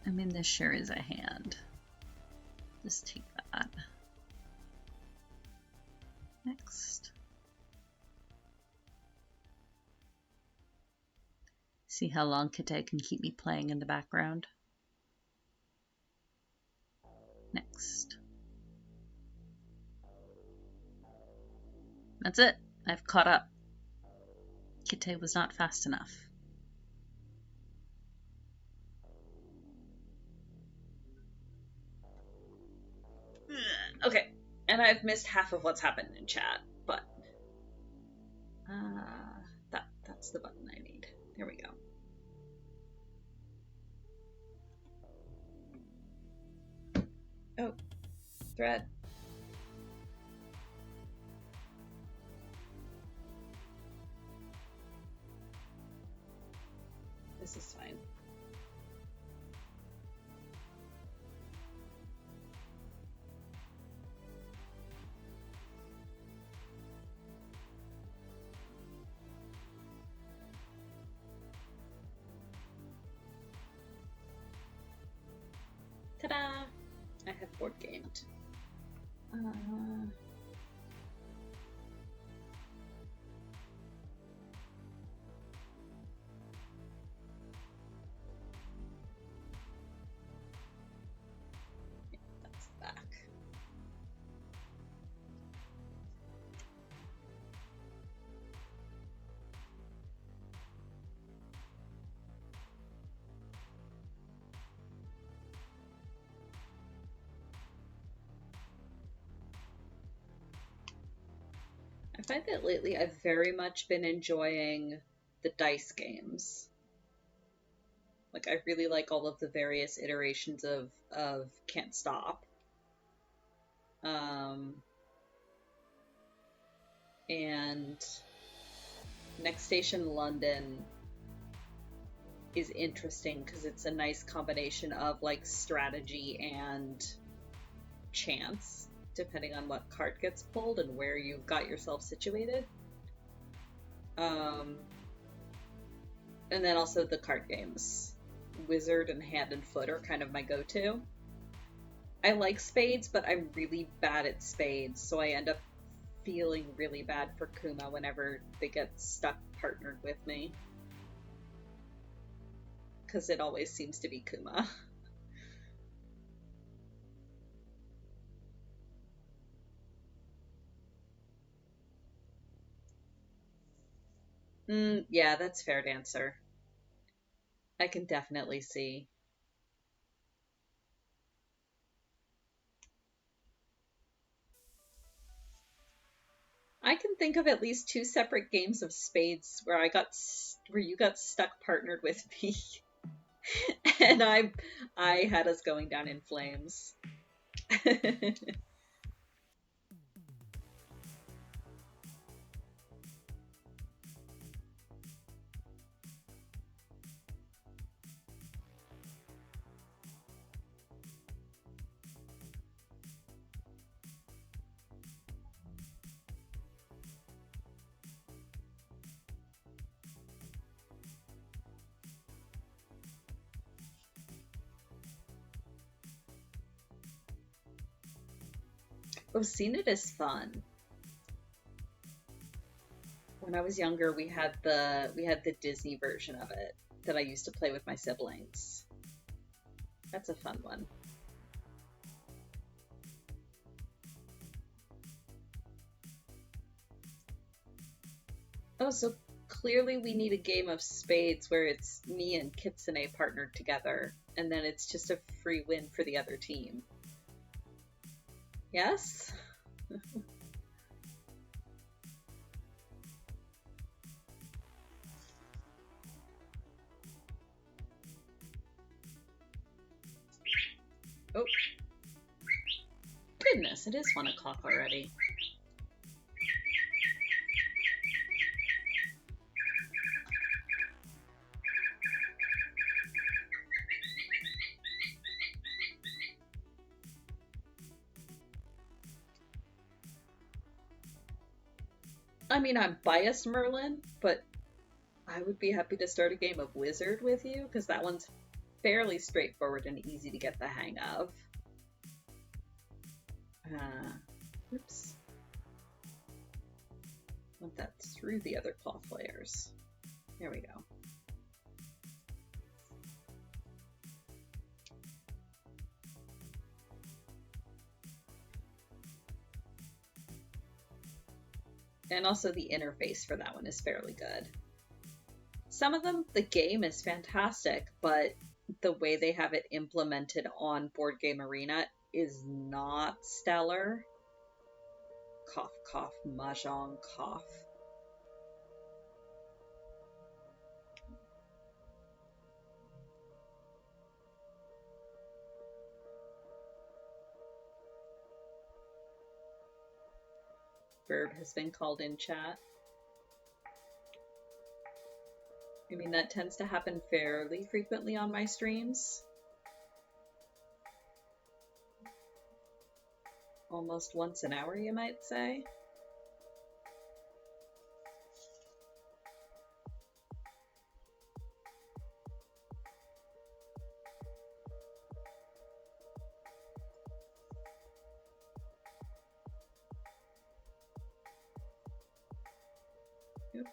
I mean, this sure is a hand. Just take that. Next. See how long Kitai can keep me playing in the background. Next. That's it. I've caught up. Kitai was not fast enough. Okay, and I've missed half of what's happened in chat, but that's the button I need. There we go. Oh, thread. This is fine. Ta-da! I have board gamed. That's back. I find that lately I've very much been enjoying the dice games. Like, I really like all of the various iterations of Can't Stop. And Next Station London is interesting because it's a nice combination of like strategy and chance, depending on what card gets pulled and where you've got yourself situated. And then also the card games. Wizard and Hand and Foot are kind of my go-to. I like spades, but I'm really bad at spades, so I end up feeling really bad for Kuma whenever they get stuck partnered with me. Because it always seems to be Kuma. Yeah, that's fair, Dancer. I can definitely see. I can think of at least 2 separate games of spades where you got stuck partnered with me, and I had us going down in flames. Oh, seen it as fun. When I was younger, we had the Disney version of it that I used to play with my siblings. That's a fun one. Oh, so clearly we need a game of spades where it's me and Kitsune partnered together, and then it's just a free win for the other team. Yes? Oh. Goodness, it is 1 o'clock already. I mean, I'm biased, Merlin, but I would be happy to start a game of Wizard with you, because that one's fairly straightforward and easy to get the hang of. Oops. I want that through the other cloth layers. There we go. And also the interface for that one is fairly good. Some of them, the game is fantastic, but the way they have it implemented on Board Game Arena is not stellar. Cough, cough, mahjong, cough. Verb has been called in chat. I mean, that tends to happen fairly frequently on my streams. Almost once an hour, you might say. Yep.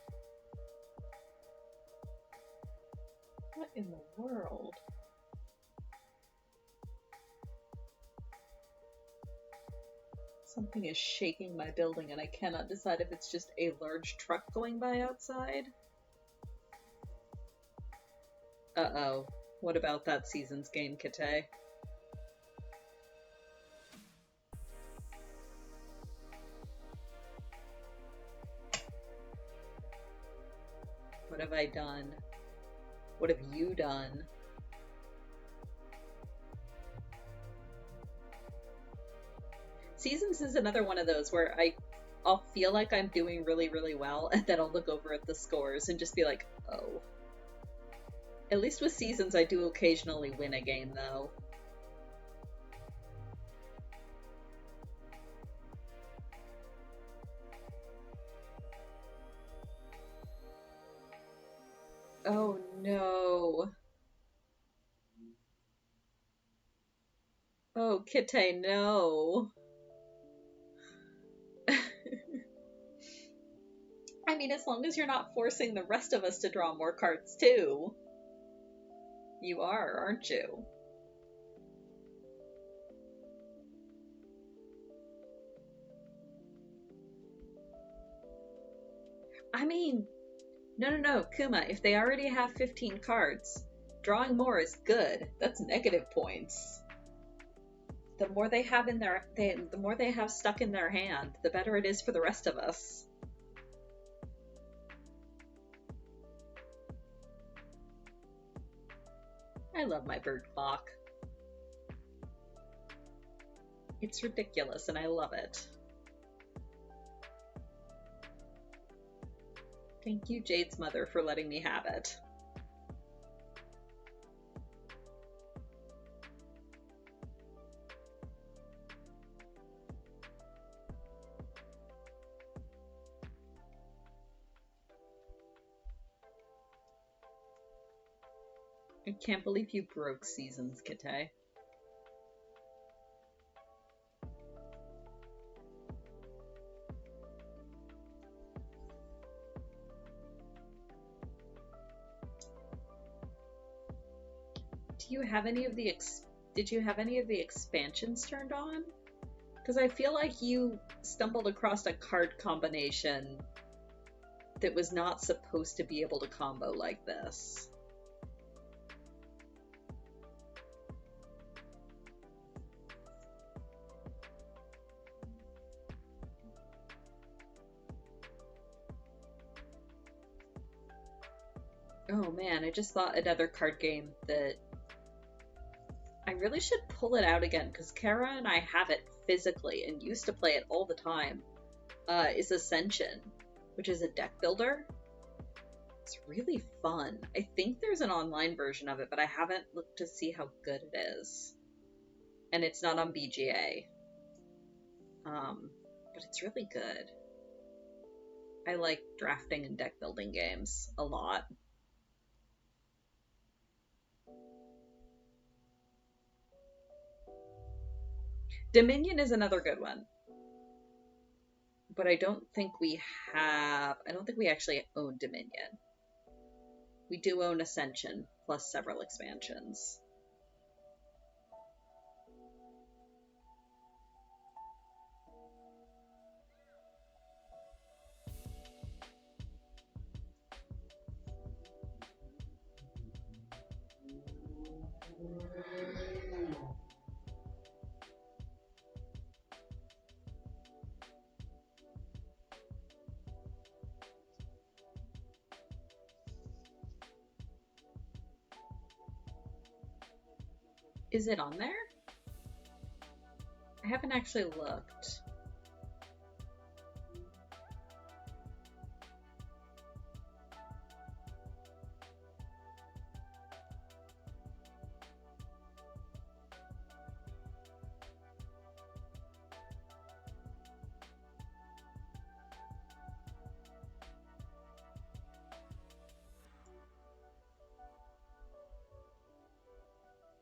What in the world? Something is shaking my building and I cannot decide if it's just a large truck going by outside. Uh-oh. What about that season's game, Kate? What have I done? What have you done? Seasons is another one of those where I'll feel like I'm doing really, really well, and then I'll look over at the scores and just be like, oh. At least with Seasons, I do occasionally win a game, though. Oh no. Oh, Kite, no. I mean, as long as you're not forcing the rest of us to draw more cards, too. You are, aren't you? I mean, no, Kuma, if they already have 15 cards, drawing more is good. That's negative points. The more they have in the more they have stuck in their hand, the better it is for the rest of us. I love my bird clock. It's ridiculous and I love it. Thank you, Jade's mother, for letting me have it. I can't believe you broke Seasons, Kite. Did you have any of the expansions turned on? Because I feel like you stumbled across a card combination that was not supposed to be able to combo like this. Oh man, I just thought another card game that I really should pull it out again because Kara and I have it physically and used to play it all the time. Is Ascension, which is a deck builder. It's really fun. I think there's an online version of it, but I haven't looked to see how good it is. And it's not on BGA. But it's really good. I like drafting and deck building games a lot. Dominion is another good one. But I don't think we actually own Dominion. We do own Ascension, plus several expansions. Is it on there? I haven't actually looked.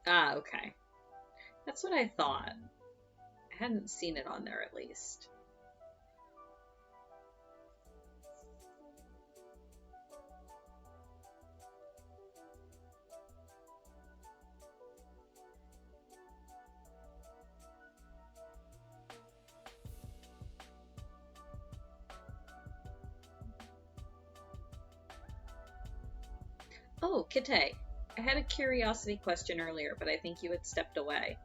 Ah, okay. That's what I thought. I hadn't seen it on there at least. Oh, Kite. I had a curiosity question earlier, but I think you had stepped away.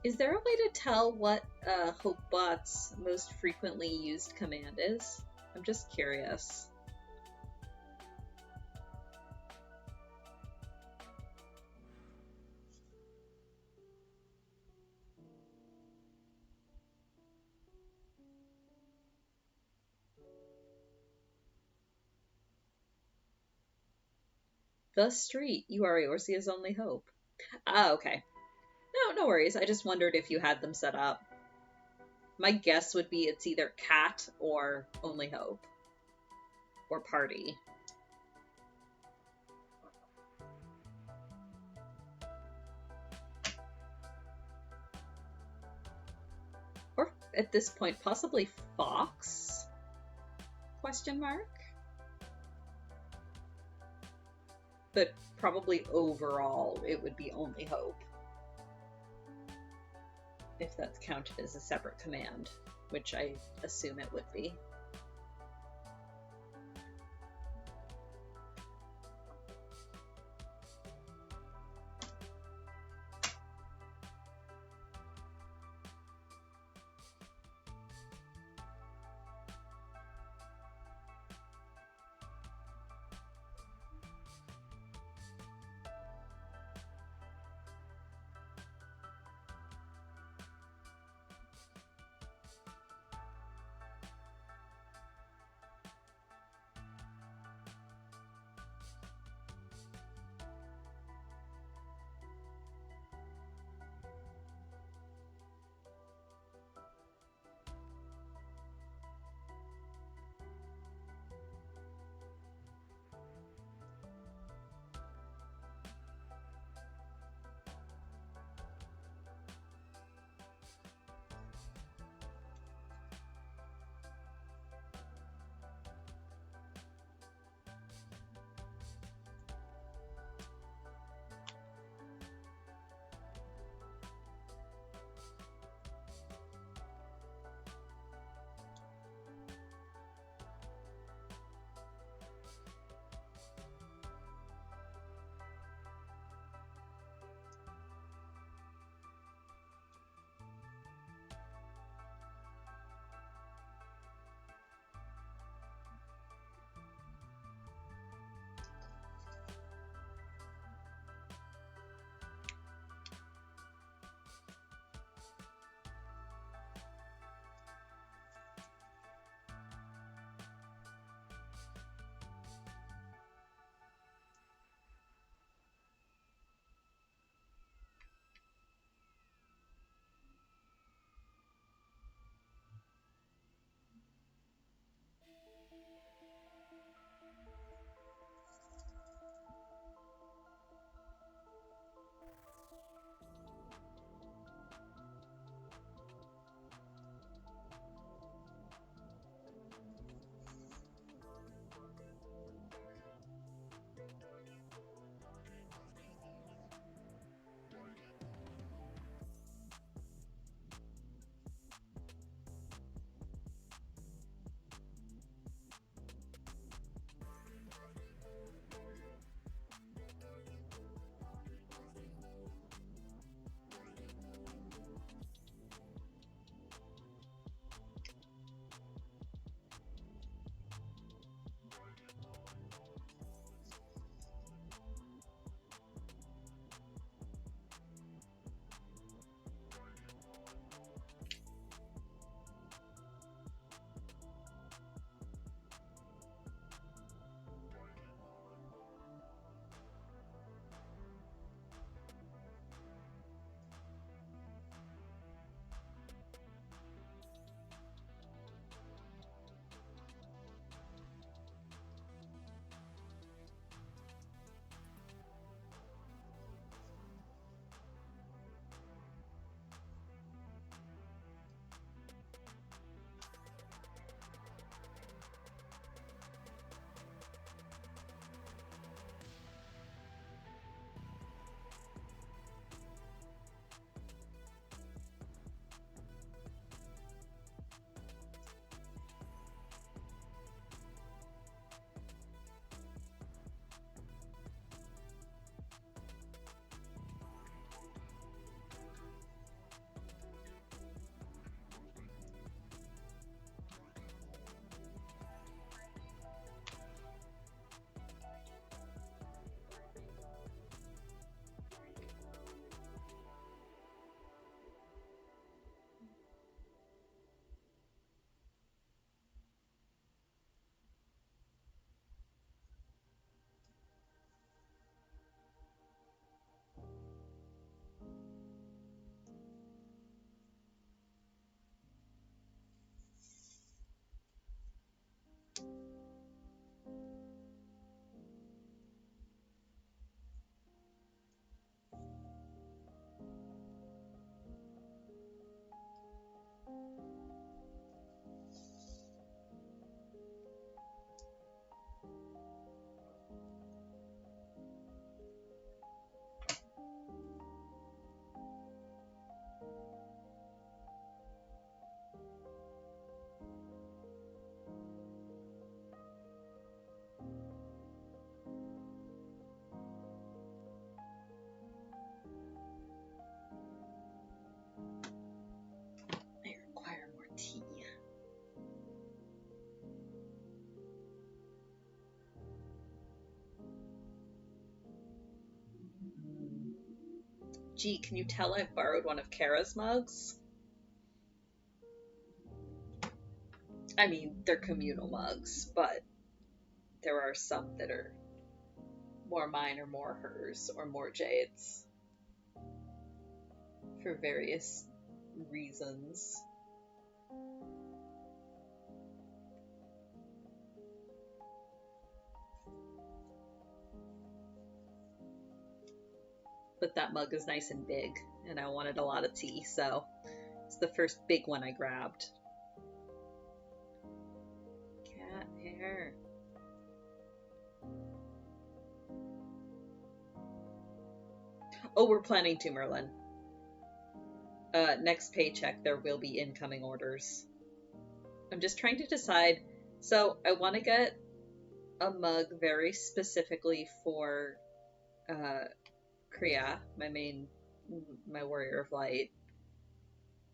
Is there a way to tell what Hopebot's most frequently used command is? I'm just curious. The street. You are Eorzea's only hope. Ah, okay. No worries. I just wondered if you had them set up. My guess would be it's either cat or only hope. Or party. Or at this point, possibly fox? Question mark? But probably overall it would be only hope. If that's counted as a separate command, which I assume it would be. Gee, can you tell I've borrowed one of Kara's mugs? I mean, they're communal mugs, but there are some that are more mine or more hers or more Jade's for various reasons. But that mug is nice and big, and I wanted a lot of tea, so it's the first big one I grabbed. Cat hair. Oh, we're planning to, Merlin. Next paycheck, there will be incoming orders. I'm just trying to decide. So I want to get a mug very specifically for Kriya, my warrior of light.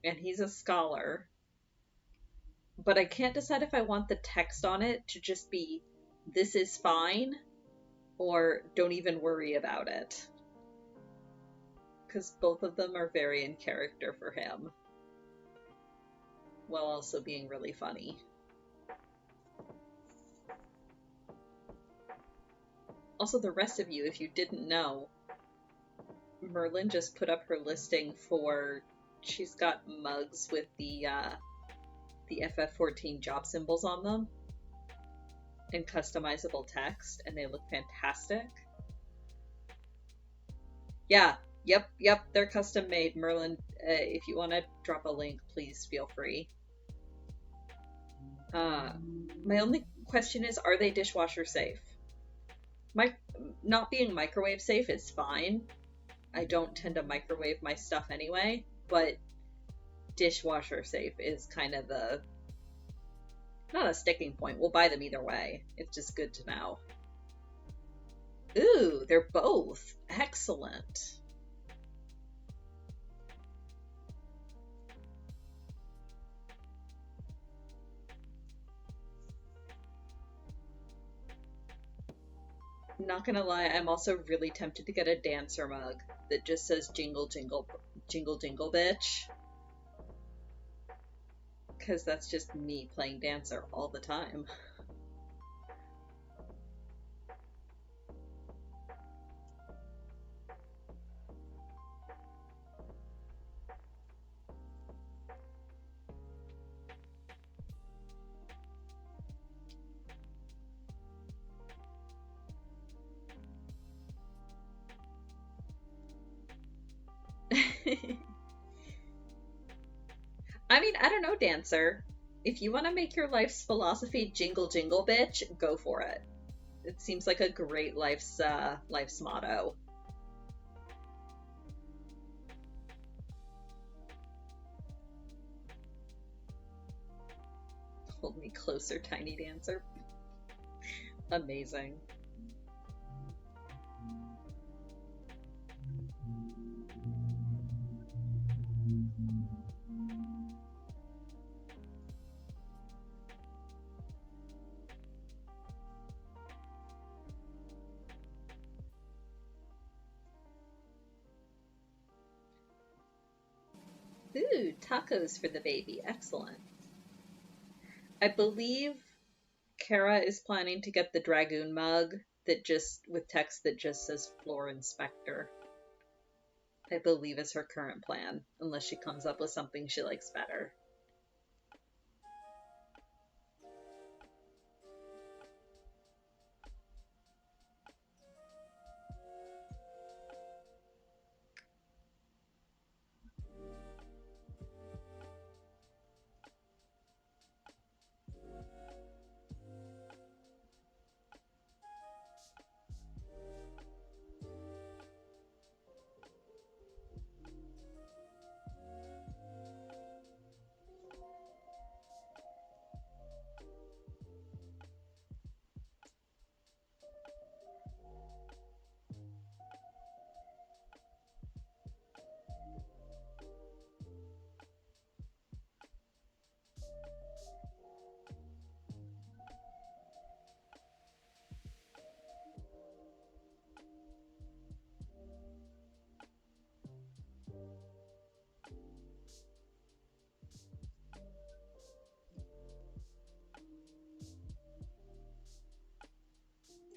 And he's a scholar. But I can't decide if I want the text on it to just be, "This is fine," or "Don't even worry about it." Because both of them are very in character for him, while also being really funny. Also, the rest of you, if you didn't know, Merlin just put up her listing for, she's got mugs with the FF14 job symbols on them and customizable text, and they look fantastic. Yeah, yep, they're custom made. Merlin, if you want to drop a link, please feel free. My only question is, are they dishwasher safe? Not being microwave safe is fine. I don't tend to microwave my stuff anyway, but dishwasher safe is kind of not a sticking point. We'll buy them either way. It's just good to know. Ooh, they're both excellent. Not gonna lie, I'm also really tempted to get a dancer mug that just says "Jingle Jingle Jingle Jingle Bitch," because that's just me playing dancer all the time. I mean, I don't know, dancer. If you want to make your life's philosophy "Jingle Jingle Bitch," go for it. It seems like a great life's motto. Hold me closer, tiny dancer. Amazing. Ooh, tacos for the baby. Excellent. I believe Kara is planning to get the Dragoon mug that just, with text that just says "Floor Inspector." I believe is her current plan, unless she comes up with something she likes better.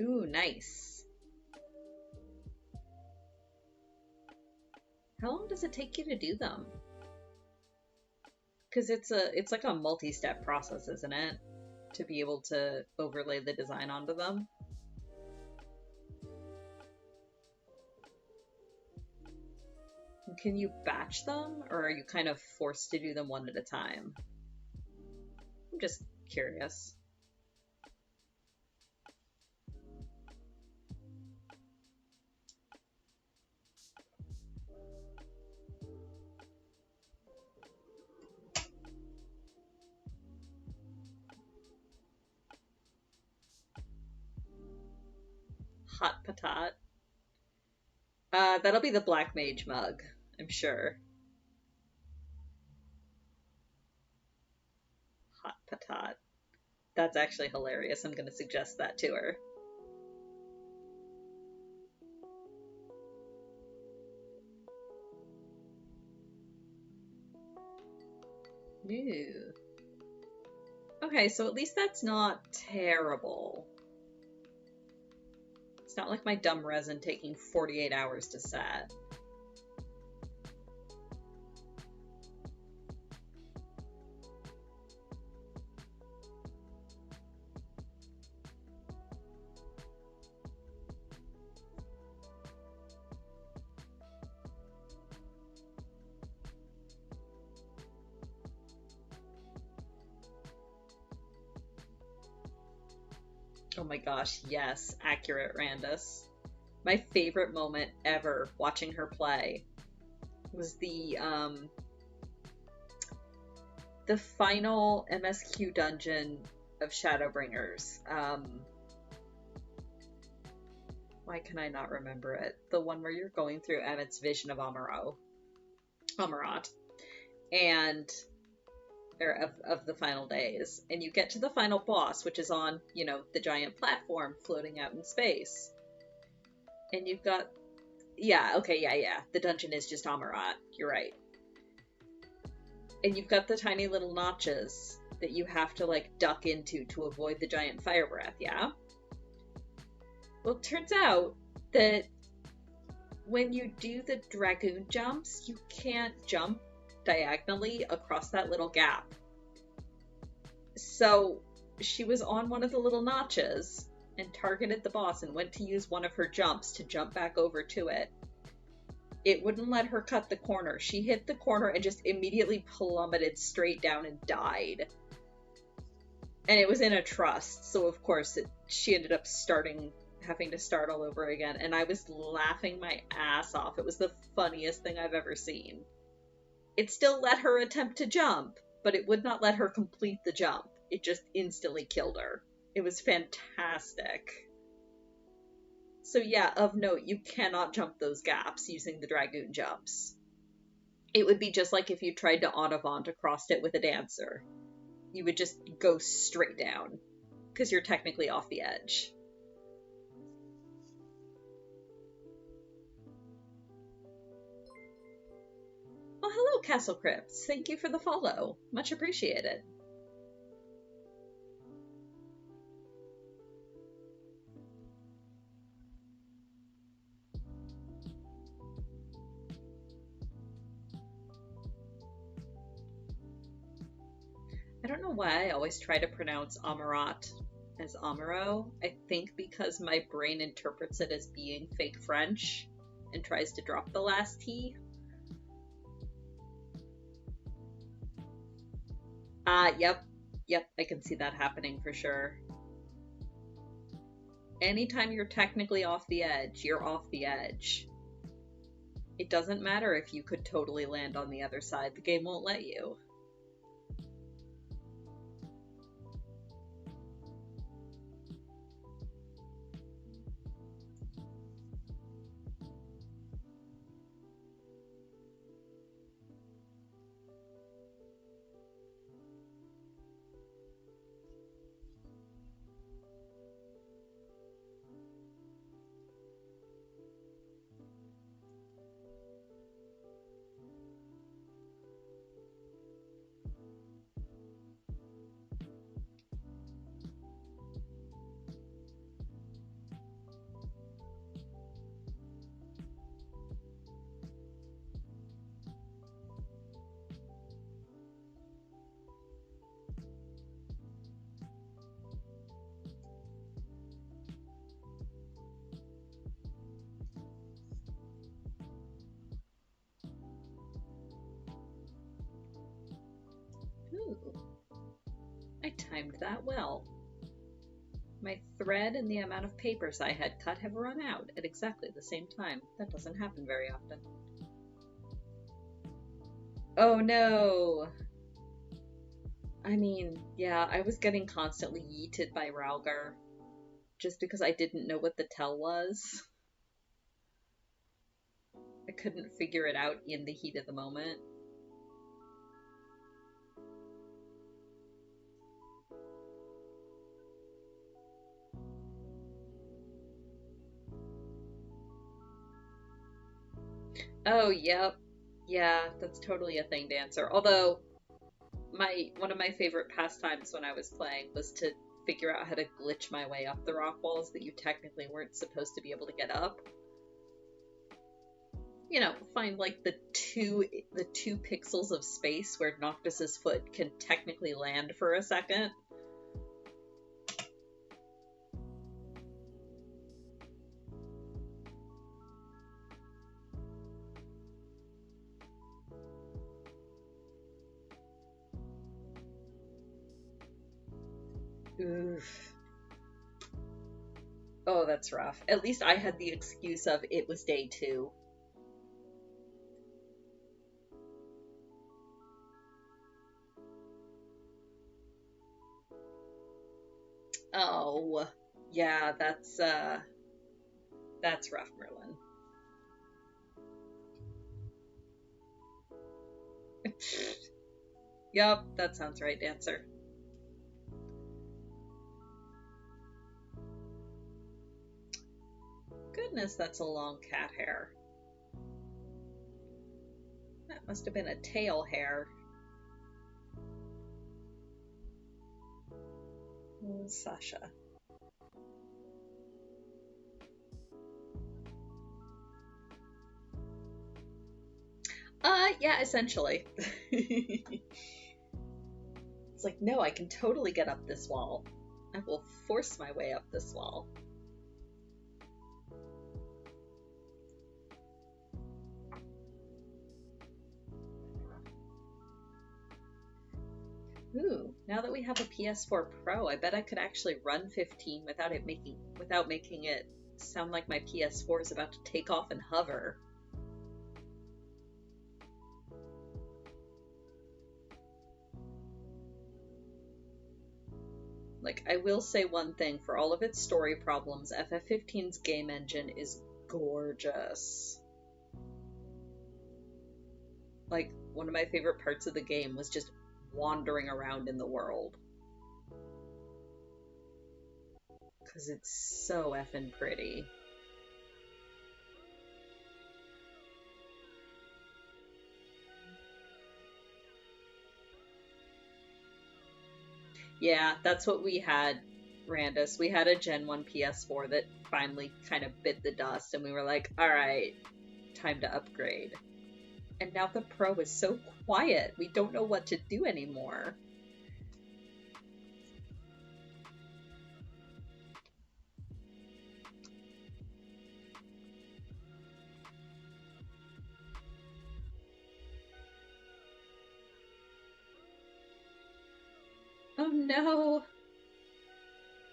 Ooh, nice. How long does it take you to do them? Because it's like a multi-step process, isn't it? To be able to overlay the design onto them. Can you batch them, or are you kind of forced to do them one at a time? I'm just curious. Hot patat. That'll be the Black Mage mug, I'm sure. Hot patat. That's actually hilarious. I'm gonna suggest that to her. Ooh. Okay, so at least that's not terrible. It's not like my dumb resin taking 48 hours to set. Oh my gosh, yes, accurate, Randus. My favorite moment ever watching her play was the final MSQ dungeon of Shadowbringers. Why can I not remember it? The one where you're going through Emmett's vision of Amarat, and of the final days, and you get to the final boss, which is on, you know, the giant platform floating out in space, and you've got, yeah, okay, yeah, the dungeon is just Amarat, you're right, and you've got the tiny little notches that you have to like duck into to avoid the giant fire breath, yeah? Well, it turns out that when you do the dragoon jumps, you can't jump diagonally across that little gap. So she was on one of the little notches and targeted the boss and went to use one of her jumps to jump back over to it. It wouldn't let her cut the corner. She hit the corner and just immediately plummeted straight down and died. And it was in a trust, so of course she ended up having to start all over again, and I was laughing my ass off. It was the funniest thing I've ever seen. It still let her attempt to jump, but it would not let her complete the jump. It just instantly killed her. It was fantastic. So yeah, of note, you cannot jump those gaps using the dragoon jumps. It would be just like if you tried to Audavant across it with a dancer. You would just go straight down, because you're technically off the edge. Oh, hello, Castle Crypts. Thank you for the follow. Much appreciated. I don't know why I always try to pronounce Amarat as Amaro. I think because my brain interprets it as being fake French and tries to drop the last T. Yep, I can see that happening for sure. Anytime you're technically off the edge, you're off the edge. It doesn't matter if you could totally land on the other side, the game won't let you. Ooh, I timed that well. My thread and the amount of papers I had cut have run out at exactly the same time. That doesn't happen very often. Oh no! I mean, yeah, I was getting constantly yeeted by Ralgar just because I didn't know what the tell was. I couldn't figure it out in the heat of the moment. Oh, yep. Yeah, that's totally a thing to answer. Although, one of my favorite pastimes when I was playing was to figure out how to glitch my way up the rock walls that you technically weren't supposed to be able to get up. You know, find like the two pixels of space where Noctis's foot can technically land for a second. Oof. Oh, that's rough. At least I had the excuse of it was day 2. Oh, yeah, that's rough, Merlin. Yup, that sounds right, Dancer. Goodness, that's a long cat hair. That must have been a tail hair. Sasha. Yeah, essentially. It's like, no, I can totally get up this wall. I will force my way up this wall. Ooh, now that we have a PS4 Pro, I bet I could actually run 15 without making it sound like my PS4 is about to take off and hover. Like, I will say one thing, for all of its story problems, FF15's game engine is gorgeous. Like, one of my favorite parts of the game was just wandering around in the world. Because it's so effing pretty. Yeah, that's what we had, Randus. We had a Gen 1 PS4 that finally kind of bit the dust, and we were like, alright, time to upgrade. And now the Pro is so quiet, we don't know what to do anymore. Oh no!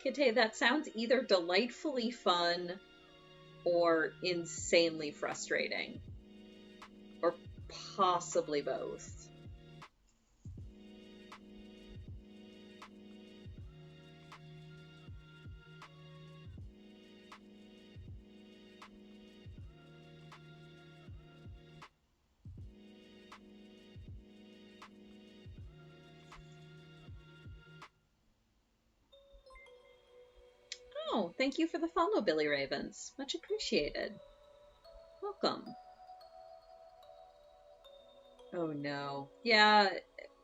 Kite, that sounds either delightfully fun or insanely frustrating. Or possibly both. Oh, thank you for the follow, Billy Ravens. Much appreciated. Welcome. Oh no. Yeah,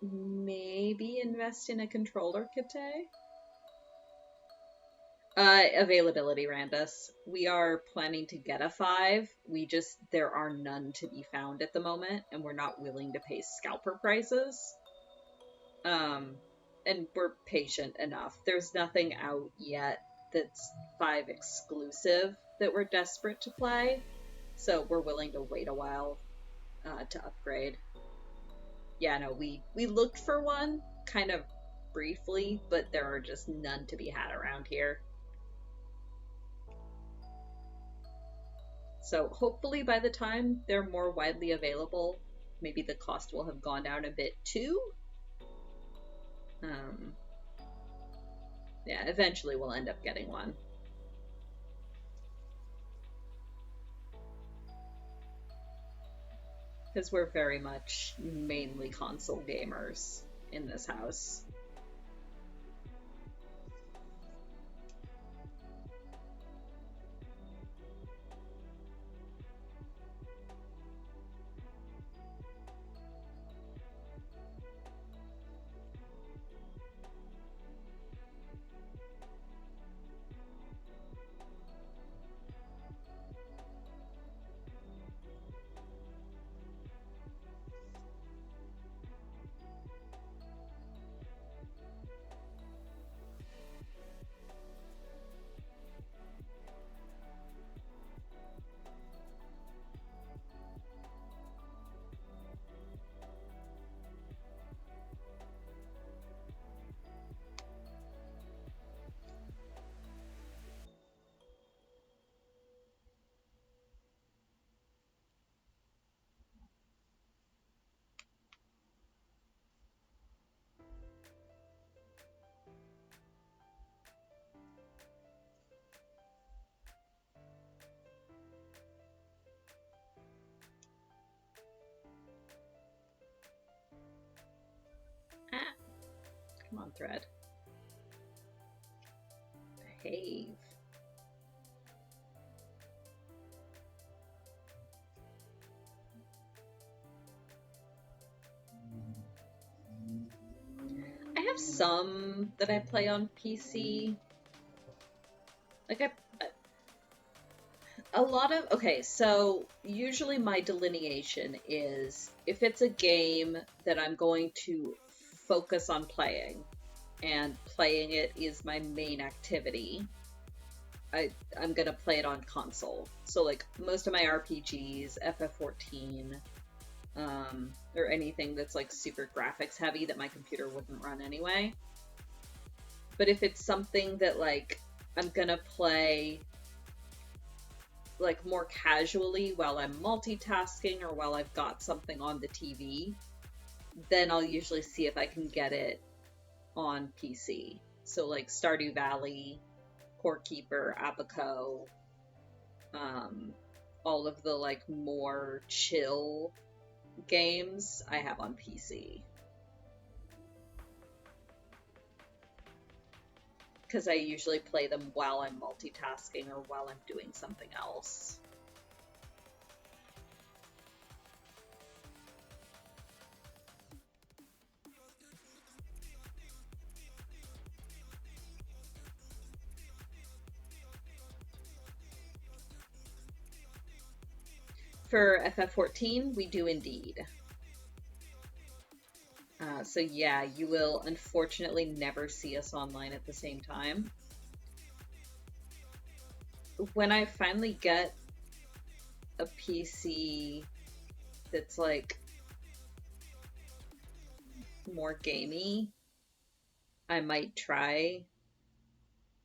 maybe invest in a controller, Kite? Availability, Randus. We are planning to get a 5. There are none to be found at the moment, and we're not willing to pay scalper prices. And we're patient enough. There's nothing out yet that's 5 exclusive that we're desperate to play, so we're willing to wait a while to upgrade. Yeah, no, we looked for one, kind of briefly, but there are just none to be had around here. So hopefully by the time they're more widely available, maybe the cost will have gone down a bit too. Yeah, eventually we'll end up getting one. Because we're very much mainly console gamers in this house. Ah, come on, thread. Behave. I have some that I play on PC. Like a lot of, okay, so usually my delineation is if it's a game that I'm going to focus on playing and playing it is my main activity, I'm gonna play it on console. So like most of my RPGs, FF14, or anything that's like super graphics heavy that my computer wouldn't run anyway. But if it's something that like I'm gonna play like more casually while I'm multitasking or while I've got something on the TV, then I'll usually see if I can get it on PC. So like Stardew Valley, Core Keeper, Abaco, all of the like more chill games I have on PC. Because I usually play them while I'm multitasking or while I'm doing something else. For FF14, we do indeed. So yeah, you will unfortunately never see us online at the same time. When I finally get a PC that's like more gamey, I might try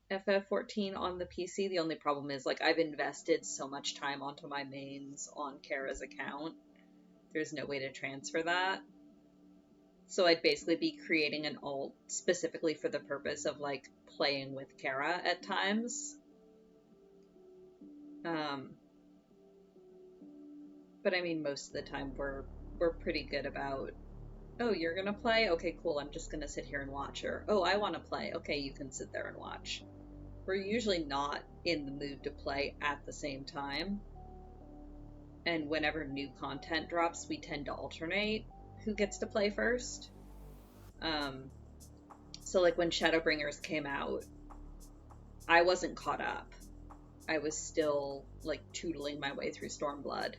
FF14 on the PC. The only problem is like I've invested so much time onto my mains on Kara's account. There's no way to transfer that. So I'd basically be creating an alt specifically for the purpose of like playing with Kara at times. But I mean, most of the time we're pretty good about, oh, you're gonna play? Okay, cool. I'm just gonna sit here and watch. Or, oh, I want to play. Okay, you can sit there and watch. We're usually not in the mood to play at the same time. And whenever new content drops, we tend to alternate who gets to play first. So like when Shadowbringers came out, I wasn't caught up. I was still like tootling my way through Stormblood.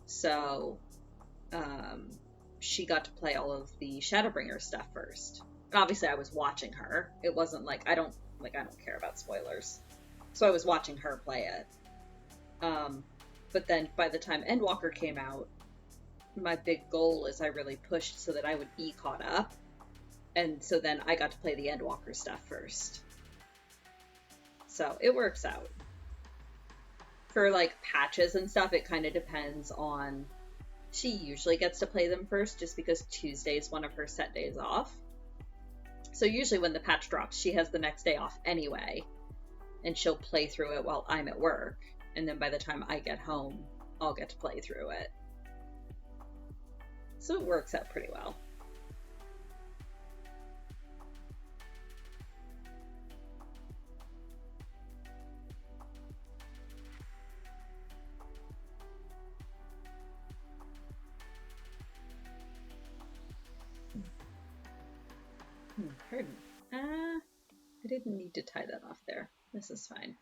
So she got to play all of the Shadowbringers stuff first. And obviously I was watching her. It wasn't like I don't care about spoilers. So I was watching her play it. But then by the time Endwalker came out, my big goal is I really pushed so that I would be caught up And so then I got to play the Endwalker stuff first. So it works out. For like patches and stuff, it kind of depends on... She usually gets to play them first just because Tuesday is one of her set days off. So usually when the patch drops, she has the next day off anyway. And she'll play through it while I'm at work. And then by the time I get home, I'll get to play through it. So it works out pretty well. Pardon. I didn't need to tie that off there. This is fine.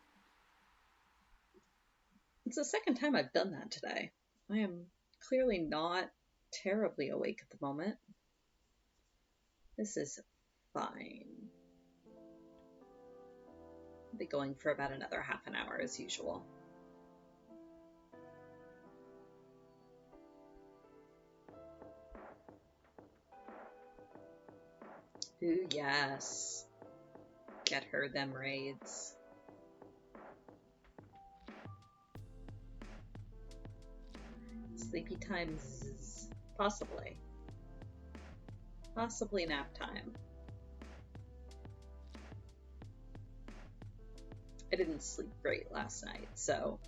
It's the second time I've done that today. I am clearly not terribly awake at the moment. This is fine. I'll be going for about another half an hour as usual. Ooh, yes. Get her them raids. Sleepy times, possibly. Possibly nap time. I didn't sleep great last night, so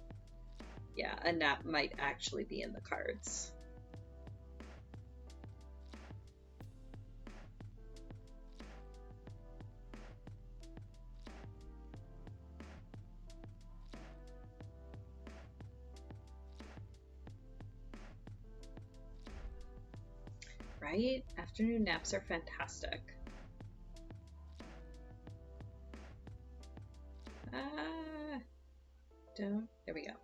yeah, a nap might actually be in the cards. Right? Afternoon naps are fantastic. There we go.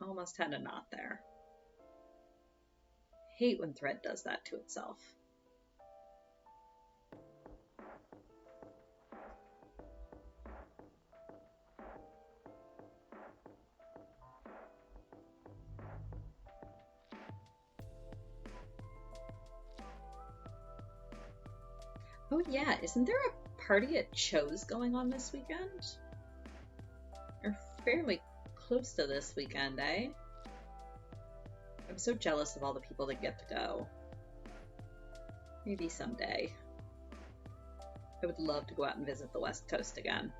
Almost had a knot there. Hate when thread does that to itself. Oh yeah, isn't there a party at Cho's going on this weekend? Or fairly close to this weekend, eh? I'm so jealous of all the people that get to go. Maybe someday. I would love to go out and visit the West Coast again.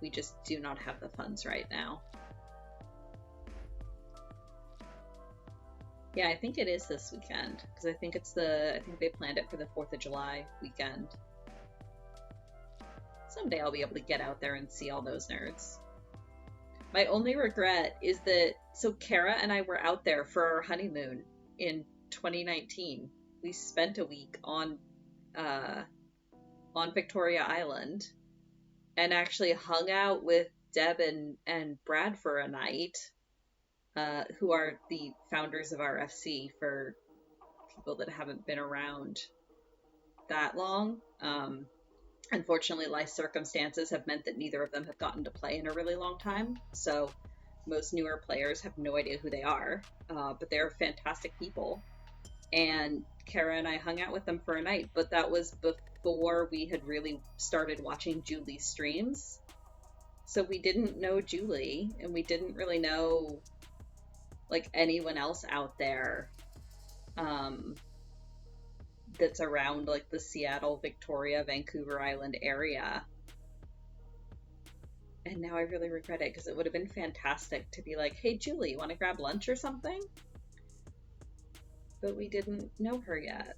We just do not have the funds right now. Yeah, I think it is this weekend, because I think they planned it for the 4th of July weekend. Someday I'll be able to get out there and see all those nerds. My only regret is that, so Kara and I were out there for our honeymoon in 2019. We spent a week on Victoria Island and actually hung out with Deb and Brad for a night. Who are the founders of our FC for people that haven't been around that long. Unfortunately, life circumstances have meant that neither of them have gotten to play in a really long time, so most newer players have no idea who they are, but they're fantastic people. And Kara and I hung out with them for a night, but that was before we had really started watching Julie's streams. So we didn't know Julie, and we didn't really know like anyone else out there that's around like the Seattle, Victoria, Vancouver Island area. And now I really regret it, because it would have been fantastic to be like, hey Julie, you want to grab lunch or something? But we didn't know her yet.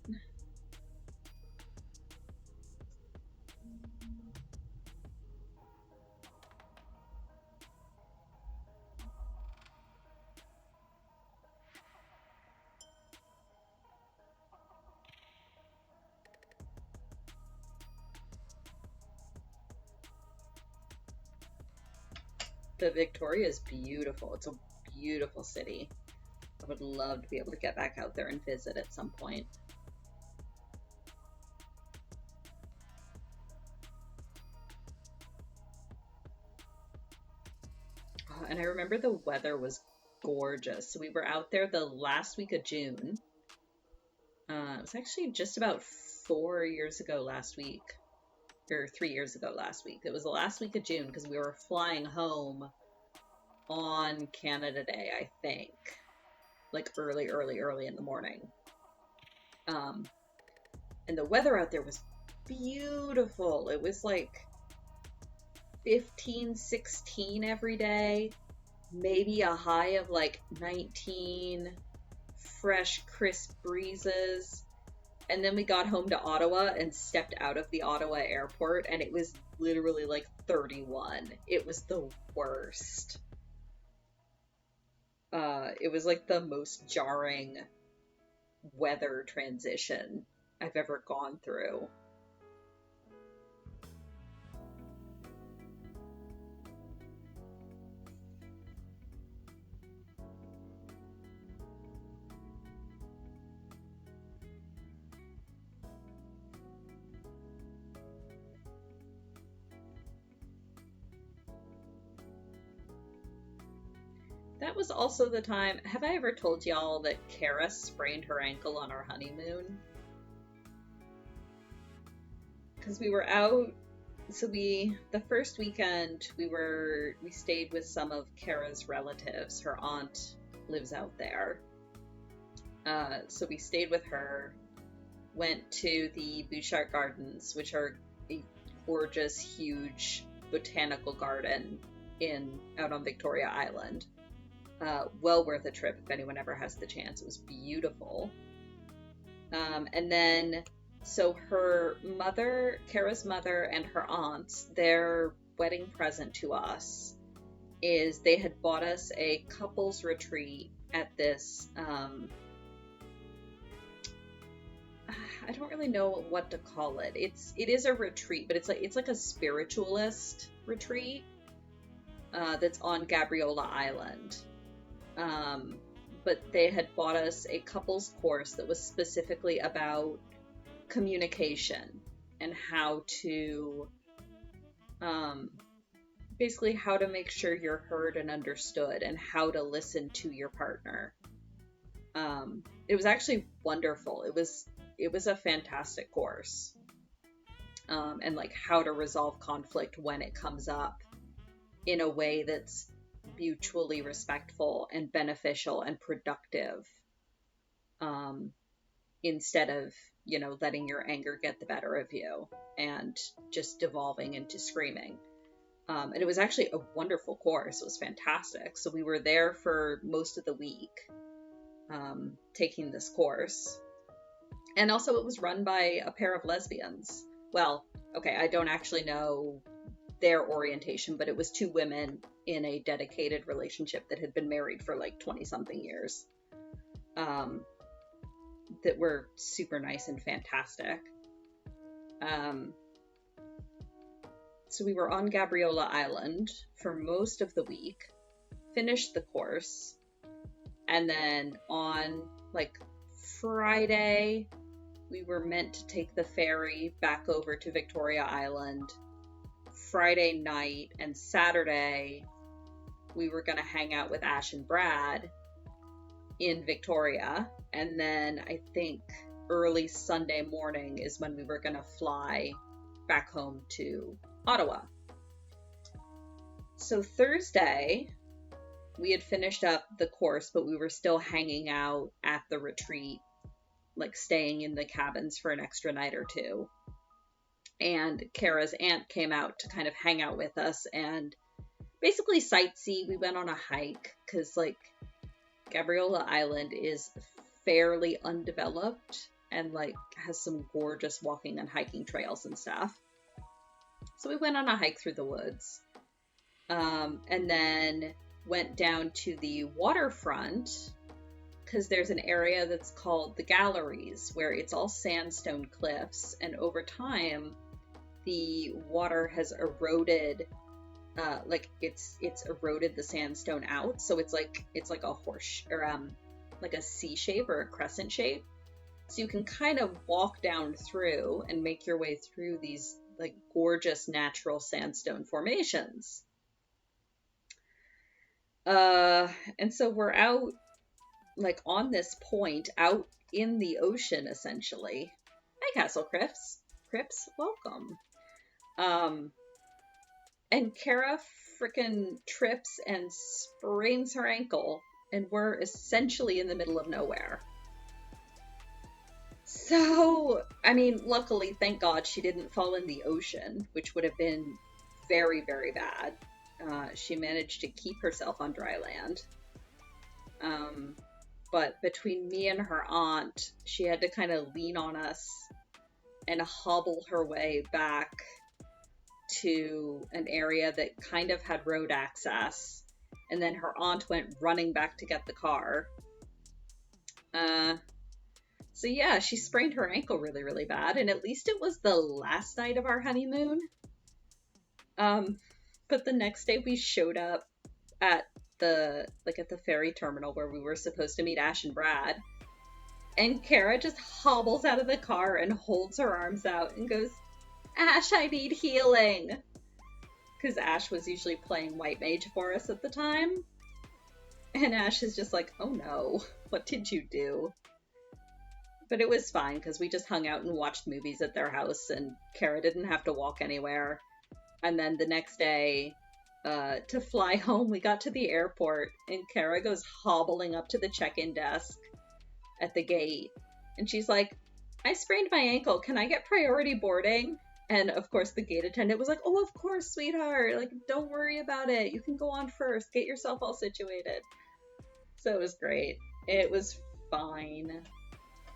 The Victoria is beautiful. It's a beautiful city. I would love to be able to get back out there and visit at some point. Oh, and I remember the weather was gorgeous. So we were out there the last week of June. It was actually just about 4 years ago last week, or 3 years ago last week. It was the last week of June because we were flying home on Canada Day, I think, like early in the morning. And the weather out there was beautiful. It was like 15, 16 every day, maybe a high of like 19, fresh, crisp breezes. And then we got home to Ottawa and stepped out of the Ottawa airport, and it was literally like 31. It was the worst. It was like the most jarring weather transition I've ever gone through. That was also the time. Have I ever told y'all that Kara sprained her ankle on our honeymoon? Because we were out. So the first weekend we stayed with some of Kara's relatives. Her aunt lives out there. So we stayed with her, went to the Bouchard Gardens, which are a gorgeous, huge botanical garden out on Victoria Island. Well worth a trip if anyone ever has the chance. It was beautiful. And then, so her mother, Kara's mother, and her aunts, their wedding present to us is they had bought us a couples retreat at this, I don't really know what to call it. It is a retreat, but it's like a spiritualist retreat, that's on Gabriola Island. But they had bought us a couples course that was specifically about communication and how to, basically how to make sure you're heard and understood and how to listen to your partner. It was actually wonderful. It was a fantastic course. And like how to resolve conflict when it comes up in a way that's mutually respectful and beneficial and productive, instead of, letting your anger get the better of you and just devolving into screaming. And it was actually a wonderful course. It was fantastic. So we were there for most of the week, taking this course. And also it was run by a pair of lesbians. Well, okay, I don't actually know their orientation, but it was two women in a dedicated relationship that had been married for like 20 something years, that were super nice and fantastic. So we were on Gabriola Island for most of the week, finished the course, and then on like Friday we were meant to take the ferry back over to Victoria Island. Friday night and Saturday we were going to hang out with Ash and Brad in Victoria, and then I think early Sunday morning is when we were going to fly back home to Ottawa. So Thursday we had finished up the course, but we were still hanging out at the retreat, like staying in the cabins for an extra night or two. And Kara's aunt came out to kind of hang out with us and basically sightsee. We went on a hike because like Gabriola Island is fairly undeveloped and like has some gorgeous walking and hiking trails and stuff. So we went on a hike through the woods, and then went down to the waterfront because there's an area that's called the Galleries where it's all sandstone cliffs, and over time the water has eroded, like it's eroded the sandstone out, so it's like a horse or like a C shape or a crescent shape, so you can kind of walk down through and make your way through these like gorgeous natural sandstone formations. And so we're out like on this point out in the ocean, essentially. Hi, Castle Crips. Crips, welcome. Um, and Kara frickin' trips and sprains her ankle, and we're essentially in the middle of nowhere. So, I mean, luckily, thank God she didn't fall in the ocean, which would have been very, very bad. She managed to keep herself on dry land. But between me and her aunt, she had to kind of lean on us and hobble her way back to an area that kind of had road access. And then her aunt went running back to get the car. So yeah, she sprained her ankle really, really bad. And at least it was the last night of our honeymoon. But the next day we showed up at the ferry terminal where we were supposed to meet Ash and Brad. And Kara just hobbles out of the car and holds her arms out and goes, Ash, I need healing. Because Ash was usually playing White Mage for us at the time. And Ash is just like, oh no, what did you do? But it was fine because we just hung out and watched movies at their house and Kara didn't have to walk anywhere. And then the next day, to fly home, we got to the airport and Kara goes hobbling up to the check-in desk at the gate. And she's like, I sprained my ankle. Can I get priority boarding? And of course the gate attendant was like, oh, of course, sweetheart. Like, don't worry about it. You can go on first. Get yourself all situated. So it was great. It was fine.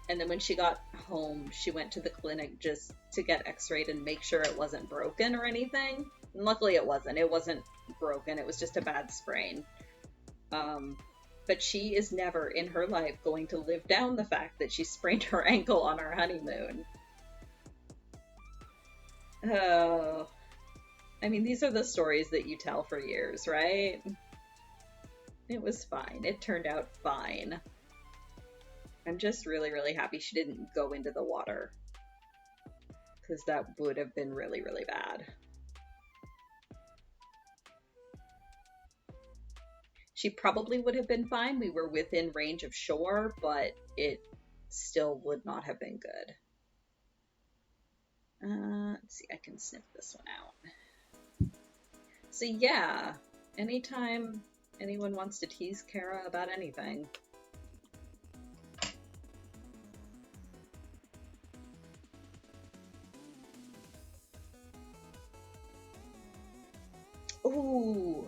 And then when she got home, she went to the clinic just to get x-rayed and make sure it wasn't broken or anything. And luckily it wasn't. It wasn't broken. It was just a bad sprain. But she is never in her life going to live down the fact that she sprained her ankle on our honeymoon. Oh. I mean, these are the stories that you tell for years, right? It was fine. It turned out fine. I'm just really, really happy she didn't go into the water. Because that would have been really, really bad. She probably would have been fine. We were within range of shore, but it still would not have been good. Let's see, I can snip this one out. So yeah, anytime anyone wants to tease Kara about anything. Ooh,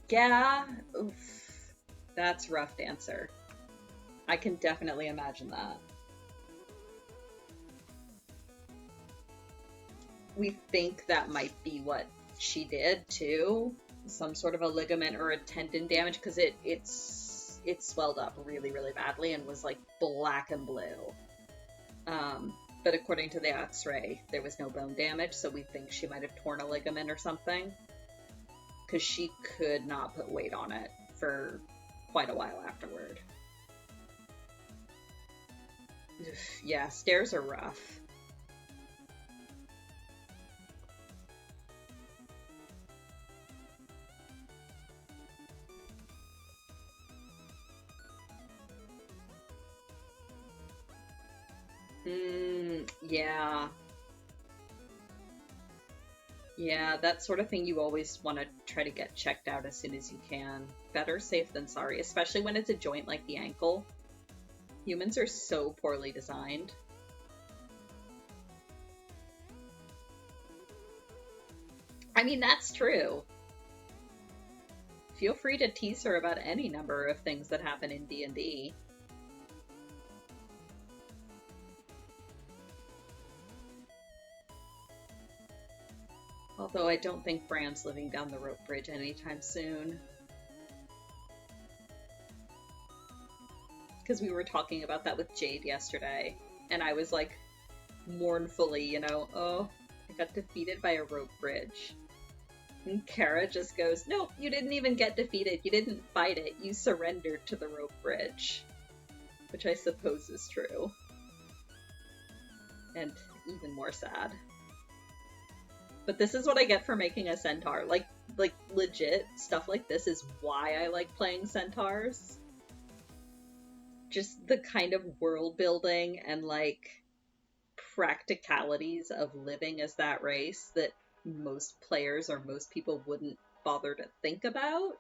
yeah, oof, that's rough, Dancer. I can definitely imagine that. We think that might be what she did too. Some sort of a ligament or a tendon damage, because it swelled up really, really badly and was like black and blue. But according to the x-ray, there was no bone damage, so we think she might have torn a ligament or something. Because she could not put weight on it for quite a while afterward. Yeah, stairs are rough. Yeah. Yeah, that sort of thing you always want to try to get checked out as soon as you can. Better safe than sorry, especially when it's a joint like the ankle. Humans are so poorly designed. I mean, that's true. Feel free to tease her about any number of things that happen in D&D. Although I don't think Bran's living down the rope bridge anytime soon. Because we were talking about that with Jade yesterday, and I was like, mournfully, you know, oh, I got defeated by a rope bridge. And Kara just goes, nope, you didn't even get defeated. You didn't fight it. You surrendered to the rope bridge. Which I suppose is true. And even more sad. But this is what I get for making a centaur. Like legit, stuff like this is why I like playing centaurs. just the kind of world building and like practicalities of living as that race that most players or most people wouldn't bother to think about.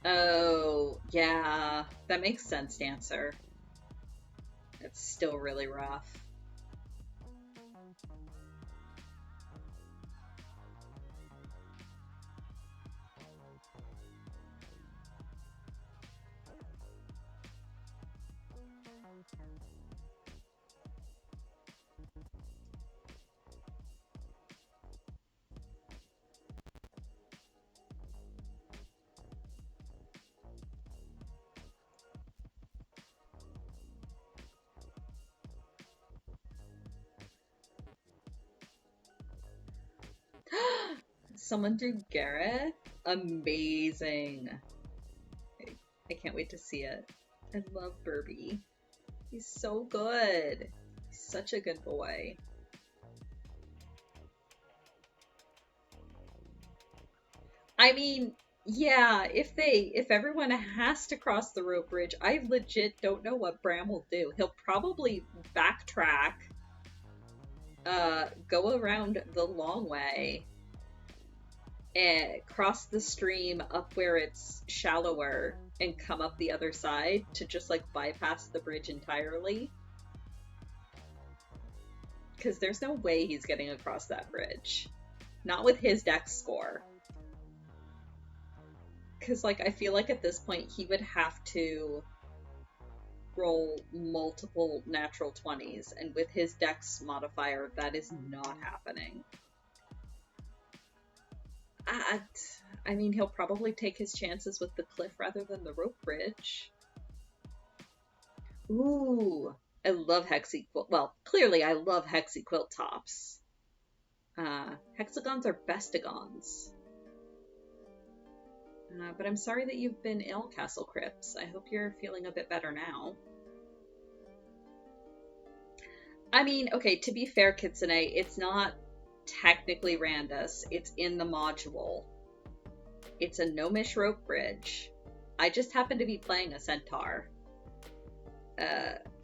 Oh, yeah, that makes sense, Dancer. It's still really rough. Someone drew Gareth? Amazing. I can't wait to see it. I love Burby. He's so good. He's such a good boy. I mean, yeah, if everyone has to cross the rope bridge, I legit don't know what Bram will do. He'll probably backtrack, go around the long way, and cross the stream up where it's shallower and come up the other side to just like bypass the bridge entirely. Because there's no way he's getting across that bridge. Not with his dex score. Because, like, I feel like at this point he would have to roll multiple natural 20s, and with his dex modifier, that is not happening. I mean, he'll probably take his chances with the cliff rather than the rope bridge. Ooh, I love hexaquilt. Well, clearly I love hexaquilt tops. Hexagons are bestigons. But I'm sorry that you've been ill, Castle Crips. I hope you're feeling a bit better now. I mean, okay, to be fair, Kitsune, it's not technically Randus. It's in the module. It's a gnomish rope bridge. I just happen to be playing a centaur.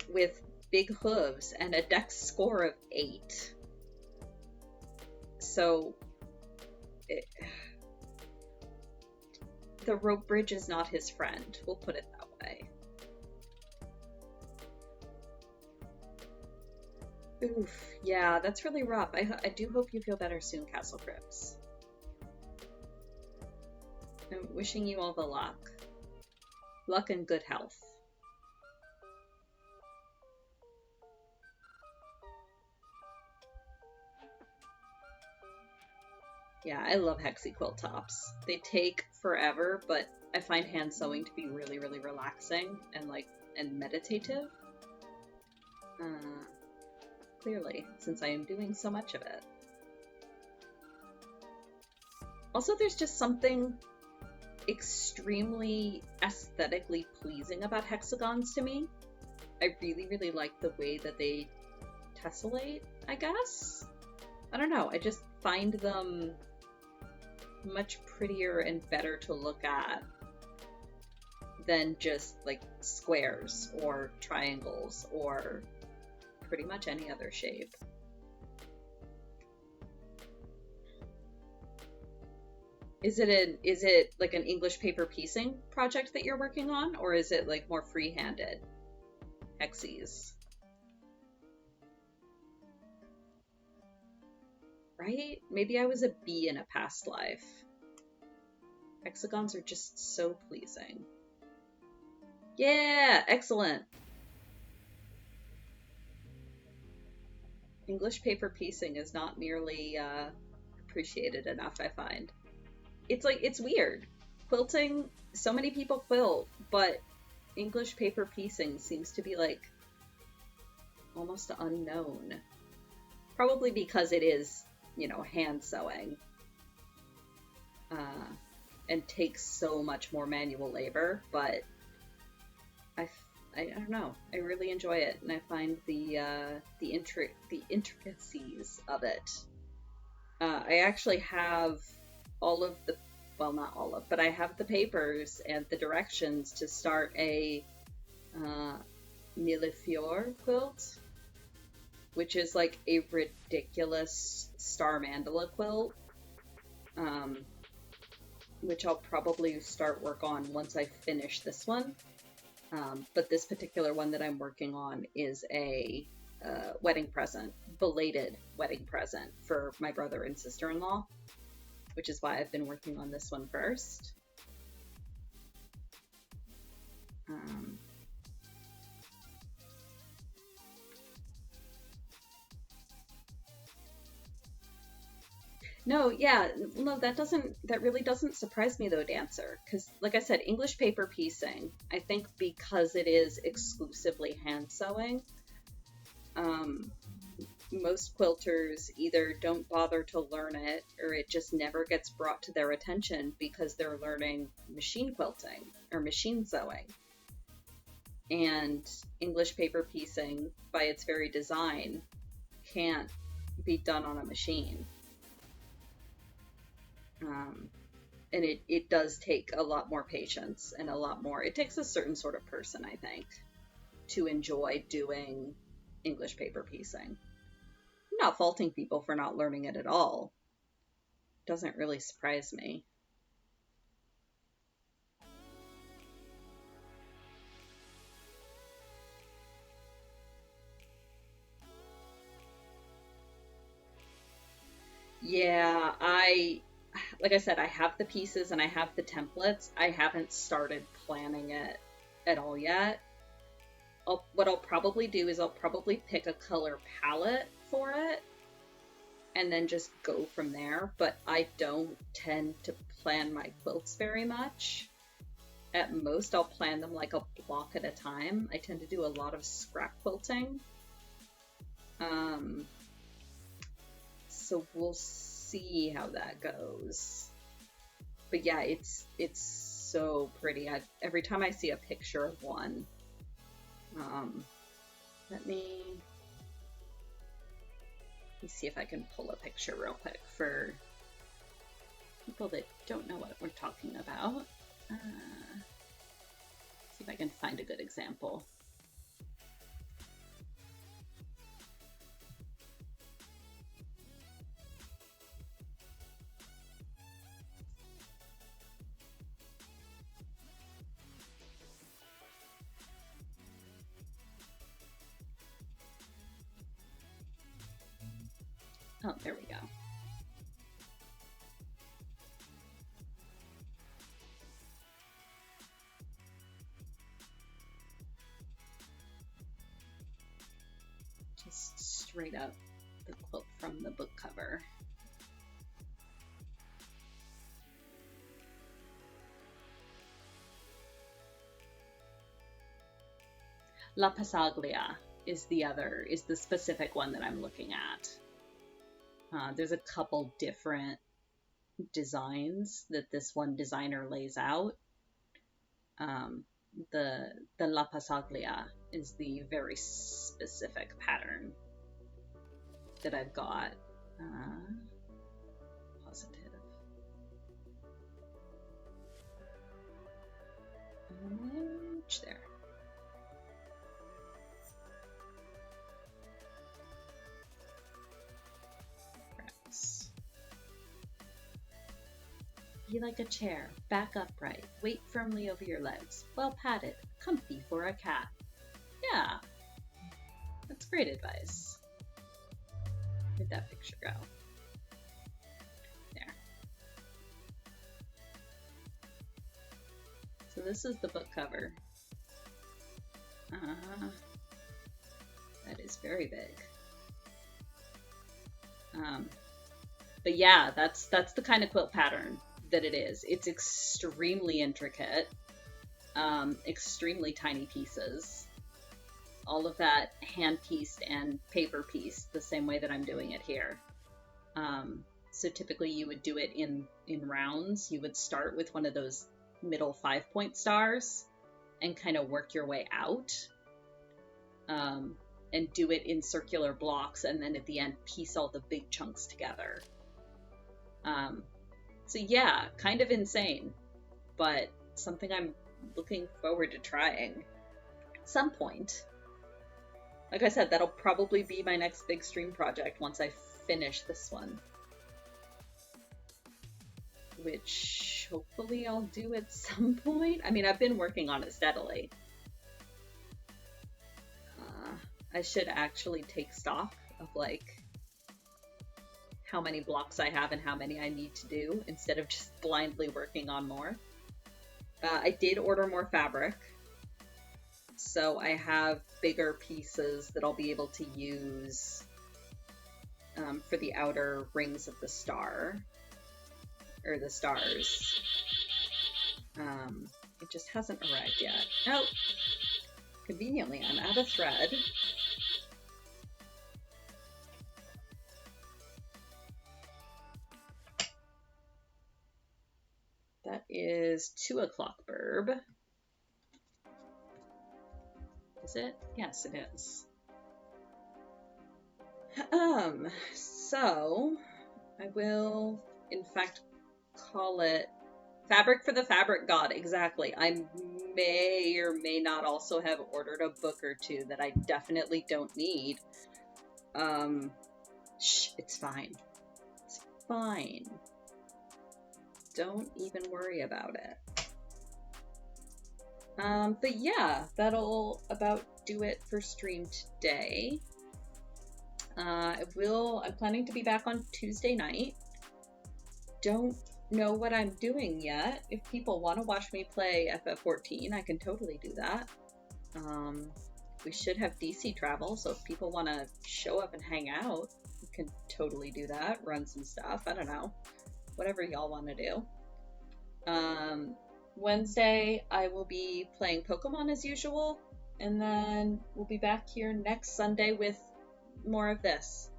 With big hooves and a dex score of 8. So... the rope bridge is not his friend. We'll put it that way. Oof, yeah, that's really rough. I do hope you feel better soon, Castle Crips. I'm wishing you all the luck. Luck and good health. Yeah, I love hexaquilt tops. They take forever, but I find hand sewing to be really, really relaxing and meditative. Clearly, since I am doing so much of it. Also, there's just something extremely aesthetically pleasing about hexagons to me. I really, really like the way that they tessellate, I guess? I don't know, I just find them much prettier and better to look at than just like squares or triangles or pretty much any other shape. Is it like an English paper piecing project that you're working on, or is it like more free-handed hexies? Right? Maybe I was a bee in a past life. Hexagons are just so pleasing. Yeah, excellent. English paper piecing is not nearly appreciated enough, I find. It's like, it's weird. Quilting, so many people quilt, but English paper piecing seems to be like almost unknown. Probably because it is, you know, hand sewing. And takes so much more manual labor, but I don't know. I really enjoy it, and I find the intricacies of it I actually have all of the, well, not all of, but I have the papers and the directions to start a uh, Millefior quilt, which is like a ridiculous star mandala quilt, um, which I'll probably start work on once I finish this one. But this particular one that I'm working on is a wedding present, belated wedding present for my brother and sister-in-law, which is why I've been working on this one first. Um, No, yeah, no, that really doesn't surprise me though, Dancer, because like I said, English paper piecing, I think because it is exclusively hand sewing, um, most quilters either don't bother to learn it or it just never gets brought to their attention because they're learning machine quilting or machine sewing. And English paper piecing, by its very design, can't be done on a machine. Um, and it does take a lot more patience and a lot more. It takes a certain sort of person, I think, to enjoy doing English paper piecing. I'm not faulting people for not learning it at all. It doesn't really surprise me. Yeah, like I said, I have the pieces and I have the templates. I haven't started planning it at all yet. What I'll probably do is I'll probably pick a color palette for it and then just go from there. But I don't tend to plan my quilts very much. At most, I'll plan them like a block at a time. I tend to do a lot of scrap quilting. Um, so we'll see how that goes. But yeah, it's so pretty. Every time I see a picture of one, um, let me see if I can pull a picture real quick for people that don't know what we're talking about. See if I can find a good example. Oh, there we go. Just straight up the quote from the book cover. La Passaglia is the specific one that I'm looking at. There's a couple different designs that this one designer lays out. Um, the La Passaglia is the very specific pattern that I've got. Positive. There. Be like a chair, back upright, weight firmly over your legs, well padded, comfy for a cat. Yeah, that's great advice. Where'd that picture go? There. So this is the book cover. That is very big. But yeah, that's the kind of quilt pattern that it is. It's extremely intricate, extremely tiny pieces. All of that hand pieced and paper pieced the same way that I'm doing it here. So typically you would do it in rounds. You would start with one of those middle 5-point stars and kind of work your way out, and do it in circular blocks, and then at the end piece all the big chunks together. So yeah, kind of insane, but something I'm looking forward to trying at some point. Like I said, that'll probably be my next big stream project once I finish this one, which hopefully I'll do at some point. I mean, I've been working on it steadily. I should actually take stock of like how many blocks I have and how many I need to do instead of just blindly working on more. I did order more fabric, so I have bigger pieces that I'll be able to use for the outer rings of the star, or the stars. It just hasn't arrived yet. Oh, conveniently, I'm out of thread. That is 2 o'clock, Burb. Is it? Yes, it is. So I will, in fact, call it Fabric for the Fabric God. Exactly. I may or may not also have ordered a book or two that I definitely don't need. Shh, it's fine. It's fine. Don't even worry about it. But yeah, that'll about do it for stream today. I'm planning to be back on Tuesday night. Don't know what I'm doing yet. If people want to watch me play FF14, I can totally do that. We should have DC travel, so if people want to show up and hang out, we can totally do that. Run some stuff. I don't know. Whatever y'all want to do. Wednesday, I will be playing Pokemon as usual, and then we'll be back here next Sunday with more of this.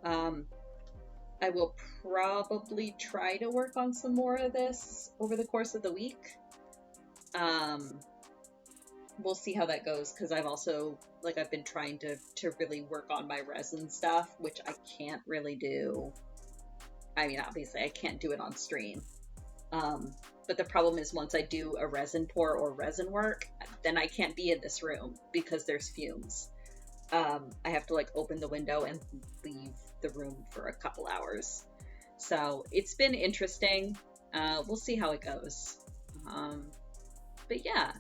I will probably try to work on some more of this over the course of the week. We'll see how that goes, because I've been trying to really work on my resin stuff, which I can't really do. I mean, obviously I can't do it on stream. But the problem is once I do a resin pour or resin work, then I can't be in this room because there's fumes. I have to like open the window and leave the room for a couple hours. So it's been interesting. We'll see how it goes. But yeah.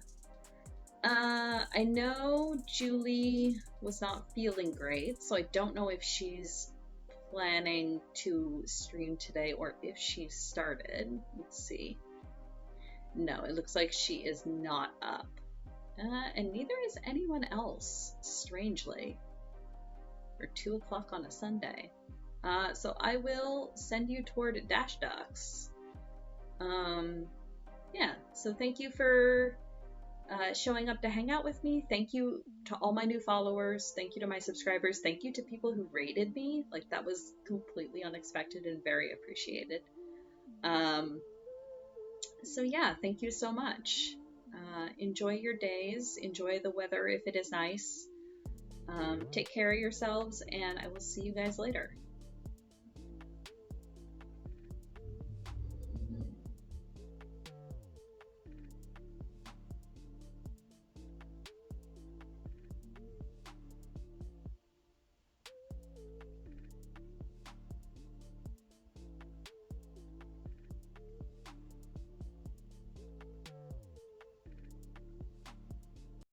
I know Julie was not feeling great, so I don't know if she's planning to stream today or if she started. Let's see. No, it looks like she is not up. And neither is anyone else, strangely. For 2 o'clock on a Sunday. So I will send you toward Dash Ducks. Yeah, so thank you for showing up to hang out with me. Thank you to all my new followers. Thank you to my subscribers. Thank you to people who rated me. Like, that was completely unexpected and very appreciated. So yeah, thank you so much. Enjoy your days. Enjoy the weather if it is nice. Take care of yourselves, and I will see you guys later.